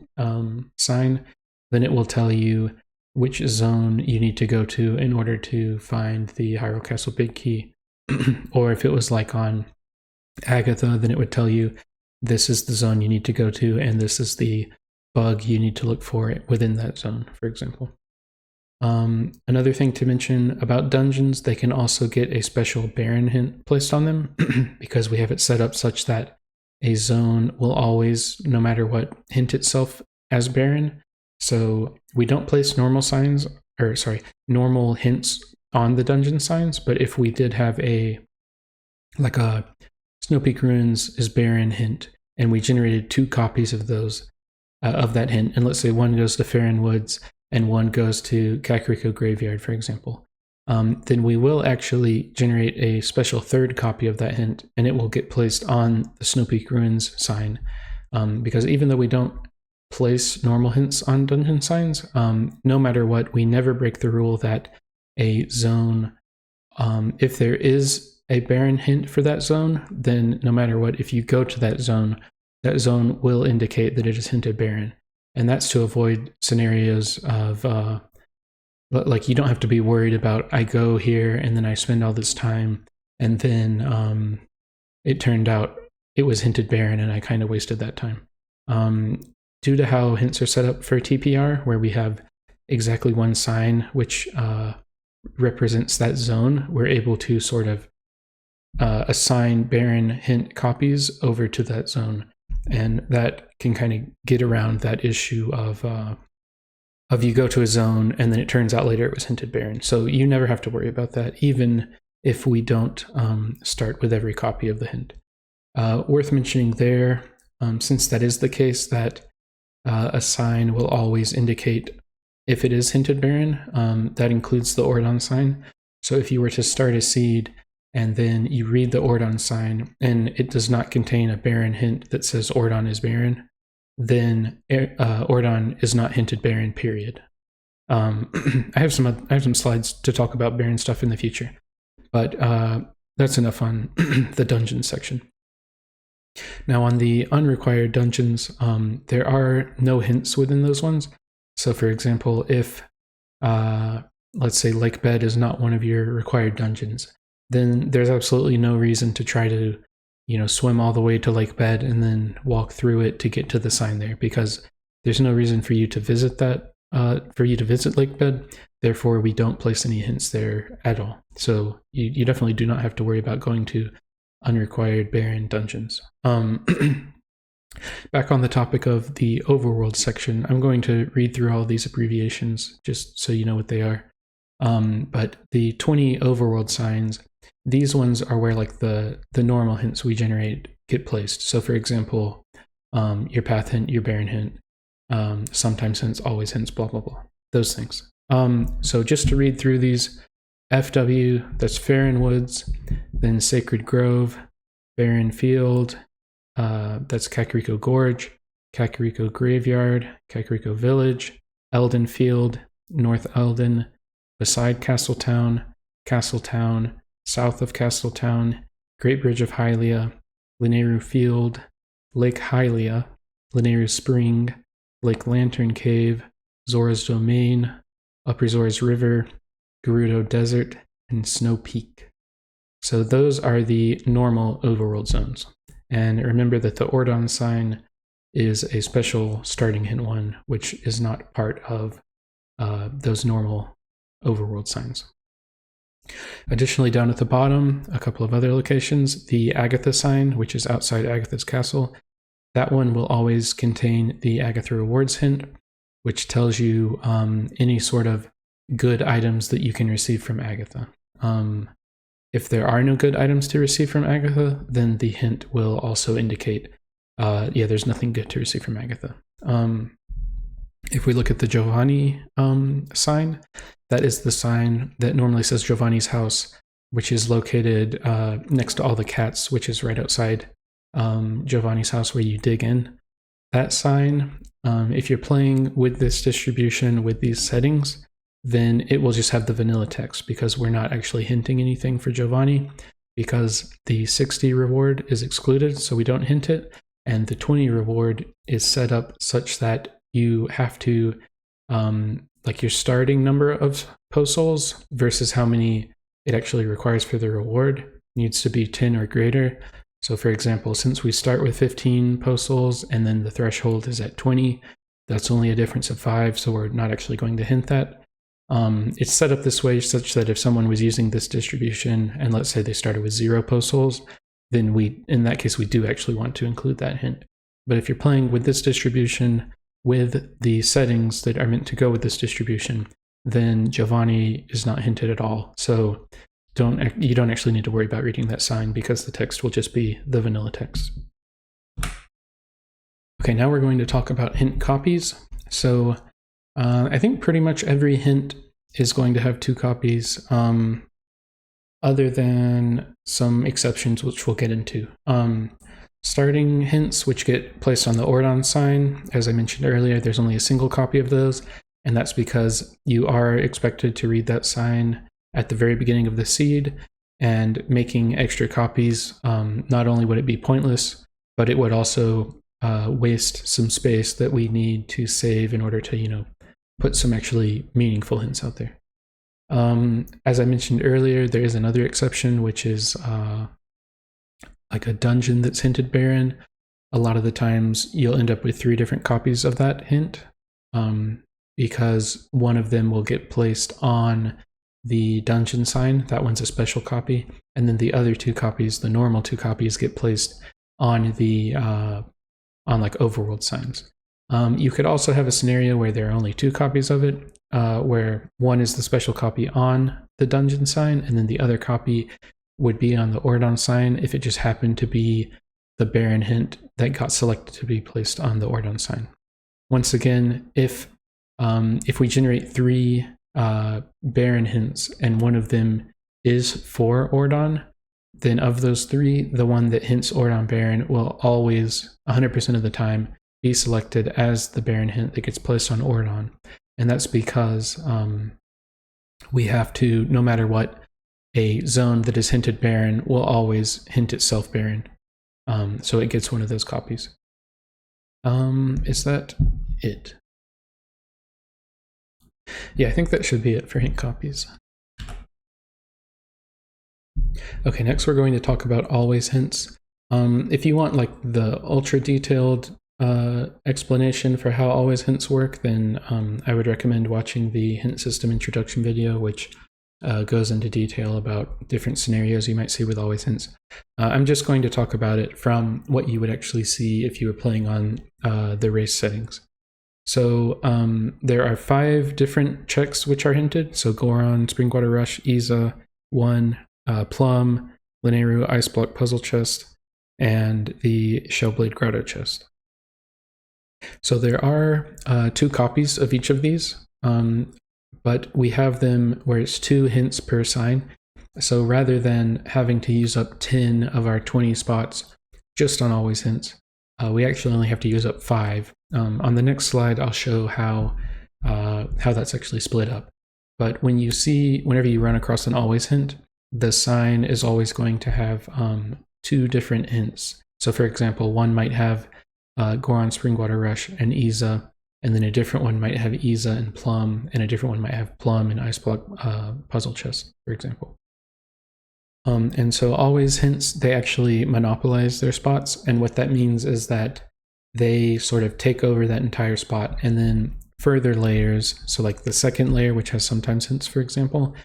sign, then it will tell you which zone you need to go to in order to find the Hyrule Castle big key. Or if it was like on Agatha, then it would tell you this is the zone you need to go to, and this is the bug you need to look for within that zone, for example. Another thing to mention about dungeons, they can also get a special Baron hint placed on them because we have it set up such that a zone will always, no matter what, hint itself as Baron. So we don't place normal hints on the dungeon signs, but if we did have a Snow Peak Ruins is Baron hint, and we generated 2 copies of those, of that hint, and let's say one goes to Farron Woods and one goes to Kakariko Graveyard, for example, then we will actually generate a special 3rd copy of that hint, and it will get placed on the Snow Peak Ruins sign, because even though we don't place normal hints on dungeon signs, no matter what, we never break the rule that a zone, if there is a Baron hint for that zone, then no matter what, if you go to that zone will indicate that it is hinted Baron. And that's to avoid scenarios of, like, you don't have to be worried about, I go here and then I spend all this time and then it turned out it was hinted Baron and I kind of wasted that time. Due to how hints are set up for TPR, where we have exactly one sign which represents that zone, we're able to sort of assign Baron hint copies over to that zone. And that can kind of get around that issue of you go to a zone and then it turns out later it was hinted Baron. So you never have to worry about that, even if we don't start with every copy of the hint. Worth mentioning there, since that is the case, that a sign will always indicate if it is hinted Baron. That includes the Ordon sign. So if you were to start a seed and then you read the Ordon sign and it does not contain a Baron hint that says Ordon is Baron, then Ordon is not hinted Baron, period. I have some slides to talk about Baron stuff in the future, but that's enough on the dungeon section. Now on the unrequired dungeons, there are no hints within those ones. So for example, if let's say Lake Bed is not one of your required dungeons, then there's absolutely no reason to try to, swim all the way to Lake Bed and then walk through it to get to the sign there, because there's no reason for you to visit that, Lake Bed. Therefore, we don't place any hints there at all. So you definitely do not have to worry about going to unrequired Baron dungeons. Back on the topic of the overworld section, I'm going to read through all these abbreviations just so you know what they are. But the 20 overworld signs, these ones are where like the normal hints we generate get placed. So for example, your path hint, your Baron hint, sometimes hints, always hints, blah, blah, blah, those things. So just to read through these, FW, that's Farron Woods, then Sacred Grove, Barren Field, that's Kakariko Gorge, Kakariko Graveyard, Kakariko Village, Eldon Field, North Eldon, beside Castletown, Castletown, south of Castletown, Great Bridge of Hylia, Lineru Field, Lake Hylia, Lineru Spring, Lake Lantern Cave, Zora's Domain, Upper Zora's River, Gerudo Desert, and Snow Peak. So those are the normal overworld zones. And remember that the Ordon sign is a special starting hint one, which is not part of those normal overworld signs. Additionally, down at the bottom, a couple of other locations, the Agatha sign, which is outside Agatha's castle, that one will always contain the Agatha rewards hint, which tells you any sort of good items that you can receive from Agatha. If there are no good items to receive from Agatha, then the hint will also indicate, there's nothing good to receive from Agatha. If we look at the Giovanni sign, that is the sign that normally says Giovanni's house, which is located next to all the cats, which is right outside Giovanni's house where you dig in. That sign, if you're playing with this distribution with these settings, then it will just have the vanilla text, because we're not actually hinting anything for Giovanni, because the 60 reward is excluded, so we don't hint it, and the 20 reward is set up such that you have to, like your starting number of post souls versus how many it actually requires for the reward needs to be 10 or greater. So for example, since we start with 15 post souls and then the threshold is at 20, that's only a difference of 5, so we're not actually going to hint that. It's set up this way such that if someone was using this distribution and let's say they started with 0 post souls, then in that case, we do actually want to include that hint. But if you're playing with this distribution with the settings that are meant to go with this distribution, then Giovanni is not hinted at all. So you don't actually need to worry about reading that sign because the text will just be the vanilla text. Okay, now we're going to talk about hint copies. So I think pretty much every hint is going to have 2 copies, other than some exceptions, which we'll get into. Starting hints, which get placed on the Ordon sign, as I mentioned earlier, there's only a single copy of those, and that's because you are expected to read that sign at the very beginning of the seed, and making extra copies, not only would it be pointless, but it would also waste some space that we need to save in order to, put some actually meaningful hints out there. As I mentioned earlier, there is another exception, which is like a dungeon that's hinted barren. A lot of the times you'll end up with 3 different copies of that hint, because one of them will get placed on the dungeon sign. That one's a special copy. And then the other 2 copies, the normal 2 copies, get placed on the on like overworld signs. You could also have a scenario where there are only 2 copies of it, where one is the special copy on the dungeon sign, and then the other copy would be on the Ordon sign if it just happened to be the barren hint that got selected to be placed on the Ordon sign. Once again, if we generate 3 barren hints and one of them is for Ordon, then of those 3, the one that hints Ordon barren will always, 100% of the time, be selected as the barren hint that gets placed on Ordon. And that's because we have to, no matter what, a zone that is hinted barren will always hint itself barren. So it gets one of those copies. Is that it? Yeah, I think that should be it for hint copies. Okay, next we're going to talk about always hints. If you want like the ultra detailed explanation for how always hints work, then I would recommend watching the hint system introduction video, which goes into detail about different scenarios you might see with always hints. I'm just going to talk about it from what you would actually see if you were playing on the race settings. So there are 5 different checks which are hinted. So Goron, Springwater Rush, Iza, 1, Plum, Lanayru, Ice Block Puzzle Chest, and the Shellblade Grotto Chest. So there are 2 copies of each of these, but we have them where it's 2 hints per sign. So rather than having to use up 10 of our 20 spots just on always hints, we actually only have to use up 5. On the next slide, I'll show how that's actually split up. But whenever you run across an always hint, the sign is always going to have 2 different hints. So for example, one might have Goron, Springwater Rush, and Iza, and then a different one might have Iza and Plum, and a different one might have Plum and Ice Block Puzzle Chest, for example. And so always hints, they actually monopolize their spots, and what that means is that they sort of take over that entire spot, and then further layers, so like the second layer, which has sometimes hints, for example,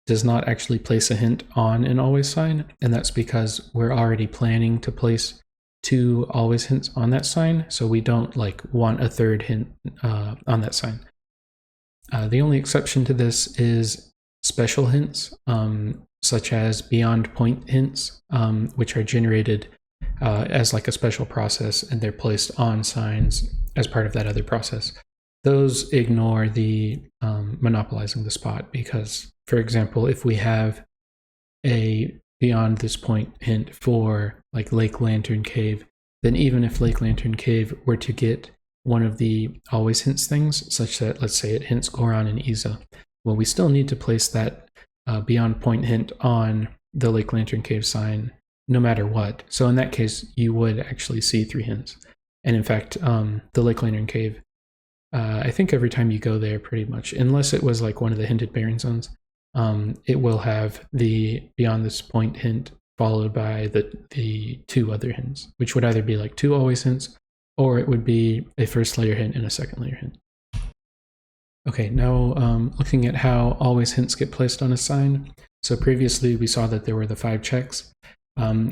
does not actually place a hint on an always sign, and that's because we're already planning to place 2 always hints on that sign, so we don't want a 3rd hint on that sign. The only exception to this is special hints, such as beyond point hints, which are generated as like a special process, and they're placed on signs as part of that other process. Those ignore the monopolizing the spot, because, for example, if we have a beyond this point hint for like Lake Lantern Cave, then even if Lake Lantern Cave were to get one of the always hints things, such that, let's say, it hints Goron and Iza, well, we still need to place that beyond point hint on the Lake Lantern Cave sign no matter what. So in that case, you would actually see 3 hints. And in fact, the Lake Lantern Cave, I think every time you go there, pretty much, unless it was like one of the hinted barren zones, it will have the beyond this point hint followed by the 2 other hints, which would either be like 2 always hints, or it would be a first layer hint and a second layer hint. Okay, now looking at how always hints get placed on a sign. So previously we saw that there were the 5 checks.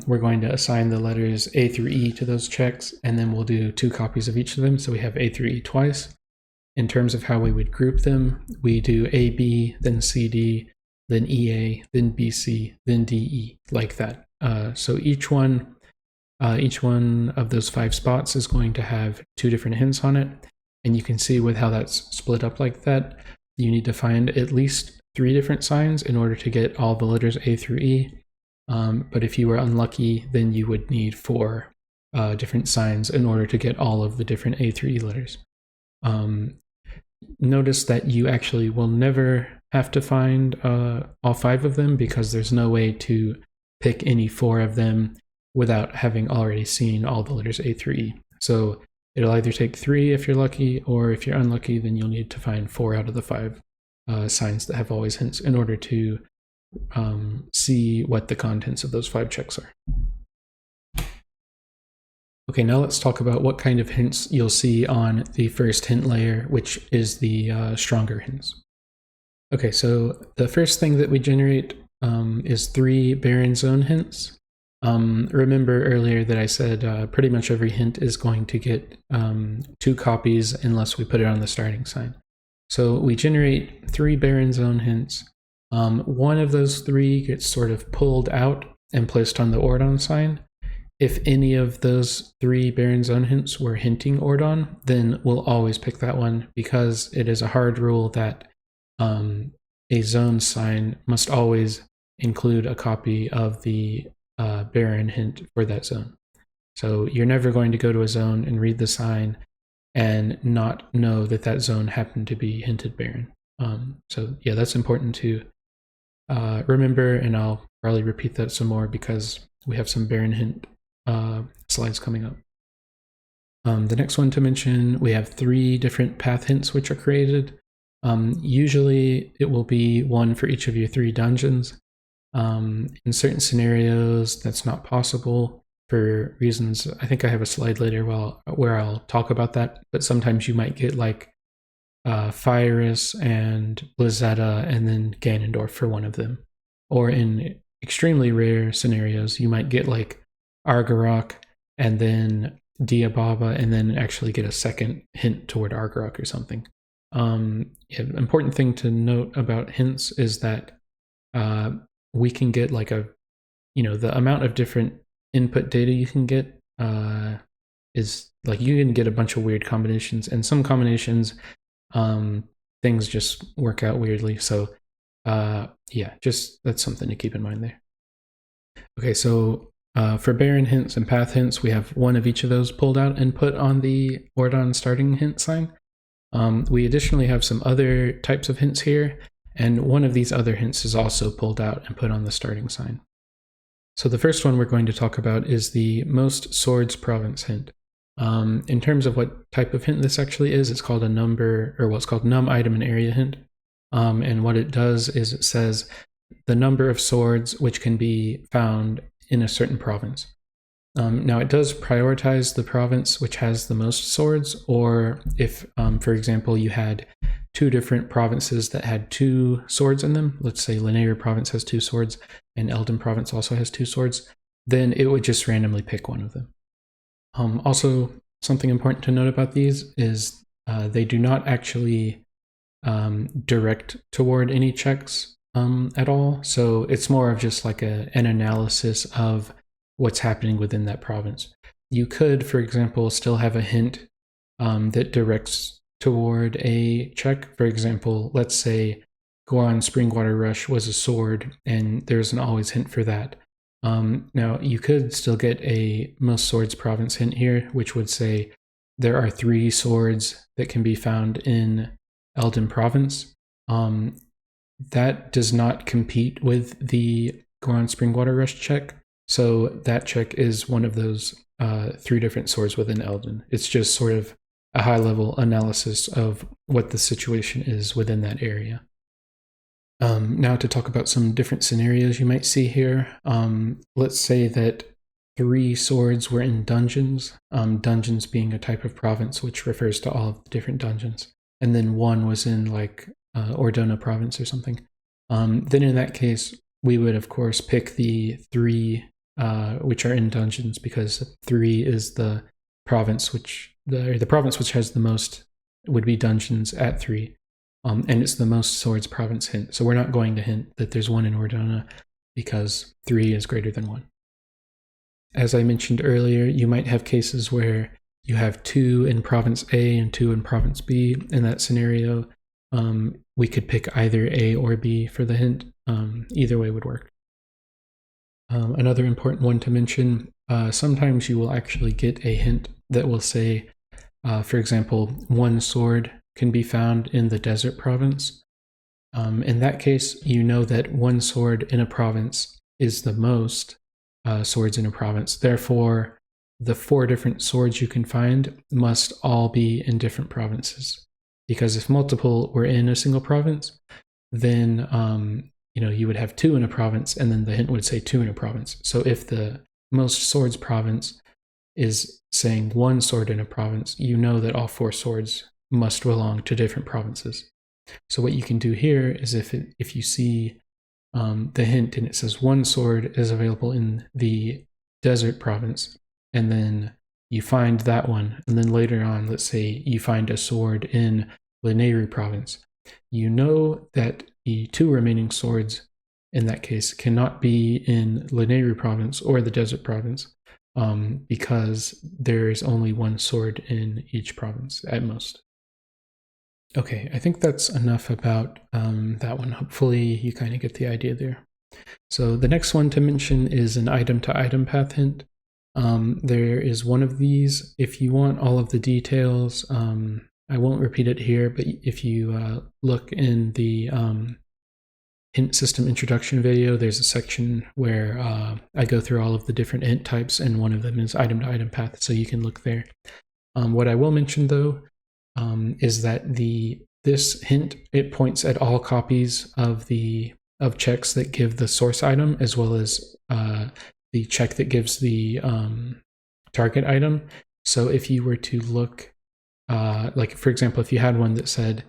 We're going to assign the letters A through E to those checks, and then we'll do 2 copies of each of them. So we have A through E twice. In terms of how we would group them, we do A, B, then C, D, then EA, then BC, then DE, like that. So each one of those 5 spots is going to have 2 different hints on it. And you can see with how that's split up like that, you need to find at least 3 different signs in order to get all the letters A through E. But if you were unlucky, then you would need 4 different signs in order to get all of the different A through E letters. Notice that you actually will never have to find all 5 of them, because there's no way to pick any 4 of them without having already seen all the letters A through E. So it'll either take 3 if you're lucky, or if you're unlucky, then you'll need to find 4 out of the 5 signs that have always hints in order to see what the contents of those 5 checks are. Okay, now let's talk about what kind of hints you'll see on the first hint layer, which is the stronger hints. Okay, so the first thing that we generate is 3 barren zone hints. Remember earlier that I said pretty much every hint is going to get 2 copies unless we put it on the starting sign. So we generate 3 barren zone hints. One of those 3 gets sort of pulled out and placed on the Ordon sign. If any of those 3 barren zone hints were hinting Ordon, then we'll always pick that one, because it is a hard rule that a zone sign must always include a copy of the barren hint for that zone. So you're never going to go to a zone and read the sign and not know that that zone happened to be hinted barren. So yeah, that's important to remember, and I'll probably repeat that some more because we have some barren hint slides coming up. The next one to mention, we have 3 different path hints which are created. Usually it will be 1 for each of your 3 dungeons. In certain scenarios, that's not possible for reasons. I think I have a slide later where I'll talk about that, but sometimes you might get like Fyrus and Blizzetta and then Ganondorf for one of them. Or in extremely rare scenarios, you might get like Argarok and then Diababa and then actually get a second hint toward Argarok or something. Important thing to note about hints is that we can get like the amount of different input data you can get is like, you can get a bunch of weird combinations, and some combinations things just work out weirdly. So yeah, just that's something to keep in mind there. Okay, so for barren hints and path hints, we have 1 of each of those pulled out and put on the Ordon starting hint sign. We additionally have some other types of hints here, and 1 of these other hints is also pulled out and put on the starting sign. So the first one we're going to talk about is the Most Swords Province hint. In terms of what type of hint this actually is, it's called a number, or what's called num item and area hint. And what it does is it says the number of swords which can be found in a certain province. Now it does prioritize the province which has the most swords, or if, for example, you had 2 different provinces that had 2 swords in them, let's say Lanayru province has 2 swords and Eldin province also has 2 swords, then it would just randomly pick one of them. Also, something important to note about these is they do not actually direct toward any checks at all. So it's more of just like an analysis of what's happening within that province. You could, for example, still have a hint that directs toward a check. For example, let's say Goron Springwater Rush was a sword, and there's an always hint for that. Now, you could still get a Most Swords Province hint here, which would say there are 3 swords that can be found in Eldin Province. That does not compete with the Goron Springwater Rush check, so that check is one of those 3 different swords within Eldin. It's just sort of a high-level analysis of what the situation is within that area. Now to talk about some different scenarios you might see here. Let's say that 3 swords were in dungeons, dungeons being a type of province which refers to all of the different dungeons, and then 1 was in like Ordona province or something. Then in that case, we would of course pick the 3 which are in dungeons, because 3 is the province which the province which has the most would be dungeons at 3. and it's the most swords province hint. So we're not going to hint that there's one in Ordona because 3 is greater than 1. As I mentioned earlier, you might have cases where you have 2 in province A and 2 in province B. In that scenario, we could pick either A or B for the hint. Either way would work. Another important one to mention, sometimes you will actually get a hint that will say, for example, 1 sword can be found in the desert province. In that case, you know that 1 sword in a province is the most swords in a province. Therefore, the 4 different swords you can find must all be in different provinces. Because if multiple were in a single province, then you would have 2 in a province, and then the hint would say 2 in a province. So if the most swords province is saying 1 sword in a province, you know that all 4 swords must belong to different provinces. So what you can do here is if you see the hint and it says 1 sword is available in the desert province, and then you find that one, and then later on, let's say you find a sword in Lanayru province, you know that the 2 remaining swords in that case cannot be in Lanayru province or the desert province because there is only 1 sword in each province at most. Okay, I think that's enough about that one. Hopefully you kind of get the idea there. So the next one to mention is an item-to-item path hint. There is one of these. If you want all of the details, I won't repeat it here, but if you look in the hint system introduction video, there's a section where I go through all of the different hint types, and one of them is item-to-item path, so you can look there. What I will mention though is that this hint, it points at all copies of checks that give the source item, as well as the check that gives the target item. So if you were to look, like for example, if you had one that said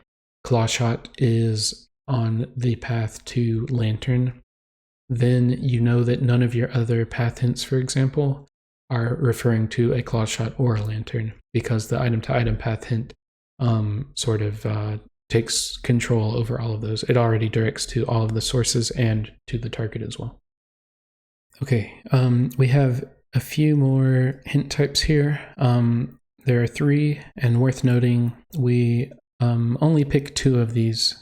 Clawshot is on the path to Lantern, then you know that none of your other path hints, for example, are referring to a Clawshot or a Lantern, because the item-to-item path hint sort of takes control over all of those. It already directs to all of the sources and to the target as well. Okay, we have a few more hint types here. There are 3, and worth noting, we only pick 2 of these.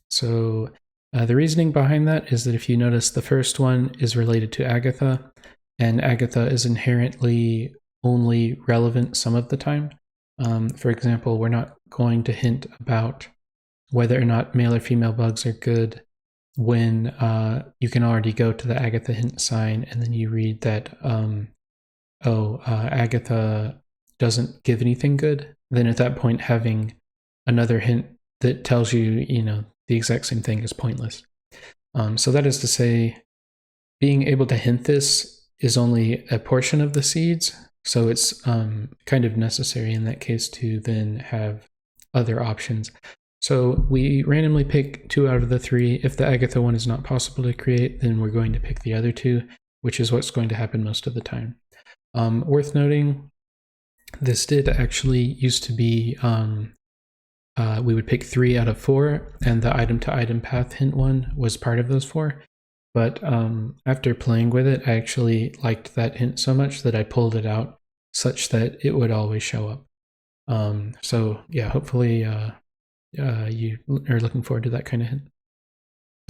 So the reasoning behind that is that if you notice, the first one is related to Agatha, and Agatha is inherently only relevant some of the time. For example, we're not going to hint about whether or not male or female bugs are good when you can already go to the Agatha hint sign and then you read that, Agatha doesn't give anything good. Then at that point, having another hint that tells you, the exact same thing is pointless. So that is to say, being able to hint this is only a portion of the seeds. So it's kind of necessary in that case to then have other options. So we randomly pick 2 out of the 3. If the Agatha one is not possible to create, then we're going to pick the other 2, which is what's going to happen most of the time. Worth noting, this did actually used to be, we would pick 3 out of 4, and the item-to-item path hint one was part of those 4. But after playing with it, I actually liked that hint so much that I pulled it out such that it would always show up. So yeah, hopefully you are looking forward to that kind of hint.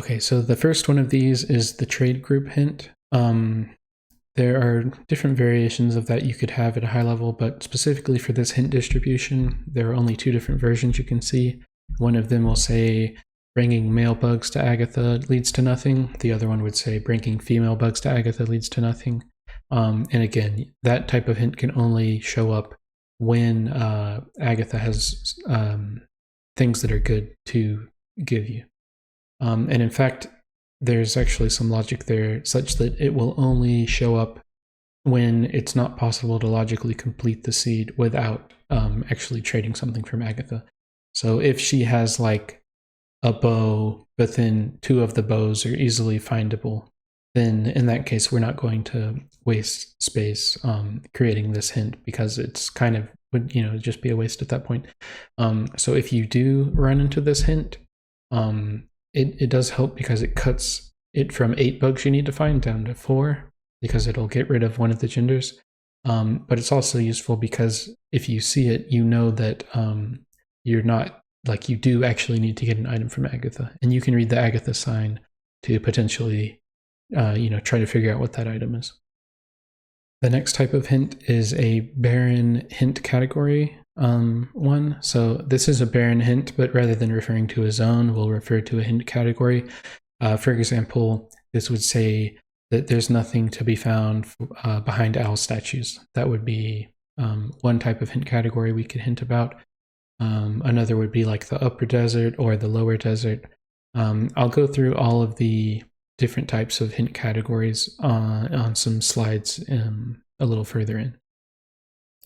Okay, so the first one of these is the trade group hint. There are different variations of that you could have at a high level, but specifically for this hint distribution, there are only 2 different versions you can see. One of them will say, bringing male bugs to Agatha leads to nothing. The other one would say, bringing female bugs to Agatha leads to nothing. And again, that type of hint can only show up when Agatha has things that are good to give you. And in fact, there's actually some logic there such that it will only show up when it's not possible to logically complete the seed without actually trading something from Agatha. So if she has like a bow, but then 2 of the bows are easily findable, then in that case, we're not going to waste space creating this hint, because it's kind of would just be a waste at that point. So if you do run into this hint, it does help because it cuts it from 8 bugs you need to find down to 4, because it'll get rid of one of the genders. But it's also useful because if you see it, you know that you're not, like, you do actually need to get an item from Agatha, and you can read the Agatha sign to potentially try to figure out what that item is. The next type of hint is a barren hint category one. So this is a barren hint, but rather than referring to a zone, we'll refer to a hint category. For example, this would say that there's nothing to be found behind owl statues. That would be one type of hint category we could hint about. Another would be like the upper desert or the lower desert. I'll go through all of the different types of hint categories on some slides a little further in.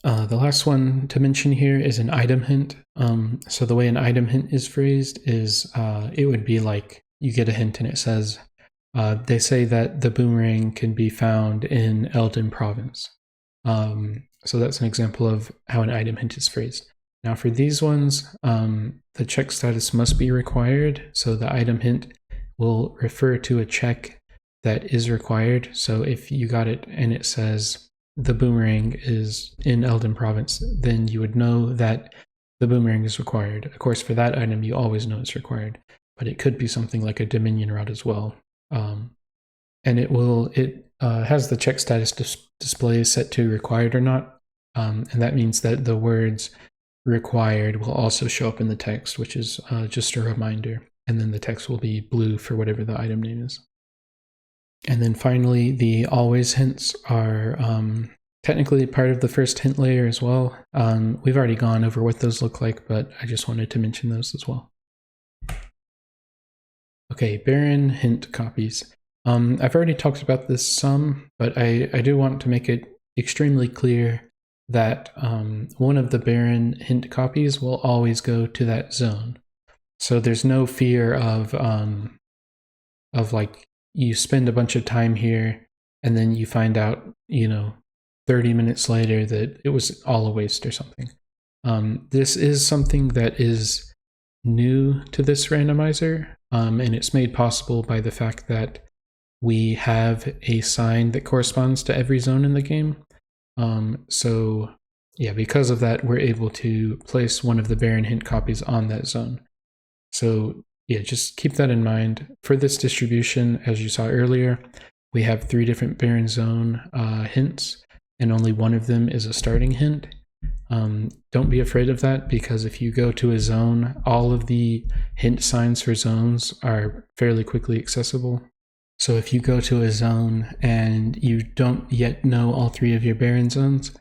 The last one to mention here is an item hint. So the way an item hint is phrased is it would be like you get a hint and it says, they say that the boomerang can be found in Eldin province. So that's an example of how an item hint is phrased. Now for these ones, the check status must be required. So the item hint will refer to a check that is required. So if you got it and it says the boomerang is in Eldin province, then you would know that the boomerang is required. Of course, for that item, you always know it's required, but it could be something like a Dominion rod as well. And it has the check status display set to required or not. And that means that the words required will also show up in the text, which is just a reminder. And then the text will be blue for whatever the item name is. And then finally, the always hints are technically part of the first hint layer as well. We've already gone over what those look like, but I just wanted to mention those as well. Okay, barren hint copies. I've already talked about this some, but I do want to make it extremely clear that one of the barren hint copies will always go to that zone. So there's no fear of like you spend a bunch of time here and then you find out, 30 minutes later that it was all a waste or something. This is something that is new to this randomizer, and it's made possible by the fact that we have a sign that corresponds to every zone in the game. So yeah, because of that, we're able to place one of the barren hint copies on that zone. So yeah, just keep that in mind. For this distribution, as you saw earlier, we have 3 different barren zone hints, and only one of them is a starting hint. Don't be afraid of that, because if you go to a zone, all of the hint signs for zones are fairly quickly accessible. So if you go to a zone and you don't yet know all 3 of your barren zones,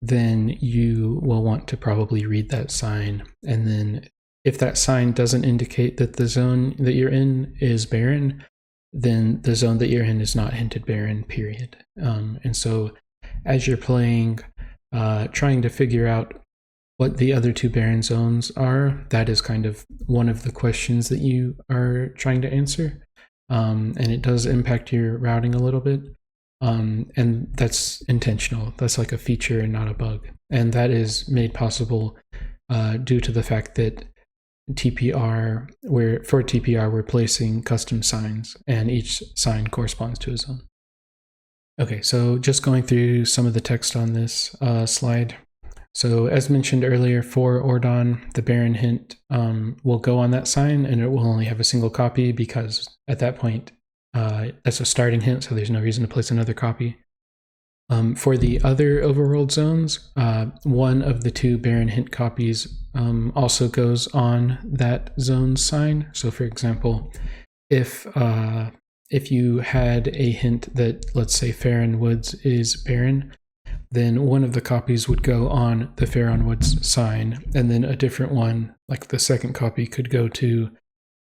then you will want to probably read that sign. And then if that sign doesn't indicate that the zone that you're in is barren, then the zone that you're in is not hinted barren, period. And so as you're playing, trying to figure out what the other 2 barren zones are, that is kind of one of the questions that you are trying to answer. And it does impact your routing a little bit. And that's intentional. That's like a feature and not a bug. And that is made possible due to the fact that TPR, for TPR, we're placing custom signs, and each sign corresponds to a zone. Okay, so just going through some of the text on this slide. So as mentioned earlier, for Ordon, the barren hint will go on that sign, and it will only have a single copy, because at that point, that's a starting hint, so there's no reason to place another copy. For the other overworld zones, one of the 2 barren hint copies also goes on that zone's sign. So for example, if you had a hint that, let's say, Farron Woods is barren, then one of the copies would go on the Farron Woods sign, and then a different one, like the second copy, could go to,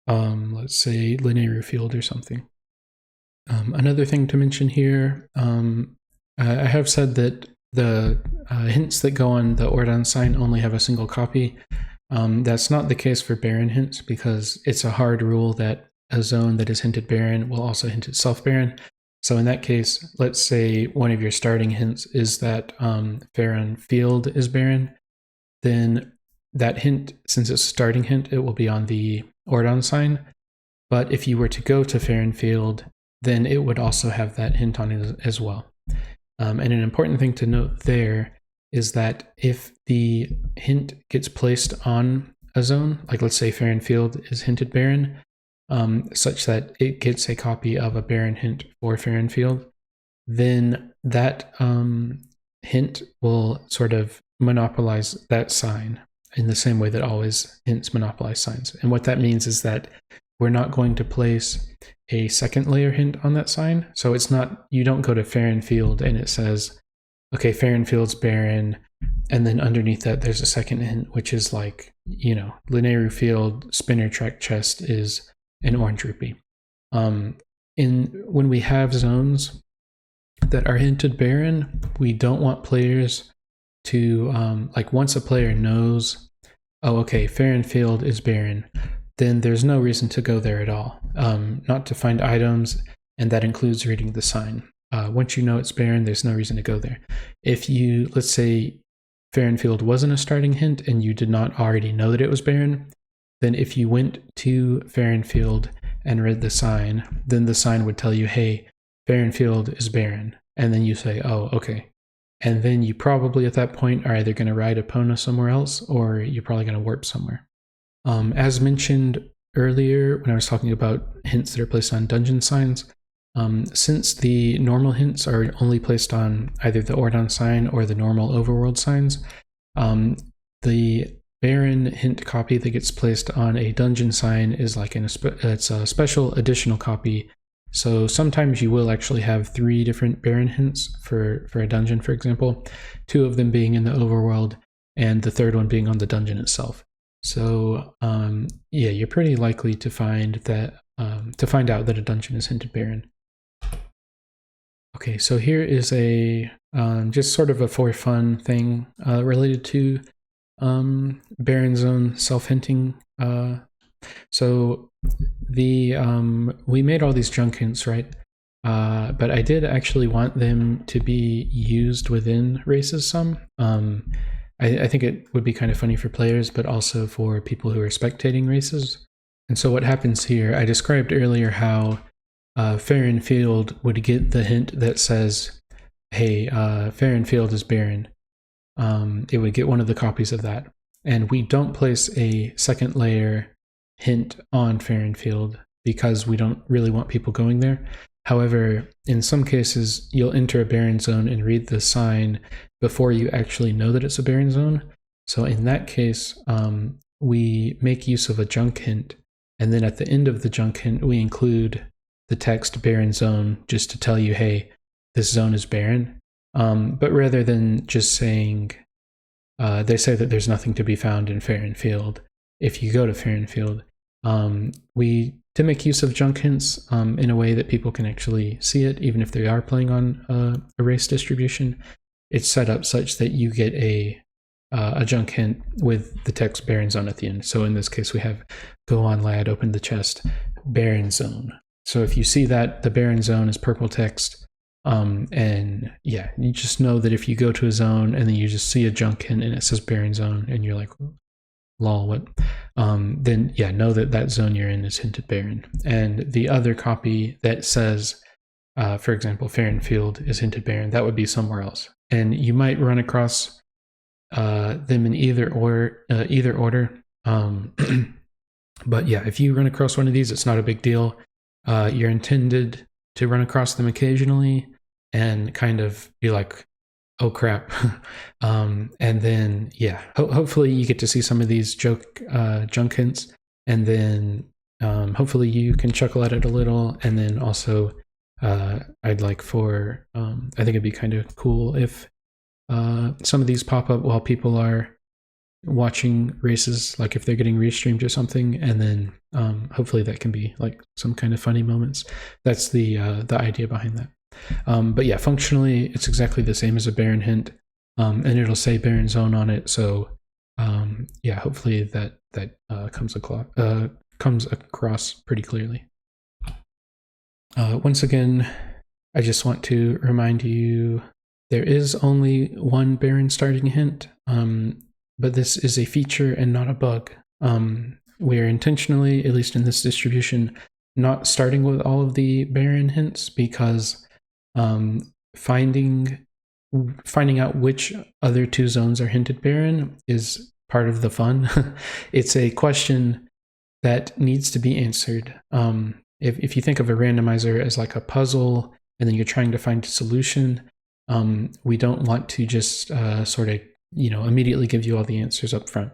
let's say, Linear Field or something. Another thing to mention here, I have said that the hints that go on the Ordon sign only have a single copy. That's not the case for barren hints, because it's a hard rule that a zone that is hinted barren will also hint itself barren. So in that case, let's say one of your starting hints is that Farron Field is barren, then that hint, since it's a starting hint, it will be on the Ordon sign. But if you were to go to Farron Field, then it would also have that hint on it as well. And an important thing to note there is that if the hint gets placed on a zone, like let's say Farron Field is hinted barren, such that it gets a copy of a barren hint for Farron Field, then that hint will sort of monopolize that sign in the same way that always hints monopolize signs. And what that means is that we're not going to place a second layer hint on that sign. So it's not, you don't go to Farron Field and it says, okay, Farron Field's barren, and then underneath that there's a second hint, which is like, you know, Lanayru Field spinner track chest is an orange rupee. When we have zones that are hinted barren, we don't want players to, like once a player knows, oh, okay, Farron Field is barren, then there's no reason to go there at all, not to find items, and that includes reading the sign. Once you know it's barren, there's no reason to go there. If you, let's say Farron Field wasn't a starting hint and you did not already know that it was barren, then if you went to Farron Field and read the sign, then the sign would tell you, hey, Farron Field is barren. And then you say, oh, okay. And then you probably at that point are either going to ride Epona somewhere else, or you're probably going to warp somewhere. As mentioned earlier when I was talking about hints that are placed on dungeon signs, since the normal hints are only placed on either the Ordon sign or the normal overworld signs, the barren hint copy that gets placed on a dungeon sign is like it's a special additional copy. So sometimes you will actually have 3 different barren hints for a dungeon, for example, 2 of them being in the overworld and the 3rd one being on the dungeon itself. So yeah, you're pretty likely to find that out that a dungeon is hinted barren. Okay, so here is a just sort of a for fun thing related to barren zone self-hinting. So the we made all these junk hints, right? But I did actually want them to be used within races some. I think it would be kind of funny for players, but also for people who are spectating races. And so what happens here, I described earlier how Farron Field would get the hint that says, hey, Farron Field is barren. It would get one of the copies of that. And we don't place a second layer hint on Farron Field because we don't really want people going there. However, in some cases, you'll enter a barren zone and read the sign before you actually know that it's a barren zone. So in that case, we make use of a junk hint, and then at the end of the junk hint, we include the text barren zone just to tell you, hey, this zone is barren. But rather than just saying, they say that there's nothing to be found in Farron Field, if you go to Farron Field, to make use of junk hints in a way that people can actually see it, even if they are playing on a race distribution, it's set up such that you get a junk hint with the text barren zone at the end. So in this case, we have go on lad, open the chest, barren zone. So if you see that, the barren zone is purple text, and yeah, you just know that if you go to a zone and then you just see a junk hint and it says barren zone and you're like, lol, what? Then yeah, know that that zone you're in is hinted barren. And the other copy that says, for example, Farron Field is hinted barren, that would be somewhere else. And you might run across them in either order. But yeah, if you run across one of these, it's not a big deal. You're intended to run across them occasionally and kind of be like, oh crap. And then, yeah, hopefully you get to see some of these junk hints, and then hopefully you can chuckle at it a little. And then also, I'd like for, I think it'd be kind of cool if some of these pop up while people are watching races, like if they're getting restreamed or something, and then hopefully that can be like some kind of funny moments. That's the idea behind that. But yeah, functionally, it's exactly the same as a barren hint, and it'll say barren zone on it. So yeah, hopefully that comes across pretty clearly. Once again, I just want to remind you there is only one Baron starting hint, but this is a feature and not a bug. We are intentionally, at least in this distribution, not starting with all of the Baron hints because finding out which other 2 zones are hinted Baron is part of the fun. It's a question that needs to be answered. If you think of a randomizer as like a puzzle and then you're trying to find a solution, we don't want to just sort of, immediately give you all the answers up front.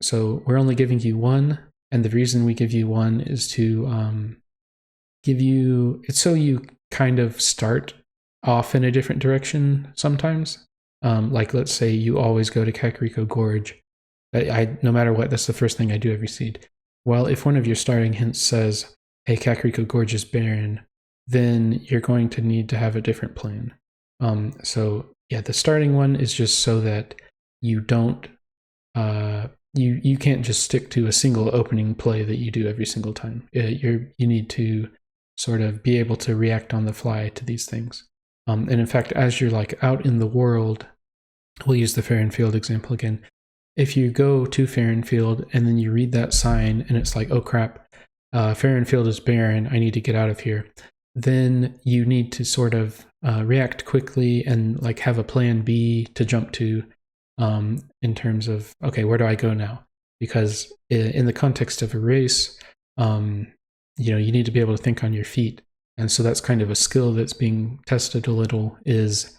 So we're only giving you one, and the reason we give you one is to give you, it's so you kind of start off in a different direction sometimes. Like let's say you always go to Kakariko Gorge. No matter what, that's the first thing I do every seed. Well, if one of your starting hints says, hey, Kakariko Gorge is barren, then you're going to need to have a different plan. So yeah, the starting one is just so that you don't, you can't just stick to a single opening play that you do every single time. You need to sort of be able to react on the fly to these things. And in fact, as you're like out in the world, we'll use the Farrenfield example again. If you go to Farrenfield and then you read that sign and it's like, oh crap, Farrenfield is barren, I need to get out of here, then you need to sort of react quickly and like have a plan B to jump to in terms of, okay, where do I go now? Because in the context of a race, you need to be able to think on your feet. And so that's kind of a skill that's being tested a little is,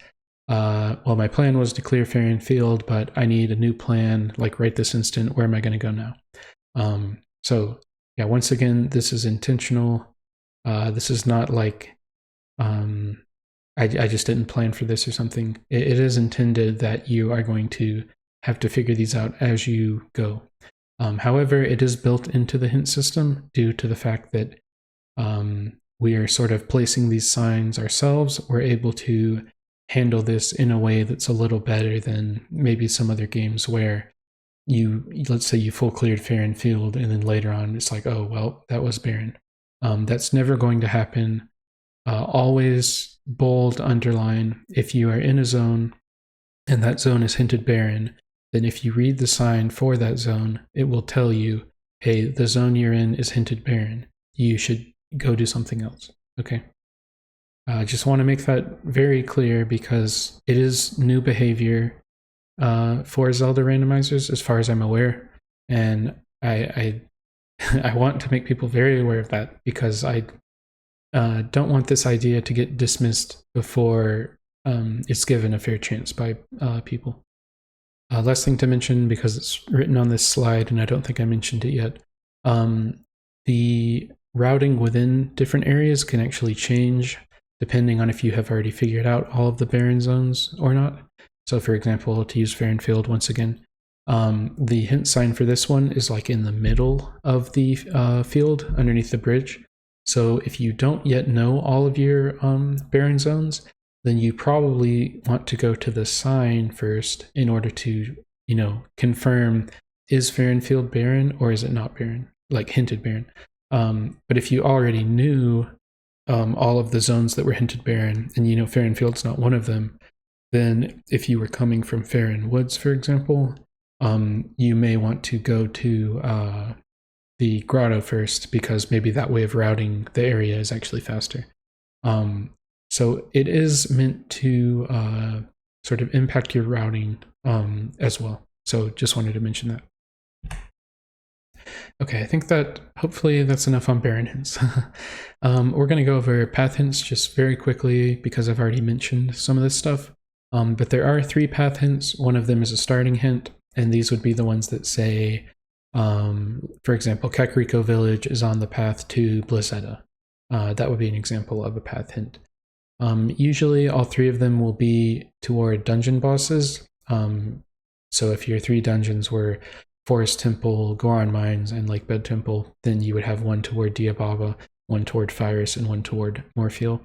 well, my plan was to clear Farrenfield, but I need a new plan, like right this instant, where am I going to go now? So yeah, once again, this is intentional. This is not like, I just didn't plan for this or something. It is intended that you are going to have to figure these out as you go. However, it is built into the hint system due to the fact that we are sort of placing these signs ourselves. We're able to handle this in a way that's a little better than maybe some other games where let's say you full cleared Farrenfield and then later on it's like, oh, well, that was barren. That's never going to happen. Always bold, underline, if you are in a zone and that zone is hinted barren, then if you read the sign for that zone, it will tell you, hey, the zone you're in is hinted barren. You should go do something else. Okay. I just want to make that very clear because it is new behavior for Zelda randomizers, as far as I'm aware, and I want to make people very aware of that because I don't want this idea to get dismissed before it's given a fair chance by people. Last thing to mention, because it's written on this slide and I don't think I mentioned it yet, the routing within different areas can actually change depending on if you have already figured out all of the barren zones or not. So for example, to use Farrenfield once again, the hint sign for this one is like in the middle of the field underneath the bridge. So if you don't yet know all of your barren zones, then you probably want to go to the sign first in order to, confirm, is Farrenfield barren or is it not barren, like hinted barren. But if you already knew all of the zones that were hinted barren, and Farrenfield's not one of them, then if you were coming from Farren Woods, for example, you may want to go to the grotto first, because maybe that way of routing the area is actually faster. So it is meant to sort of impact your routing as well. So just wanted to mention that. Okay, I think that hopefully that's enough on barren hints. We're going to go over path hints just very quickly because I've already mentioned some of this stuff. But there are 3 path hints. One of them is a starting hint, and these would be the ones that say, for example, Kakariko Village is on the path to Blizzetta. That would be an example of a path hint. Usually all 3 of them will be toward dungeon bosses. So if your 3 dungeons were Forest Temple, Goron Mines, and Lakebed Temple, then you would have one toward Diababa, one toward Fyrus, and one toward Morpheal.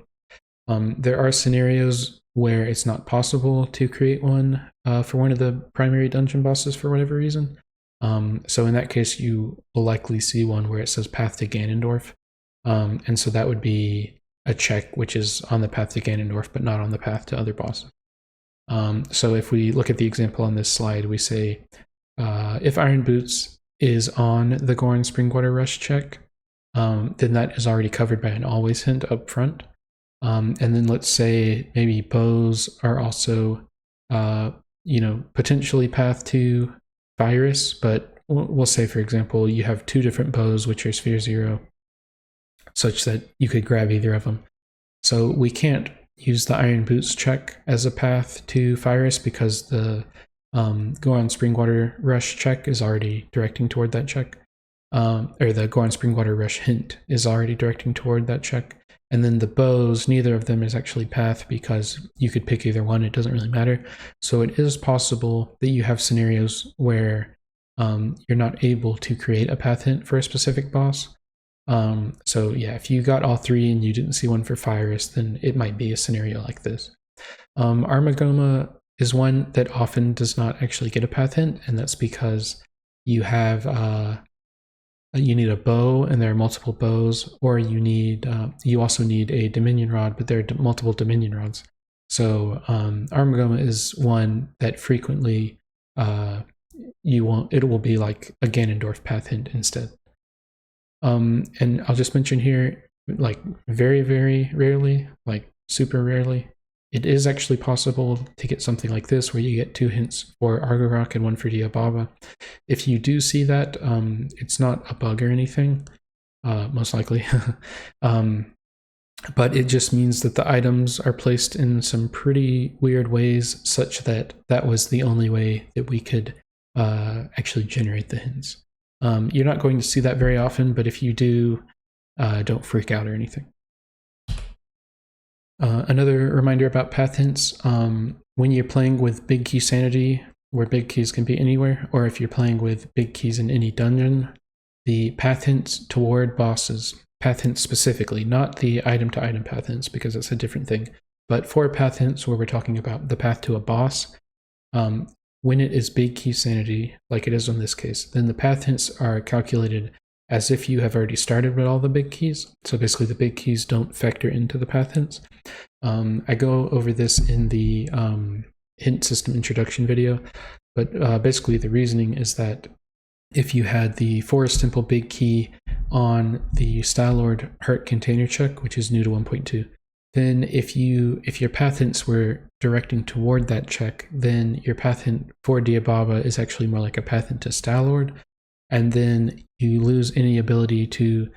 There are scenarios where it's not possible to create one for one of the primary dungeon bosses for whatever reason. So in that case, you will likely see one where it says Path to Ganondorf. And so that would be a check which is on the path to Ganondorf, but not on the path to other bosses. So if we look at the example on this slide, we say if Iron Boots is on the Goron Springwater Rush check, then that is already covered by an always hint up front. And then let's say maybe bows are also, potentially path to Virus, but we'll say, for example, you have two different bows, which are Sphere 0, such that you could grab either of them. So we can't use the Iron Boots check as a path to Virus because the Goron Springwater Rush check is already directing toward that check. Or the Goron Springwater Rush hint is already directing toward that check. And then the bows, neither of them is actually path because you could pick either one, it doesn't really matter. So it is possible that you have scenarios where you're not able to create a path hint for a specific boss. So yeah, if you got all three and you didn't see one for Virus, then it might be a scenario like this. Armagoma is one that often does not actually get a path hint, and that's because you have you need a bow and there are multiple bows, or you also need a Dominion Rod, but there are multiple Dominion Rods. So Armagoma is one that frequently it will be like a Ganondorf path hint instead. And I'll just mention here, like very, very rarely, like super rarely, it is actually possible to get something like this where you get 2 hints for Argorok and 1 for Diababa. If you do see that, it's not a bug or anything, most likely. But it just means that the items are placed in some pretty weird ways such that that was the only way that we could actually generate the hints. You're not going to see that very often, but if you do, don't freak out or anything. Another reminder about path hints, when you're playing with big key sanity, where big keys can be anywhere, or if you're playing with big keys in any dungeon, the path hints toward bosses, path hints specifically, not the item to item path hints because that's a different thing, but for path hints where we're talking about the path to a boss, when it is big key sanity, like it is in this case, then the path hints are calculated as if you have already started with all the big keys. So basically the big keys don't factor into the path hints. I go over this in the hint system introduction video, but basically the reasoning is that if you had the Forest Temple big key on the Stylord Heart Container check, which is new to 1.2, then if your path hints were directing toward that check, then your path hint for Diababa is actually more like a path hint to Stylord, and then you lose any ability to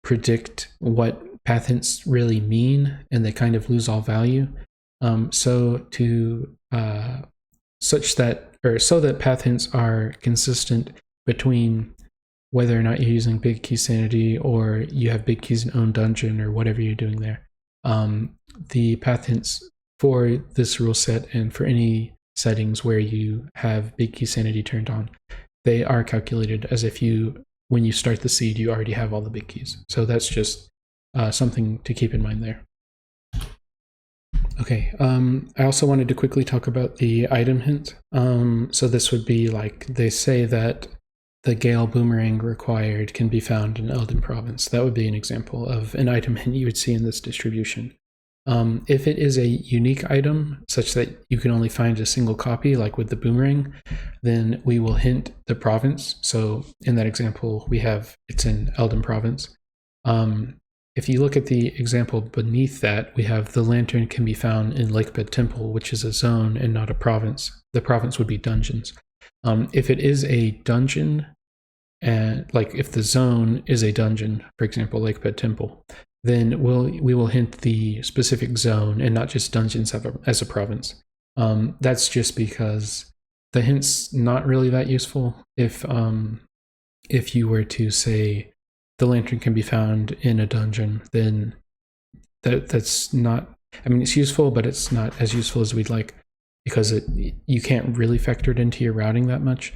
predict what path hints really mean, and they kind of lose all value. So that path hints are consistent between whether or not you're using big key sanity or you have big keys in own dungeon or whatever you're doing there. The path hints for this rule set and for any settings where you have big key sanity turned on, they are calculated as if when you start the seed, you already have all the big keys. So that's just something to keep in mind there. Okay, I also wanted to quickly talk about the item hint. So this would be like, they say that the Gale Boomerang required can be found in Eldin Province. That would be an example of an item hint you would see in this distribution. If it is a unique item, such that you can only find a single copy, like with the boomerang, then we will hint the province. So in that example, it's in Eldin Province. If you look at the example beneath that, we have the lantern can be found in Lakebed Temple, which is a zone and not a province. The province would be dungeons. If it is a dungeon, and like if the zone is a dungeon, for example, Lakebed Temple, then we will hint the specific zone and not just dungeons as a province. That's just because the hint's not really that useful. If you were to say the lantern can be found in a dungeon, then that's not, I mean, it's useful, but it's not as useful as we'd like because you can't really factor it into your routing that much.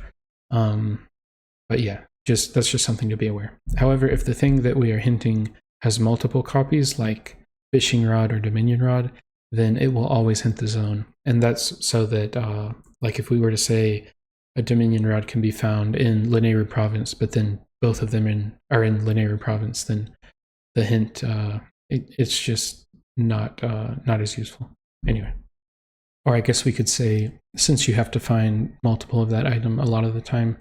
But yeah, that's just something to be aware. However, if the thing that we are hinting has multiple copies, like Fishing Rod or Dominion Rod, then it will always hint the zone. And that's so that, like if we were to say a Dominion Rod can be found in Lanayru Province, but then both of them are in Lanayru Province, then the hint it's just not as useful. Anyway, or I guess we could say, since you have to find multiple of that item a lot of the time,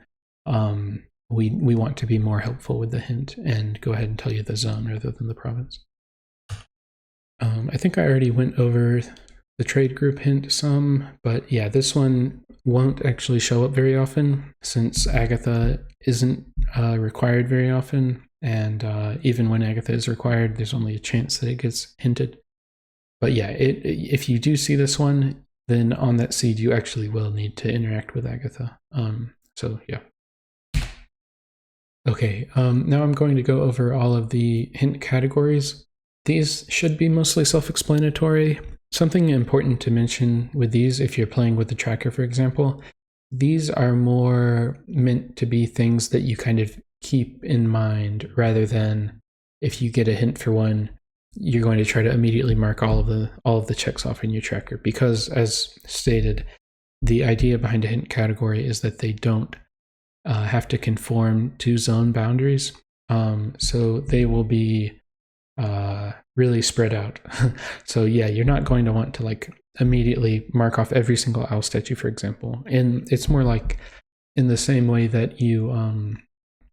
we want to be more helpful with the hint and go ahead and tell you the zone rather than the province. I think I already went over the trade group hint some, but yeah, this one won't actually show up very often since Agatha isn't required very often, and even when Agatha is required, there's only a chance that it gets hinted. But yeah, if you do see this one, then on that seed you actually will need to interact with Agatha. So yeah. Okay, now I'm going to go over all of the hint categories. These should be mostly self-explanatory. Something important to mention with these, if you're playing with the tracker, for example, these are more meant to be things that you kind of keep in mind rather than if you get a hint for one, you're going to try to immediately mark all of the checks off in your tracker, because as stated, the idea behind a hint category is that they don't have to conform to zone boundaries. So they will be really spread out. So yeah, you're not going to want to like immediately mark off every single owl statue, for example. And it's more like in the same way that you,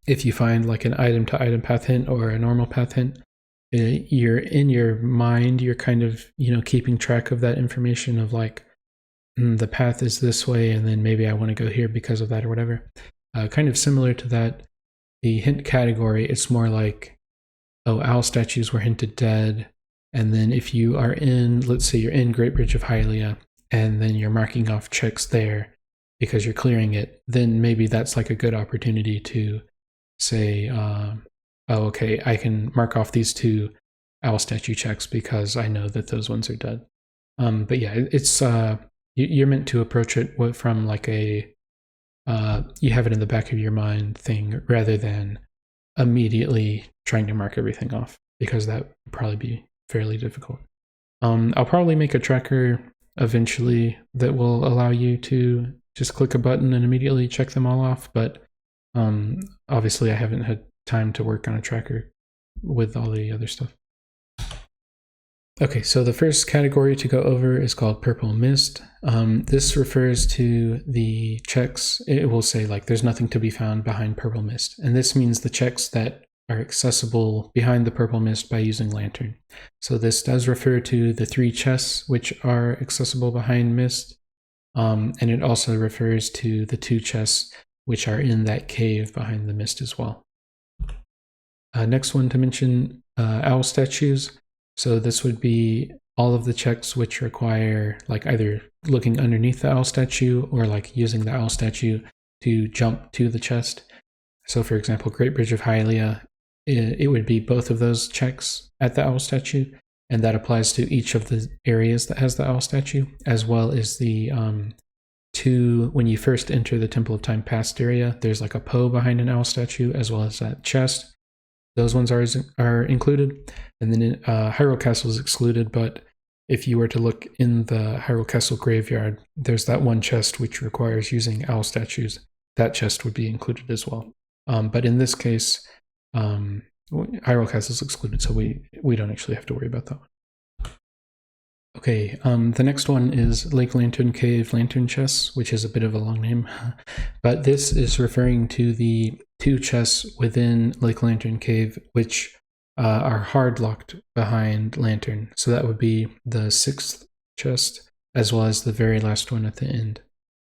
if you find like an item to item path hint or a normal path hint, you're in your mind, you're kind of, keeping track of that information of like, the path is this way, and then maybe I want to go here because of that or whatever. Kind of similar to that, the hint category, it's more like, oh, owl statues were hinted dead, and then if you are in, let's say you're in Great Bridge of Hylia, and then you're marking off checks there because you're clearing it, then maybe that's like a good opportunity to say, oh, okay, I can mark off these 2 owl statue checks because I know that those ones are dead. But yeah, it's you're meant to approach it from like a you have it in the back of your mind thing rather than immediately trying to mark everything off, because that would probably be fairly difficult. I'll probably make a tracker eventually that will allow you to just click a button and immediately check them all off, but obviously I haven't had time to work on a tracker with all the other stuff. Okay, so the first category to go over is called Purple Mist. This refers to the checks. It will say like there's nothing to be found behind Purple Mist, and this means the checks that are accessible behind the Purple Mist by using Lantern. So this does refer to the 3 chests which are accessible behind Mist, and it also refers to the 2 chests which are in that cave behind the Mist as well. Next one to mention, owl statues. So this would be all of the checks which require like either looking underneath the owl statue or like using the owl statue to jump to the chest. So for example, Great Bridge of Hylia, it would be both of those checks at the owl statue, and that applies to each of the areas that has the owl statue, as well as the 2, when you first enter the Temple of Time Past area, there's like a Poe behind an owl statue, as well as that chest. Those ones are included, and then Hyrule Castle is excluded, but if you were to look in the Hyrule Castle graveyard, there's that one chest which requires using owl statues. That chest would be included as well. But in this case, Hyrule Castle is excluded, so we don't actually have to worry about that one. Okay, the next one is Lake Lantern Cave Lantern Chests, which is a bit of a long name, but this is referring to the 2 chests within Lake Lantern Cave, which are hard locked behind Lantern. So that would be the 6th chest, as well as the very last one at the end.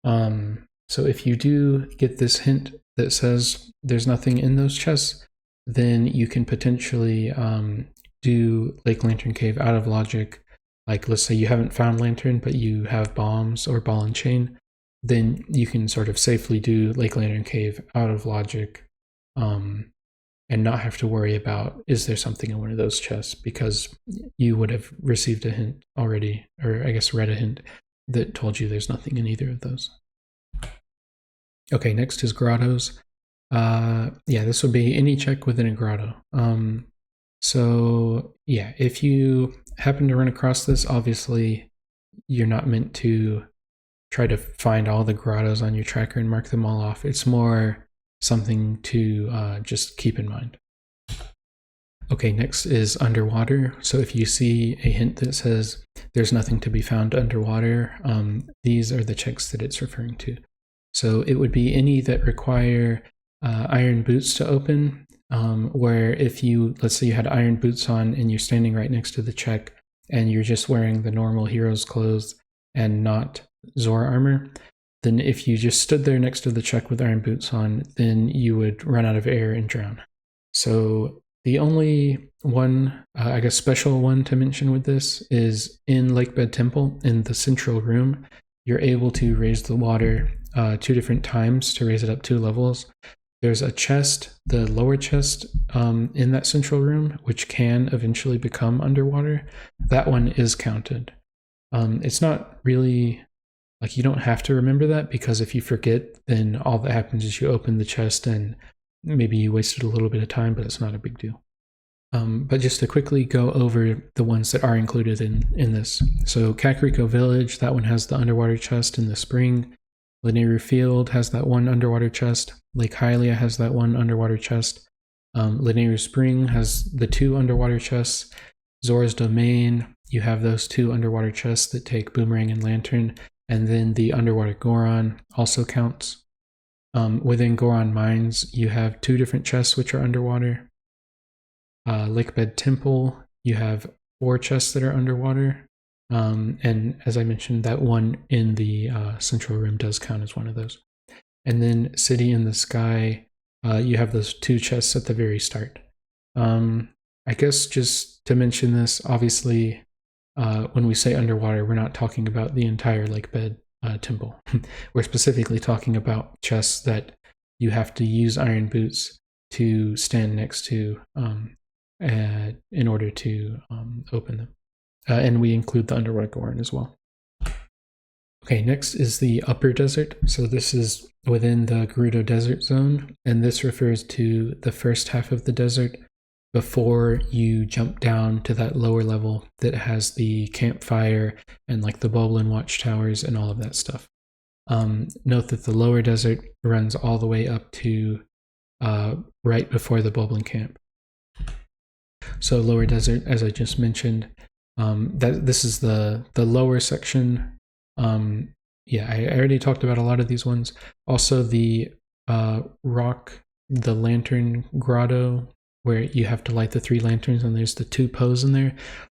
So if you do get this hint that says there's nothing in those chests, then you can potentially do Lake Lantern Cave out of logic. Like, let's say you haven't found Lantern, but you have bombs or ball and chain, then you can sort of safely do Lake Lantern Cave out of logic, and not have to worry about, is there something in one of those chests, because you would have received a hint already, or I guess read a hint that told you there's nothing in either of those. Okay, next is grottos. Yeah, this would be any check within a grotto. So yeah, if you happen to run across this, obviously you're not meant to try to find all the grottos on your tracker and mark them all off. It's more something to just keep in mind. Okay, next is underwater. So if you see a hint that says there's nothing to be found underwater, these are the checks that it's referring to. So it would be any that require iron boots to open, where if you, let's say you had iron boots on and you're standing right next to the check and you're just wearing the normal hero's clothes and not Zora armor, then if you just stood there next to the check with iron boots on, then you would run out of air and drown. So the only one, I guess special one to mention with this is in Lakebed Temple, in the central room, you're able to raise the water 2 different times to raise it up 2 levels. There's a chest, the lower chest in that central room, which can eventually become underwater. That one is counted. It's not really, like, you don't have to remember that, because if you forget, then all that happens is you open the chest and maybe you wasted a little bit of time, but it's not a big deal. But just to quickly go over the ones that are included in this. So Kakariko Village, that one has the underwater chest in the spring. Lanayru Field has that one underwater chest. Lake Hylia has that one underwater chest. Lanayru Spring has the 2 underwater chests. Zora's Domain, you have those 2 underwater chests that take Boomerang and Lantern. And then the underwater Goron also counts. Within Goron Mines, you have 2 different chests which are underwater. Lakebed Temple, you have 4 chests that are underwater. And as I mentioned, that one in the central room does count as one of those. And then City in the Sky, you have those 2 chests at the very start. I guess just to mention this, obviously, when we say underwater, we're not talking about the entire Lakebed Temple. We're specifically talking about chests that you have to use iron boots to stand next to in order to open them. And we include the underwater Goron as well. Okay, next is the Upper Desert. So this is within the Gerudo Desert Zone, and this refers to the first half of the desert before you jump down to that lower level that has the campfire and like the Boblin watchtowers and all of that stuff. Note that the lower desert runs all the way up to right before the Boblin camp. So lower desert, as I just mentioned, this is the lower section. Yeah, I already talked about a lot of these ones. Also the rock, the lantern grotto, where you have to light the 3 lanterns and there's the 2 poes in there.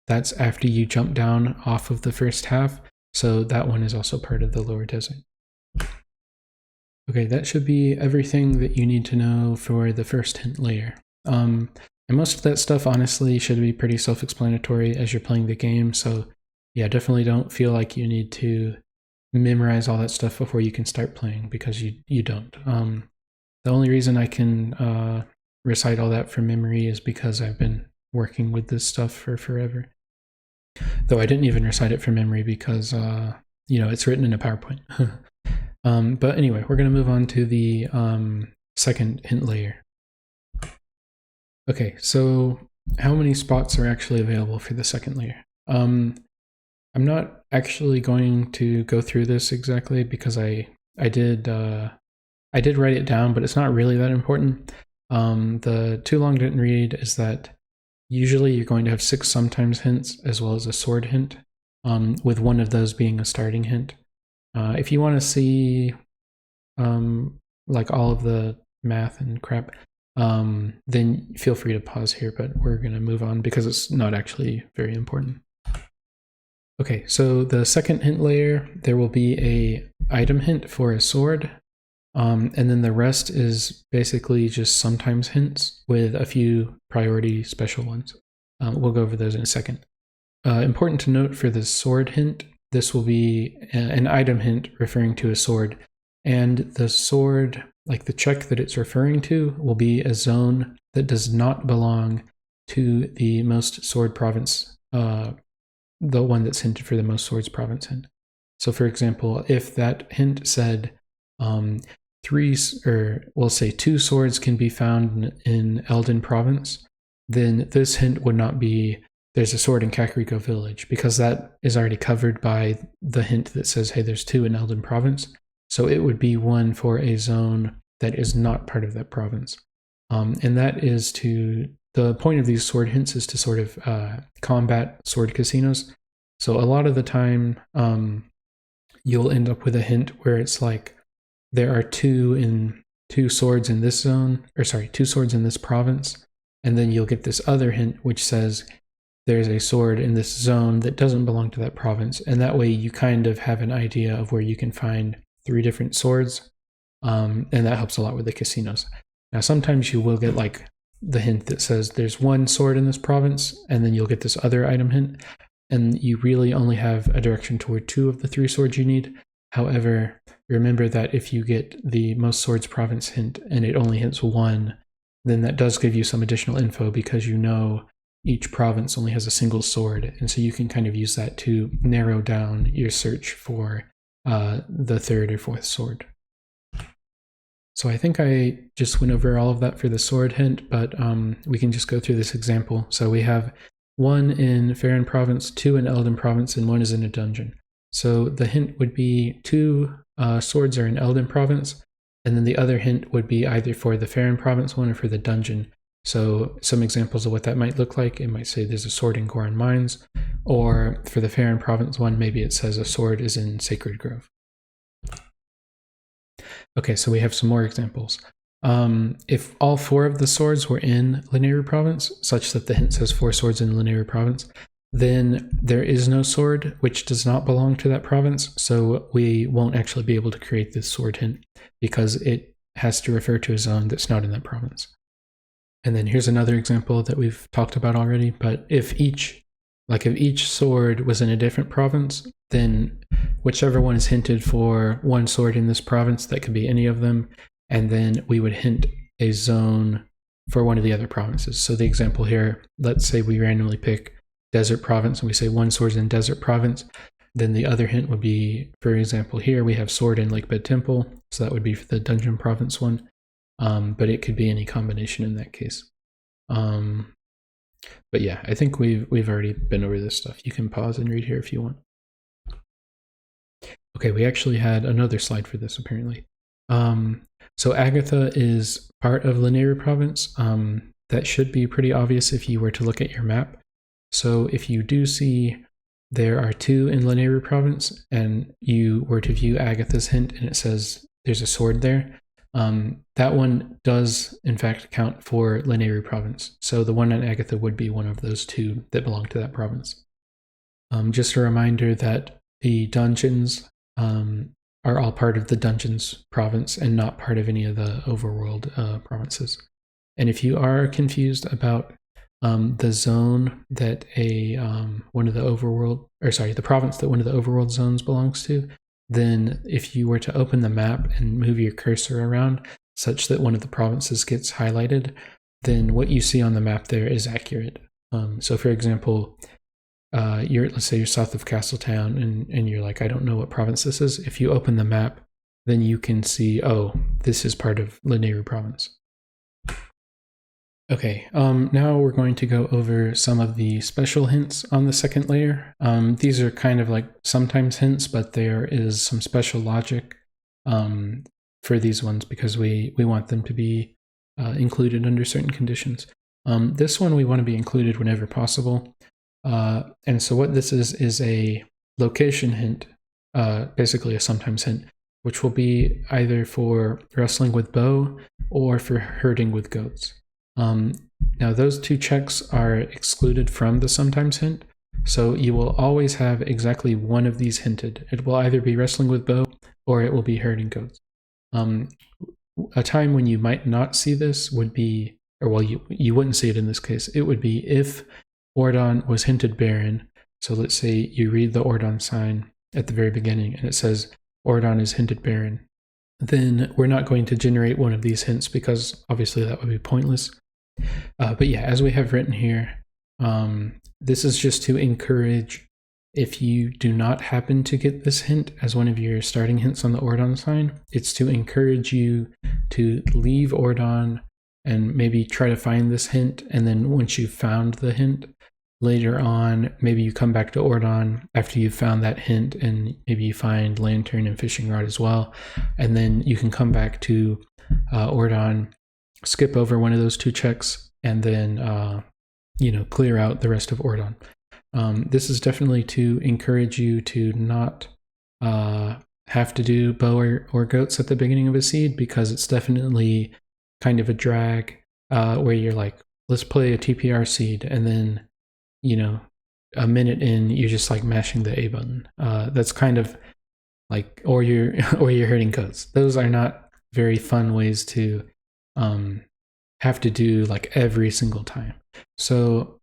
That's after you jump down off of the first half. So that one is also part of the lower desert. Okay, that should be everything that you need to know for the first hint layer. And most of that stuff, honestly, should be pretty self-explanatory as you're playing the game. So yeah, definitely don't feel like you need to memorize all that stuff before you can start playing, because you don't. The only reason I can recite all that from memory is because I've been working with this stuff for forever. Though I didn't even recite it from memory because, it's written in a PowerPoint. But anyway, we're going to move on to the second hint layer. Okay, so how many spots are actually available for the second layer? I'm not actually going to go through this exactly because I did write it down, but it's not really that important. The too long didn't read is that usually you're going to have 6 sometimes hints as well as a sword hint, with one of those being a starting hint. If you want to see like all of the math and crap, then feel free to pause here, but we're going to move on because it's not actually very important. Okay, so the second hint layer, there will be a item hint for a sword, and then the rest is basically just sometimes hints with a few priority special ones. We'll go over those in a second. Important to note for the sword hint, this will be an item hint referring to a sword, and the sword, like the check that it's referring to, will be a zone that does not belong to the most sword province, the one that's hinted for the most swords province hint. So for example, if that hint said 2 swords can be found in Eldin province, then this hint would not be there's a sword in Kakariko Village, because that is already covered by the hint that says, hey, there's 2 in Eldin province. So it would be one for a zone that is not part of that province. And that is to the point of these sword hints is to sort of combat sword casinos. So a lot of the time, you'll end up with a hint where it's like there are two swords in this zone, or sorry, 2 swords in this province, and then you'll get this other hint which says there's a sword in this zone that doesn't belong to that province, and that way you kind of have an idea of where you can find 3 different swords, and that helps a lot with the casinos. Now sometimes you will get like the hint that says there's 1 sword in this province, and then you'll get this other item hint, and you really only have a direction toward 2 of the 3 swords you need. However, remember that if you get the most swords province hint and it only hints 1, then that does give you some additional info, because you know each province only has a single sword, and so you can kind of use that to narrow down your search for the 3rd or 4th sword. So I think I just went over all of that for the sword hint, but we can just go through this example. So we have 1 in Faerûn Province, 2 in Eldin Province, and 1 is in a dungeon. So the hint would be 2 swords are in Eldin Province, and then the other hint would be either for the Faerûn Province one or for the dungeon. So some examples of what that might look like: it might say there's a sword in Goron Mines, or for the Faerûn Province one, maybe it says a sword is in Sacred Grove. Okay, so we have some more examples. If all 4 of the swords were in Lanayru Province, such that the hint says 4 swords in Lanayru Province, then there is no sword which does not belong to that province, so we won't actually be able to create this sword hint, because it has to refer to a zone that's not in that province. And then here's another example that we've talked about already, but if each sword was in a different province, then whichever one is hinted for 1 sword in this province, that could be any of them, and then we would hint a zone for one of the other provinces. So the example here, let's say we randomly pick Desert Province and we say 1 sword's in Desert Province, then the other hint would be, for example here, we have sword in Lakebed Temple, so that would be for the Dungeon Province one, but it could be any combination in that case. But yeah, I think we've already been over this stuff. You can pause and read here if you want. Okay, we actually had another slide for this apparently. So Agatha is part of Lanayru Province. That should be pretty obvious if you were to look at your map. So if you do see there are 2 in Lanayru Province, and you were to view Agatha's hint and it says there's a sword there, that one does in fact count for Lanayru Province. So the one on Agatha would be one of those 2 that belong to that province. Just a reminder that the dungeons are all part of the Dungeons province and not part of any of the overworld provinces. And if you are confused about the zone that one of the overworld, or sorry, the province that one of the overworld zones belongs to, then if you were to open the map and move your cursor around such that one of the provinces gets highlighted, then what you see on the map there is accurate. So for example, let's say you're south of Castletown and you're like, I don't know what province this is. If you open the map, then you can see, oh, this is part of Lanayru Province. Okay, now we're going to go over some of the special hints on the second layer. These are kind of like sometimes hints, but there is some special logic for these ones because we want them to be included under certain conditions. This one we want to be included whenever possible. And so what this is a location hint, basically a sometimes hint, which will be either for wrestling with bow or for herding with goats. Now those 2 checks are excluded from the sometimes hint, so you will always have exactly one of these hinted. It will either be wrestling with bow or it will be herding goats. A time when you might not see this would be, or well, you wouldn't see it in this case. It would be if Ordon was hinted barren. So let's say you read the Ordon sign at the very beginning and it says Ordon is hinted barren. Then we're not going to generate one of these hints because obviously that would be pointless. But yeah, as we have written here, this is just to encourage, if you do not happen to get this hint as one of your starting hints on the Ordon sign, it's to encourage you to leave Ordon and maybe try to find this hint, and then once you've found the hint, later on, maybe you come back to Ordon after you've found that hint and maybe you find Lantern and Fishing Rod as well, and then you can come back to Ordon, skip over one of those 2 checks, and then clear out the rest of Ordon. This is definitely to encourage you to not have to do bow or goats at the beginning of a seed, because it's definitely kind of a drag where you're like, let's play a TPR seed, and then a minute in you're just like mashing the A button. That's kind of like, or you're hurting goats. Those are not very fun ways to have to do like every single time. So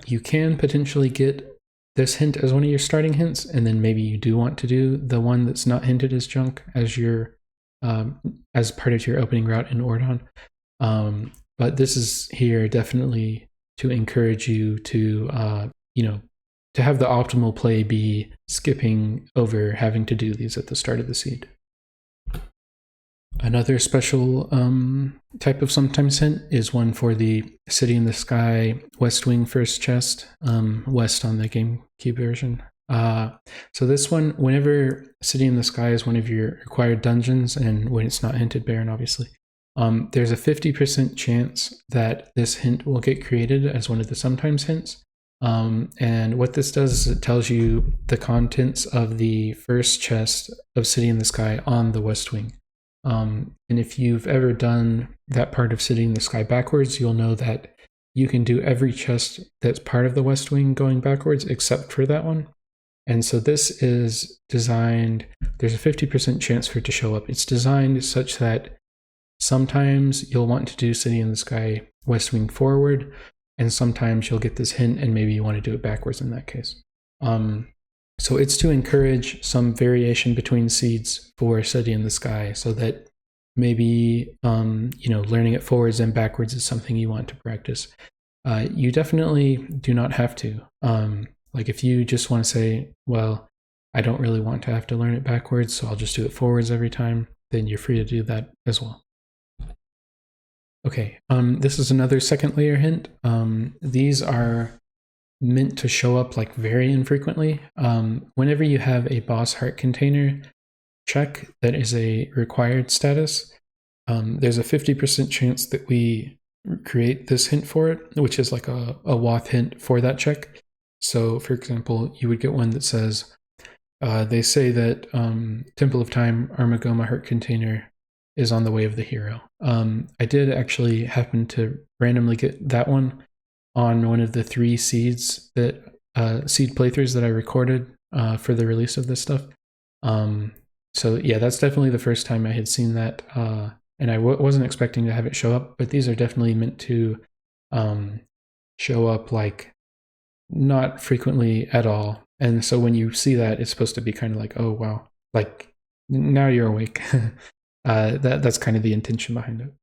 you can potentially get this hint as one of your starting hints, and then maybe you do want to do the one that's not hinted as junk as your as part of your opening route in Ordon. But this is here definitely to encourage you to to have the optimal play be skipping over having to do these at the start of the seed. Another special type of sometimes hint is one for the City in the Sky West Wing first chest, West on the GameCube version. So this one, whenever City in the Sky is one of your required dungeons, and when it's not hinted Baron, obviously, there's a 50% chance that this hint will get created as one of the sometimes hints. And what this does is it tells you the contents of the first chest of City in the Sky on the West Wing. And if you've ever done that part of City in the Sky backwards, you'll know that you can do every chest that's part of the West Wing going backwards except for that one. And so this is designed, there's a 50% chance for it to show up. It's designed such that sometimes you'll want to do City in the Sky West Wing forward, and sometimes you'll get this hint and maybe you want to do it backwards in that case. So it's to encourage some variation between seeds for City in the Sky, so that maybe learning it forwards and backwards is something you want to practice. You definitely do not have to. Like if you just want to say, well, I don't really want to have to learn it backwards, so I'll just do it forwards every time, then you're free to do that as well. Okay, this is another second layer hint. These are meant to show up like very infrequently. Whenever you have a boss heart container check that is a required status, there's a 50% chance that we create this hint for it, which is like a WOTH hint for that check. So for example, you would get one that says, they say that Temple of Time Armagoma heart container is on the way of the hero. I did actually happen to randomly get that one on one of the 3 seeds that seed playthroughs that I recorded for the release of this stuff. So yeah, that's definitely the first time I had seen that, and I wasn't expecting to have it show up, but these are definitely meant to show up like not frequently at all. And so when you see that, it's supposed to be kind of like, oh wow, like now you're awake. That's kind of the intention behind it.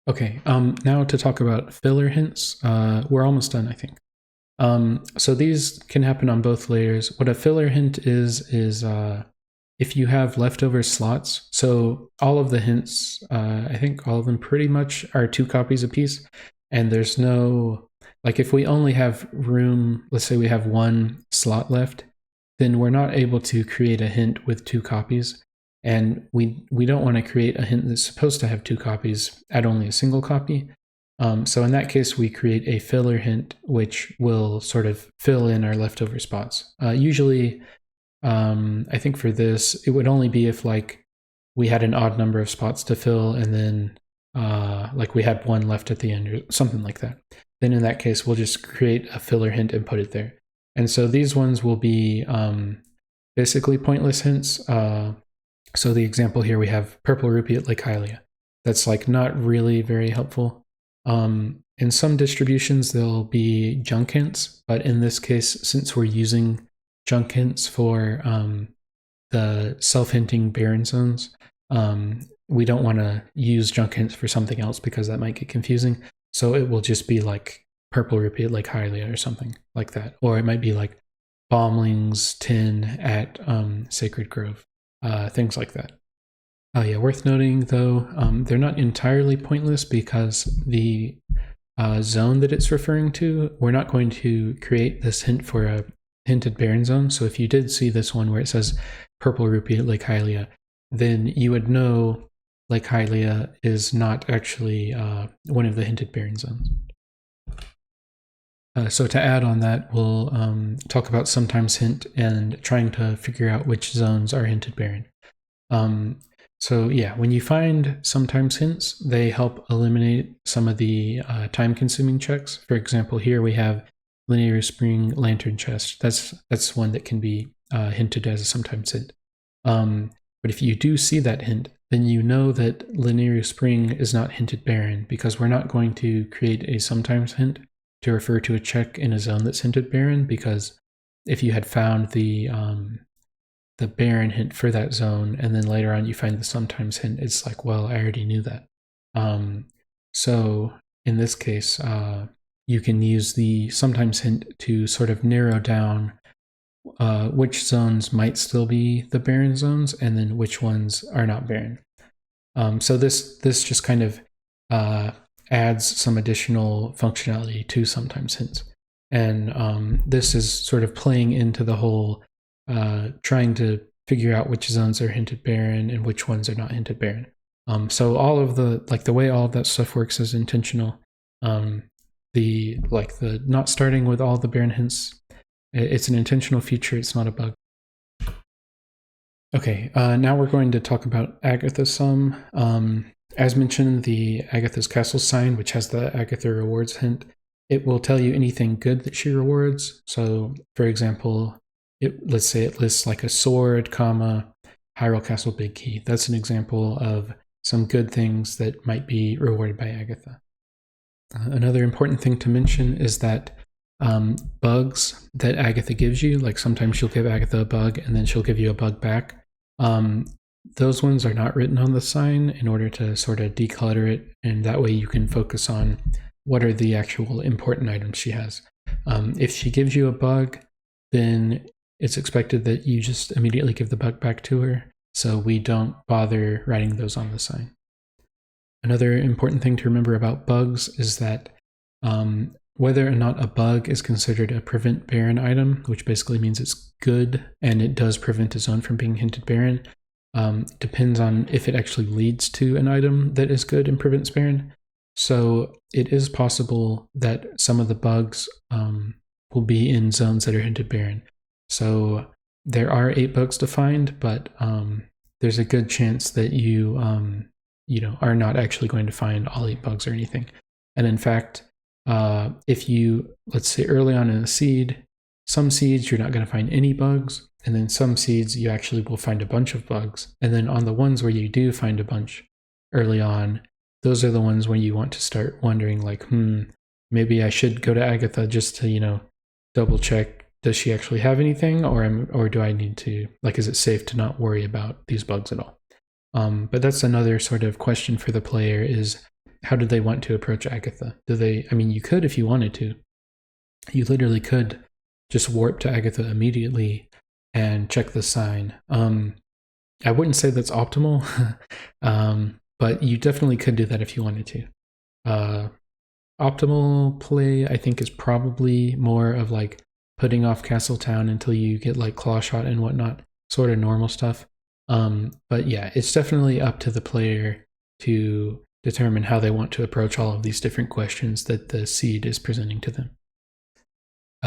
Okay, now to talk about filler hints. We're almost done, I think. So these can happen on both layers. What a filler hint is if you have leftover slots. So all of the hints, I think all of them pretty much are 2 copies apiece, and there's no, like if we only have room, let's say we have 1 slot left, then we're not able to create a hint with 2 copies. And we don't want to create a hint that's supposed to have 2 copies at only a single copy. So in that case, we create a filler hint, which will sort of fill in our leftover spots. Usually, I think for this, it would only be if like we had an odd number of spots to fill, and then like we had 1 left at the end or something like that. Then in that case, we'll just create a filler hint and put it there. And so these ones will be basically pointless hints. So the example here, we have Purple Rupee at Lake Hylia. That's like not really very helpful. In some distributions, there'll be junk hints, but in this case, since we're using junk hints for the self-hinting Baron zones, we don't want to use junk hints for something else because that might get confusing. So it will just be like Purple Rupee at Lake Hylia or something like that. Or it might be like Bombling's Tin at Sacred Grove. Things like that. Yeah, worth noting though, they're not entirely pointless because the zone that it's referring to, we're not going to create this hint for a hinted Baron zone. So if you did see this one where it says Purple Rupee at Lake Hylia, then you would know like Hylia, is not actually one of the hinted barren zones. So to add on that, we'll talk about sometimes hint and trying to figure out which zones are hinted barren. So yeah, when you find sometimes hints, they help eliminate some of the time-consuming checks. For example, here we have Linear Spring Lantern Chest. That's one that can be hinted as a sometimes hint. But if you do see that hint, then you know that Linear Spring is not hinted barren, because we're not going to create a sometimes hint to refer to a check in a zone that's hinted barren, because if you had found the barren hint for that zone, and then later on you find the sometimes hint, it's like, well, I already knew that. So in this case, you can use the sometimes hint to sort of narrow down which zones might still be the barren zones, and then which ones are not barren. So this just kind of adds some additional functionality to sometimes hints. And this is sort of playing into the whole trying to figure out which zones are hinted barren and which ones are not hinted barren. So all of the way all of that stuff works is intentional. The not starting with all the barren hints, it's an intentional feature, it's not a bug. Okay, now we're going to talk about Agatha some. As mentioned, the Agatha's Castle sign, which has the Agatha rewards hint, it will tell you anything good that she rewards. So, for example, let's say it lists like a sword, Hyrule Castle Big Key. That's an example of some good things that might be rewarded by Agatha. Another important thing to mention is that bugs that Agatha gives you, like sometimes she'll give Agatha a bug and then she'll give you a bug back. Those ones are not written on the sign in order to sort of declutter it, and that way you can focus on what are the actual important items she has. If she gives you a bug, then it's expected that you just immediately give the bug back to her, so we don't bother writing those on the sign. Another important thing to remember about bugs is that whether or not a bug is considered a prevent barren item, which basically means it's good and it does prevent a zone from being hinted barren, depends on if it actually leads to an item that is good and prevents barren. So it is possible that some of the bugs will be in zones that are hinted barren. So there are 8 bugs to find, but there's a good chance that you are not actually going to find all 8 bugs or anything. And in fact, if you, let's say early on in a seed, some seeds you're not going to find any bugs, and then some seeds you actually will find a bunch of bugs. And then on the ones where you do find a bunch early on, those are the ones where you want to start wondering like, maybe I should go to Agatha just to, double check, does she actually have anything, or do I need to, is it safe to not worry about these bugs at all? But that's another sort of question for the player is, how do they want to approach Agatha? You could if you wanted to. You literally could just warp to Agatha immediately and check the sign. I wouldn't say that's optimal, but you definitely could do that if you wanted to. Optimal play, I think, is probably more of putting off Castletown until you get Claw Shot and whatnot, sort of normal stuff. But yeah, it's definitely up to the player to determine how they want to approach all of these different questions that the seed is presenting to them.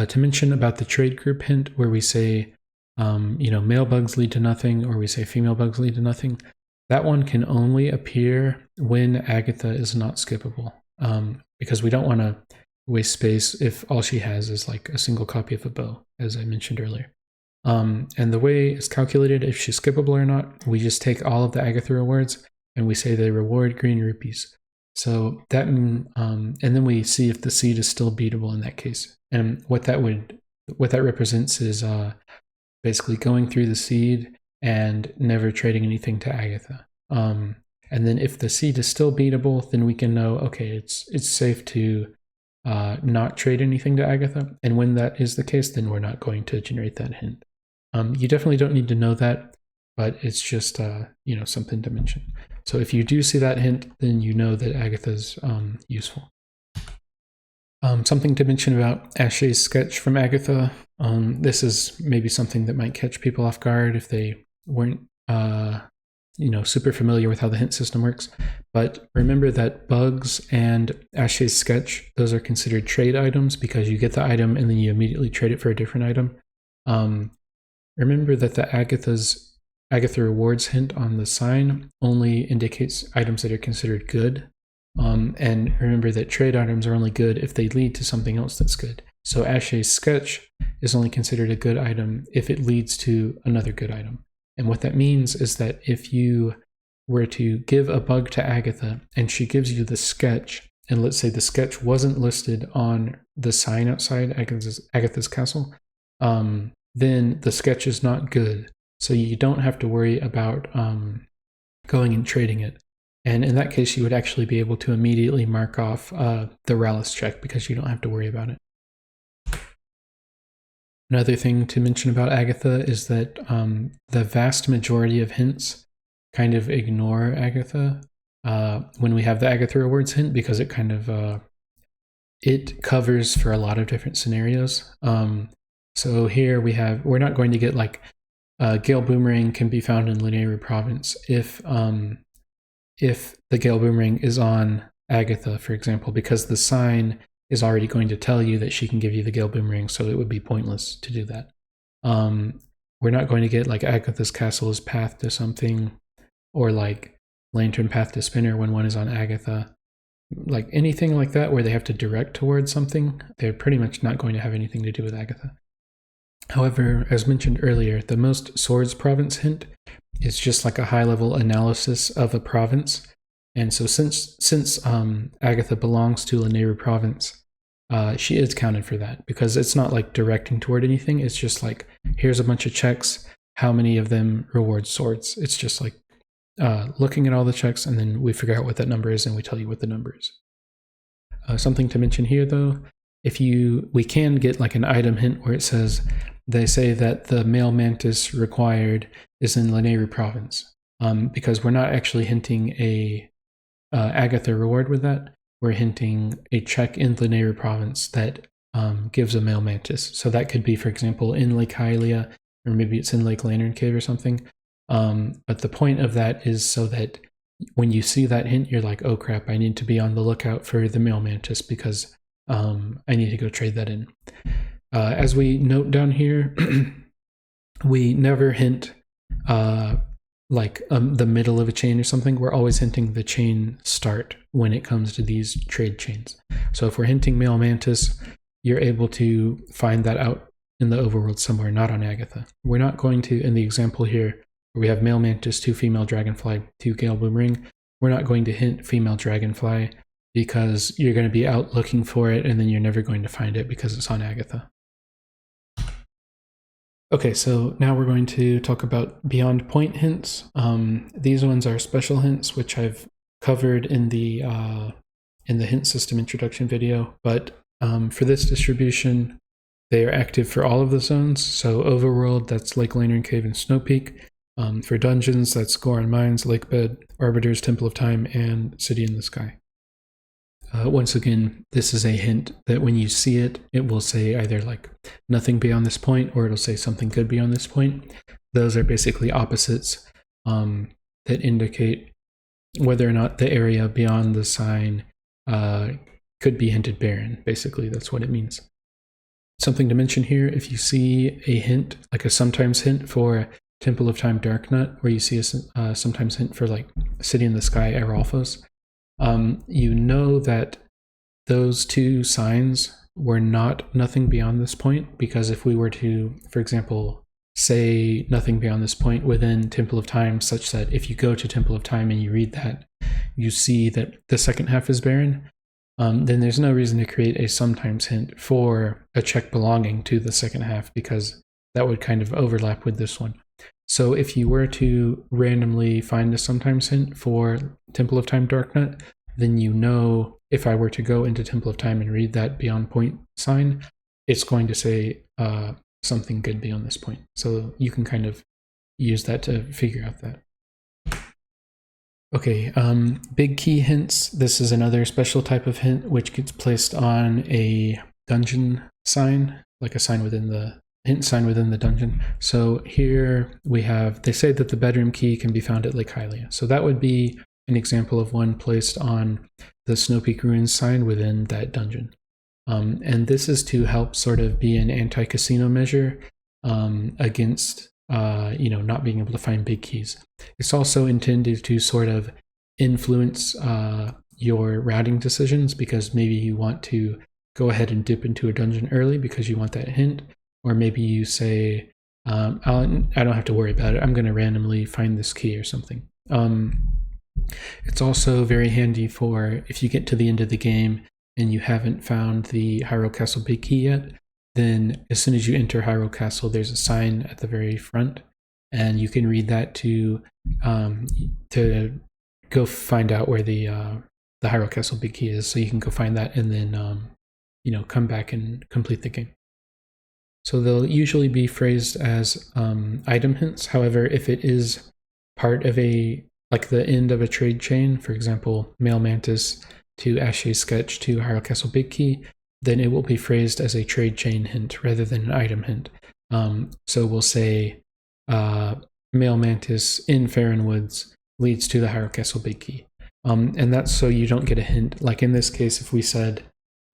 To mention about the trade group hint, where we say, male bugs lead to nothing, or we say female bugs lead to nothing, that one can only appear when Agatha is not skippable, because we don't want to waste space if all she has is a single copy of a bow, as I mentioned earlier. And the way it's calculated, if she's skippable or not, we just take all of the Agatha rewards and we say they reward green rupees. So that, and then we see if the seed is still beatable in that case. And what that represents is basically going through the seed and never trading anything to Agatha. And then if the seed is still beatable, then we can know, okay, it's safe to not trade anything to Agatha. And when that is the case, then we're not going to generate that hint. You definitely don't need to know that, but it's just something to mention. So if you do see that hint, then you know that Agatha's useful. Something to mention about Ashe's sketch from Agatha. This is maybe something that might catch people off guard if they weren't super familiar with how the hint system works. But remember that bugs and Ashay's sketch, those are considered trade items because you get the item and then you immediately trade it for a different item. Remember that the Agatha rewards hint on the sign only indicates items that are considered good. And remember that trade items are only good if they lead to something else that's good. So Ashay's sketch is only considered a good item if it leads to another good item. And what that means is that if you were to give a bug to Agatha and she gives you the sketch, and let's say the sketch wasn't listed on the sign outside Agatha's castle, then the sketch is not good. So you don't have to worry about going and trading it. And in that case, you would actually be able to immediately mark off the Rallis check because you don't have to worry about it. Another thing to mention about Agatha is that the vast majority of hints kind of ignore Agatha when we have the Agatha rewards hint because it kind of it covers for a lot of different scenarios. So here we're not going to get like Gale Boomerang can be found in Lanayru Province if the Gale Boomerang is on Agatha, for example, because the sign is already going to tell you that she can give you the Gale Boomerang, so it would be pointless to do that. We're not going to get like Agatha's Castle's path to something, or like Lantern path to Spinner when one is on Agatha. Like anything like that where they have to direct towards something, they're pretty much not going to have anything to do with Agatha. However, as mentioned earlier, the Most Swords Province hint is just like a high-level analysis of a province. And so since Agatha belongs to Lanayru Province, she is counted for that because it's not like directing toward anything. It's just like, here's a bunch of checks. How many of them reward swords? It's just like looking at all the checks, and then we figure out what that number is and we tell you what the number is. Something to mention here though, we can get like an item hint where it says, they say that the male mantis required is in Lanayru Province, because we're not actually hinting a Agatha reward with that. We're hinting a check in Lanayru Province that gives a male mantis. So that could be, for example, in Lake Hylia, or maybe it's in Lake Lantern Cave or something. But the point of that is so that when you see that hint, you're like, oh crap, I need to be on the lookout for the male mantis because I need to go trade that in. As we note down here, we never hint the middle of a chain or something. We're always hinting the chain start when it comes to these trade chains. So if we're hinting male mantis, you're able to find that out in the overworld somewhere, not on Agatha. We're not going to, in the example here, where we have male mantis, 2 female dragonfly, 2 Gale Boomerang, we're not going to hint female dragonfly because you're going to be out looking for it and then you're never going to find it because it's on Agatha. Okay, so now we're going to talk about beyond point hints. These ones are special hints, which I've covered in the hint system introduction video, but for this distribution, they are active for all of the zones. So overworld, that's Lake Lantern Cave and Snow Peak. For dungeons, that's Goron Mines, Lakebed, Arbiter's Temple of Time, and City in the Sky. Once again, this is a hint that when you see it, it will say either like nothing beyond this point, or it'll say something good beyond this point. Those are basically opposites that indicate whether or not the area beyond the sign could be hinted barren. Basically, that's what it means. Something to mention here, if you see a hint, like a sometimes hint for Temple of Time Darknut, where you see a sometimes hint for like City in the Sky Aralphos, you know that those two signs were not nothing beyond this point, because if we were to, for example, say nothing beyond this point within Temple of Time, such that if you go to Temple of Time and you read that, you see that the second half is barren, then there's no reason to create a sometimes hint for a check belonging to the second half, because that would kind of overlap with this one. So if you were to randomly find a sometimes hint for Temple of Time Darknut, then you know if I were to go into Temple of Time and read that beyond point sign, it's going to say something good beyond this point. So you can kind of use that to figure out that. Okay, big key hints. This is another special type of hint which gets placed on a dungeon sign, like a sign within the hint sign within the dungeon. So here we have, they say that the bedroom key can be found at Lake Hylia. So that would be an example of one placed on the Snow Peak Ruins sign within that dungeon. And this is to help sort of be an anti-casino measure against not being able to find big keys. It's also intended to sort of influence your routing decisions, because maybe you want to go ahead and dip into a dungeon early because you want that hint, or maybe you say, I don't have to worry about it, I'm going to randomly find this key or something. It's also very handy for if you get to the end of the game and you haven't found the Hyrule Castle big key yet, then as soon as you enter Hyrule Castle, there's a sign at the very front, and you can read that to go find out where the Hyrule Castle big key is. So you can go find that and then come back and complete the game. So they'll usually be phrased as item hints. However, if it is part of like the end of a trade chain, for example, Male Mantis to Ashay's Sketch to Hyrule Castle big key, then it will be phrased as a trade chain hint rather than an item hint. So we'll say Male Mantis in Faron Woods leads to the Hyrule Castle big key. And that's so you don't get a hint. Like in this case, if we said,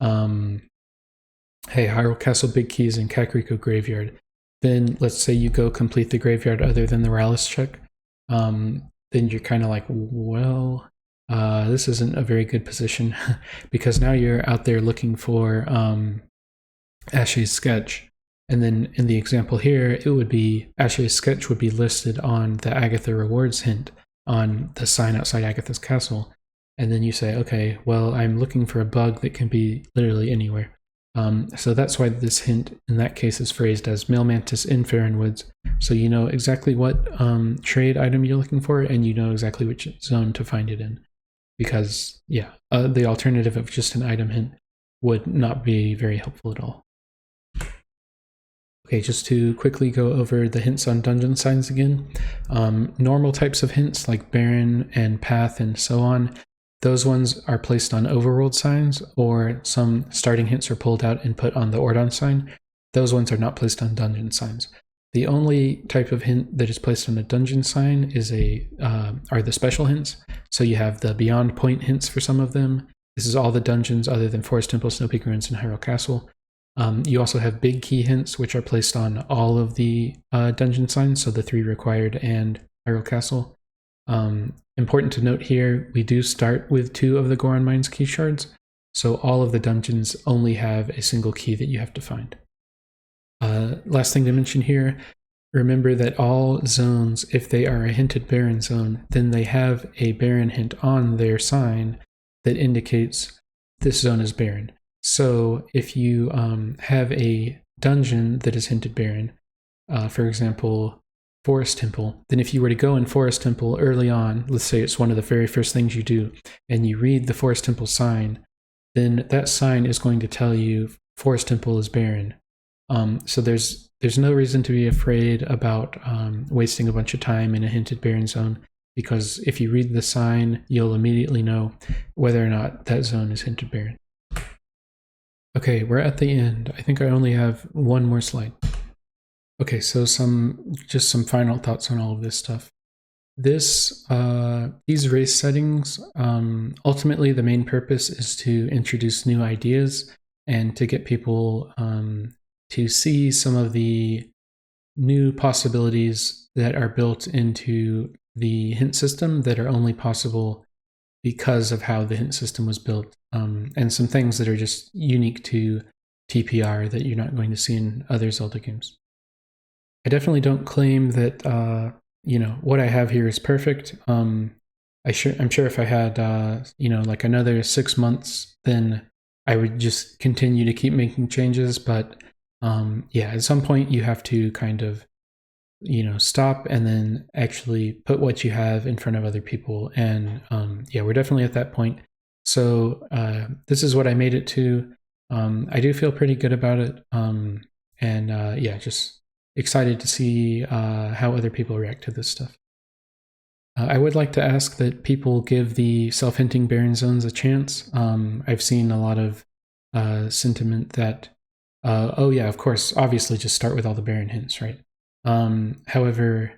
hey, Hyrule Castle big key is in Kakariko Graveyard, then let's say you go complete the graveyard other than the Rallis check, then you're kind of like, well, this isn't a very good position because now you're out there looking for Ashay's Sketch. And then in the example here, it would be Ashay's Sketch would be listed on the Agatha rewards hint on the sign outside Agatha's castle. And then you say, okay, well, I'm looking for a bug that can be literally anywhere. So that's why this hint in that case is phrased as Male Mantis in Faron Woods. So you know exactly what trade item you're looking for, and you know exactly which zone to find it in. Because, yeah, the alternative of just an item hint would not be very helpful at all. Okay, just to quickly go over the hints on dungeon signs again. Normal types of hints like Baron and Path and so on, those ones are placed on overworld signs, or some starting hints are pulled out and put on the Ordon sign. Those ones are not placed on dungeon signs. The only type of hint that is placed on a dungeon sign is are the special hints. So you have the Beyond Point hints for some of them. This is all the dungeons other than Forest Temple, Snow Peak Ruins, and Hyrule Castle. You also have big key hints, which are placed on all of the dungeon signs, so the 3 required and Hyrule Castle. Important to note here, we do start with 2 of the Goron Mines key shards, so all of the dungeons only have a single key that you have to find. Last thing to mention here, remember that all zones, if they are a hinted Baron zone, then they have a Baron hint on their sign that indicates this zone is Baron. So if you have a dungeon that is hinted Baron, for example, Forest Temple, then if you were to go in Forest Temple early on, let's say it's one of the very first things you do, and you read the Forest Temple sign, then that sign is going to tell you Forest Temple is Baron. So there's no reason to be afraid about wasting a bunch of time in a hinted Baron zone, because if you read the sign, you'll immediately know whether or not that zone is hinted Baron. Okay, we're at the end. I think I only have one more slide. Okay, so just some final thoughts on all of this stuff. These race settings, ultimately the main purpose is to introduce new ideas and to get people to see some of the new possibilities that are built into the hint system that are only possible because of how the hint system was built, and some things that are just unique to TPR that you're not going to see in other Zelda games. I definitely don't claim that what I have here is perfect. I'm sure if I had like another 6 months, then I would just continue to keep making changes. But at some point you have to kind of stop and then actually put what you have in front of other people. And we're definitely at that point. So this is what I made it to. I do feel pretty good about it. Just excited to see how other people react to this stuff. I would like to ask that people give the self-hinting Baron zones a chance. I've seen a lot of sentiment that Oh yeah, of course. Obviously, just start with all the Baron hints, right? However,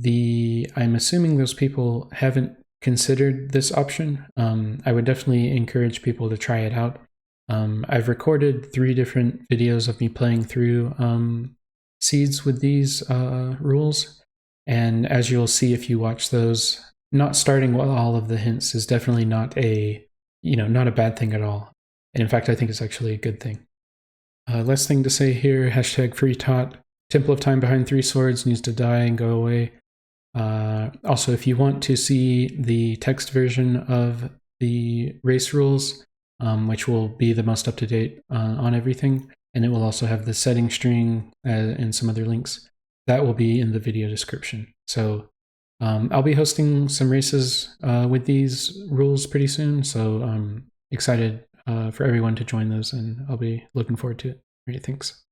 I'm assuming those people haven't considered this option. I would definitely encourage people to try it out. I've recorded 3 different videos of me playing through seeds with these rules, and as you'll see if you watch those, not starting with all of the hints is definitely not a bad thing at all. And in fact, I think it's actually a good thing. Last thing to say here, hashtag free tot. Temple of Time behind 3 swords needs to die and go away. Also, if you want to see the text version of the race rules, which will be the most up-to-date on everything, and it will also have the setting string and some other links, that will be in the video description. So I'll be hosting some races with these rules pretty soon, so I'm excited for everyone to join those, and I'll be looking forward to it. Great, thanks.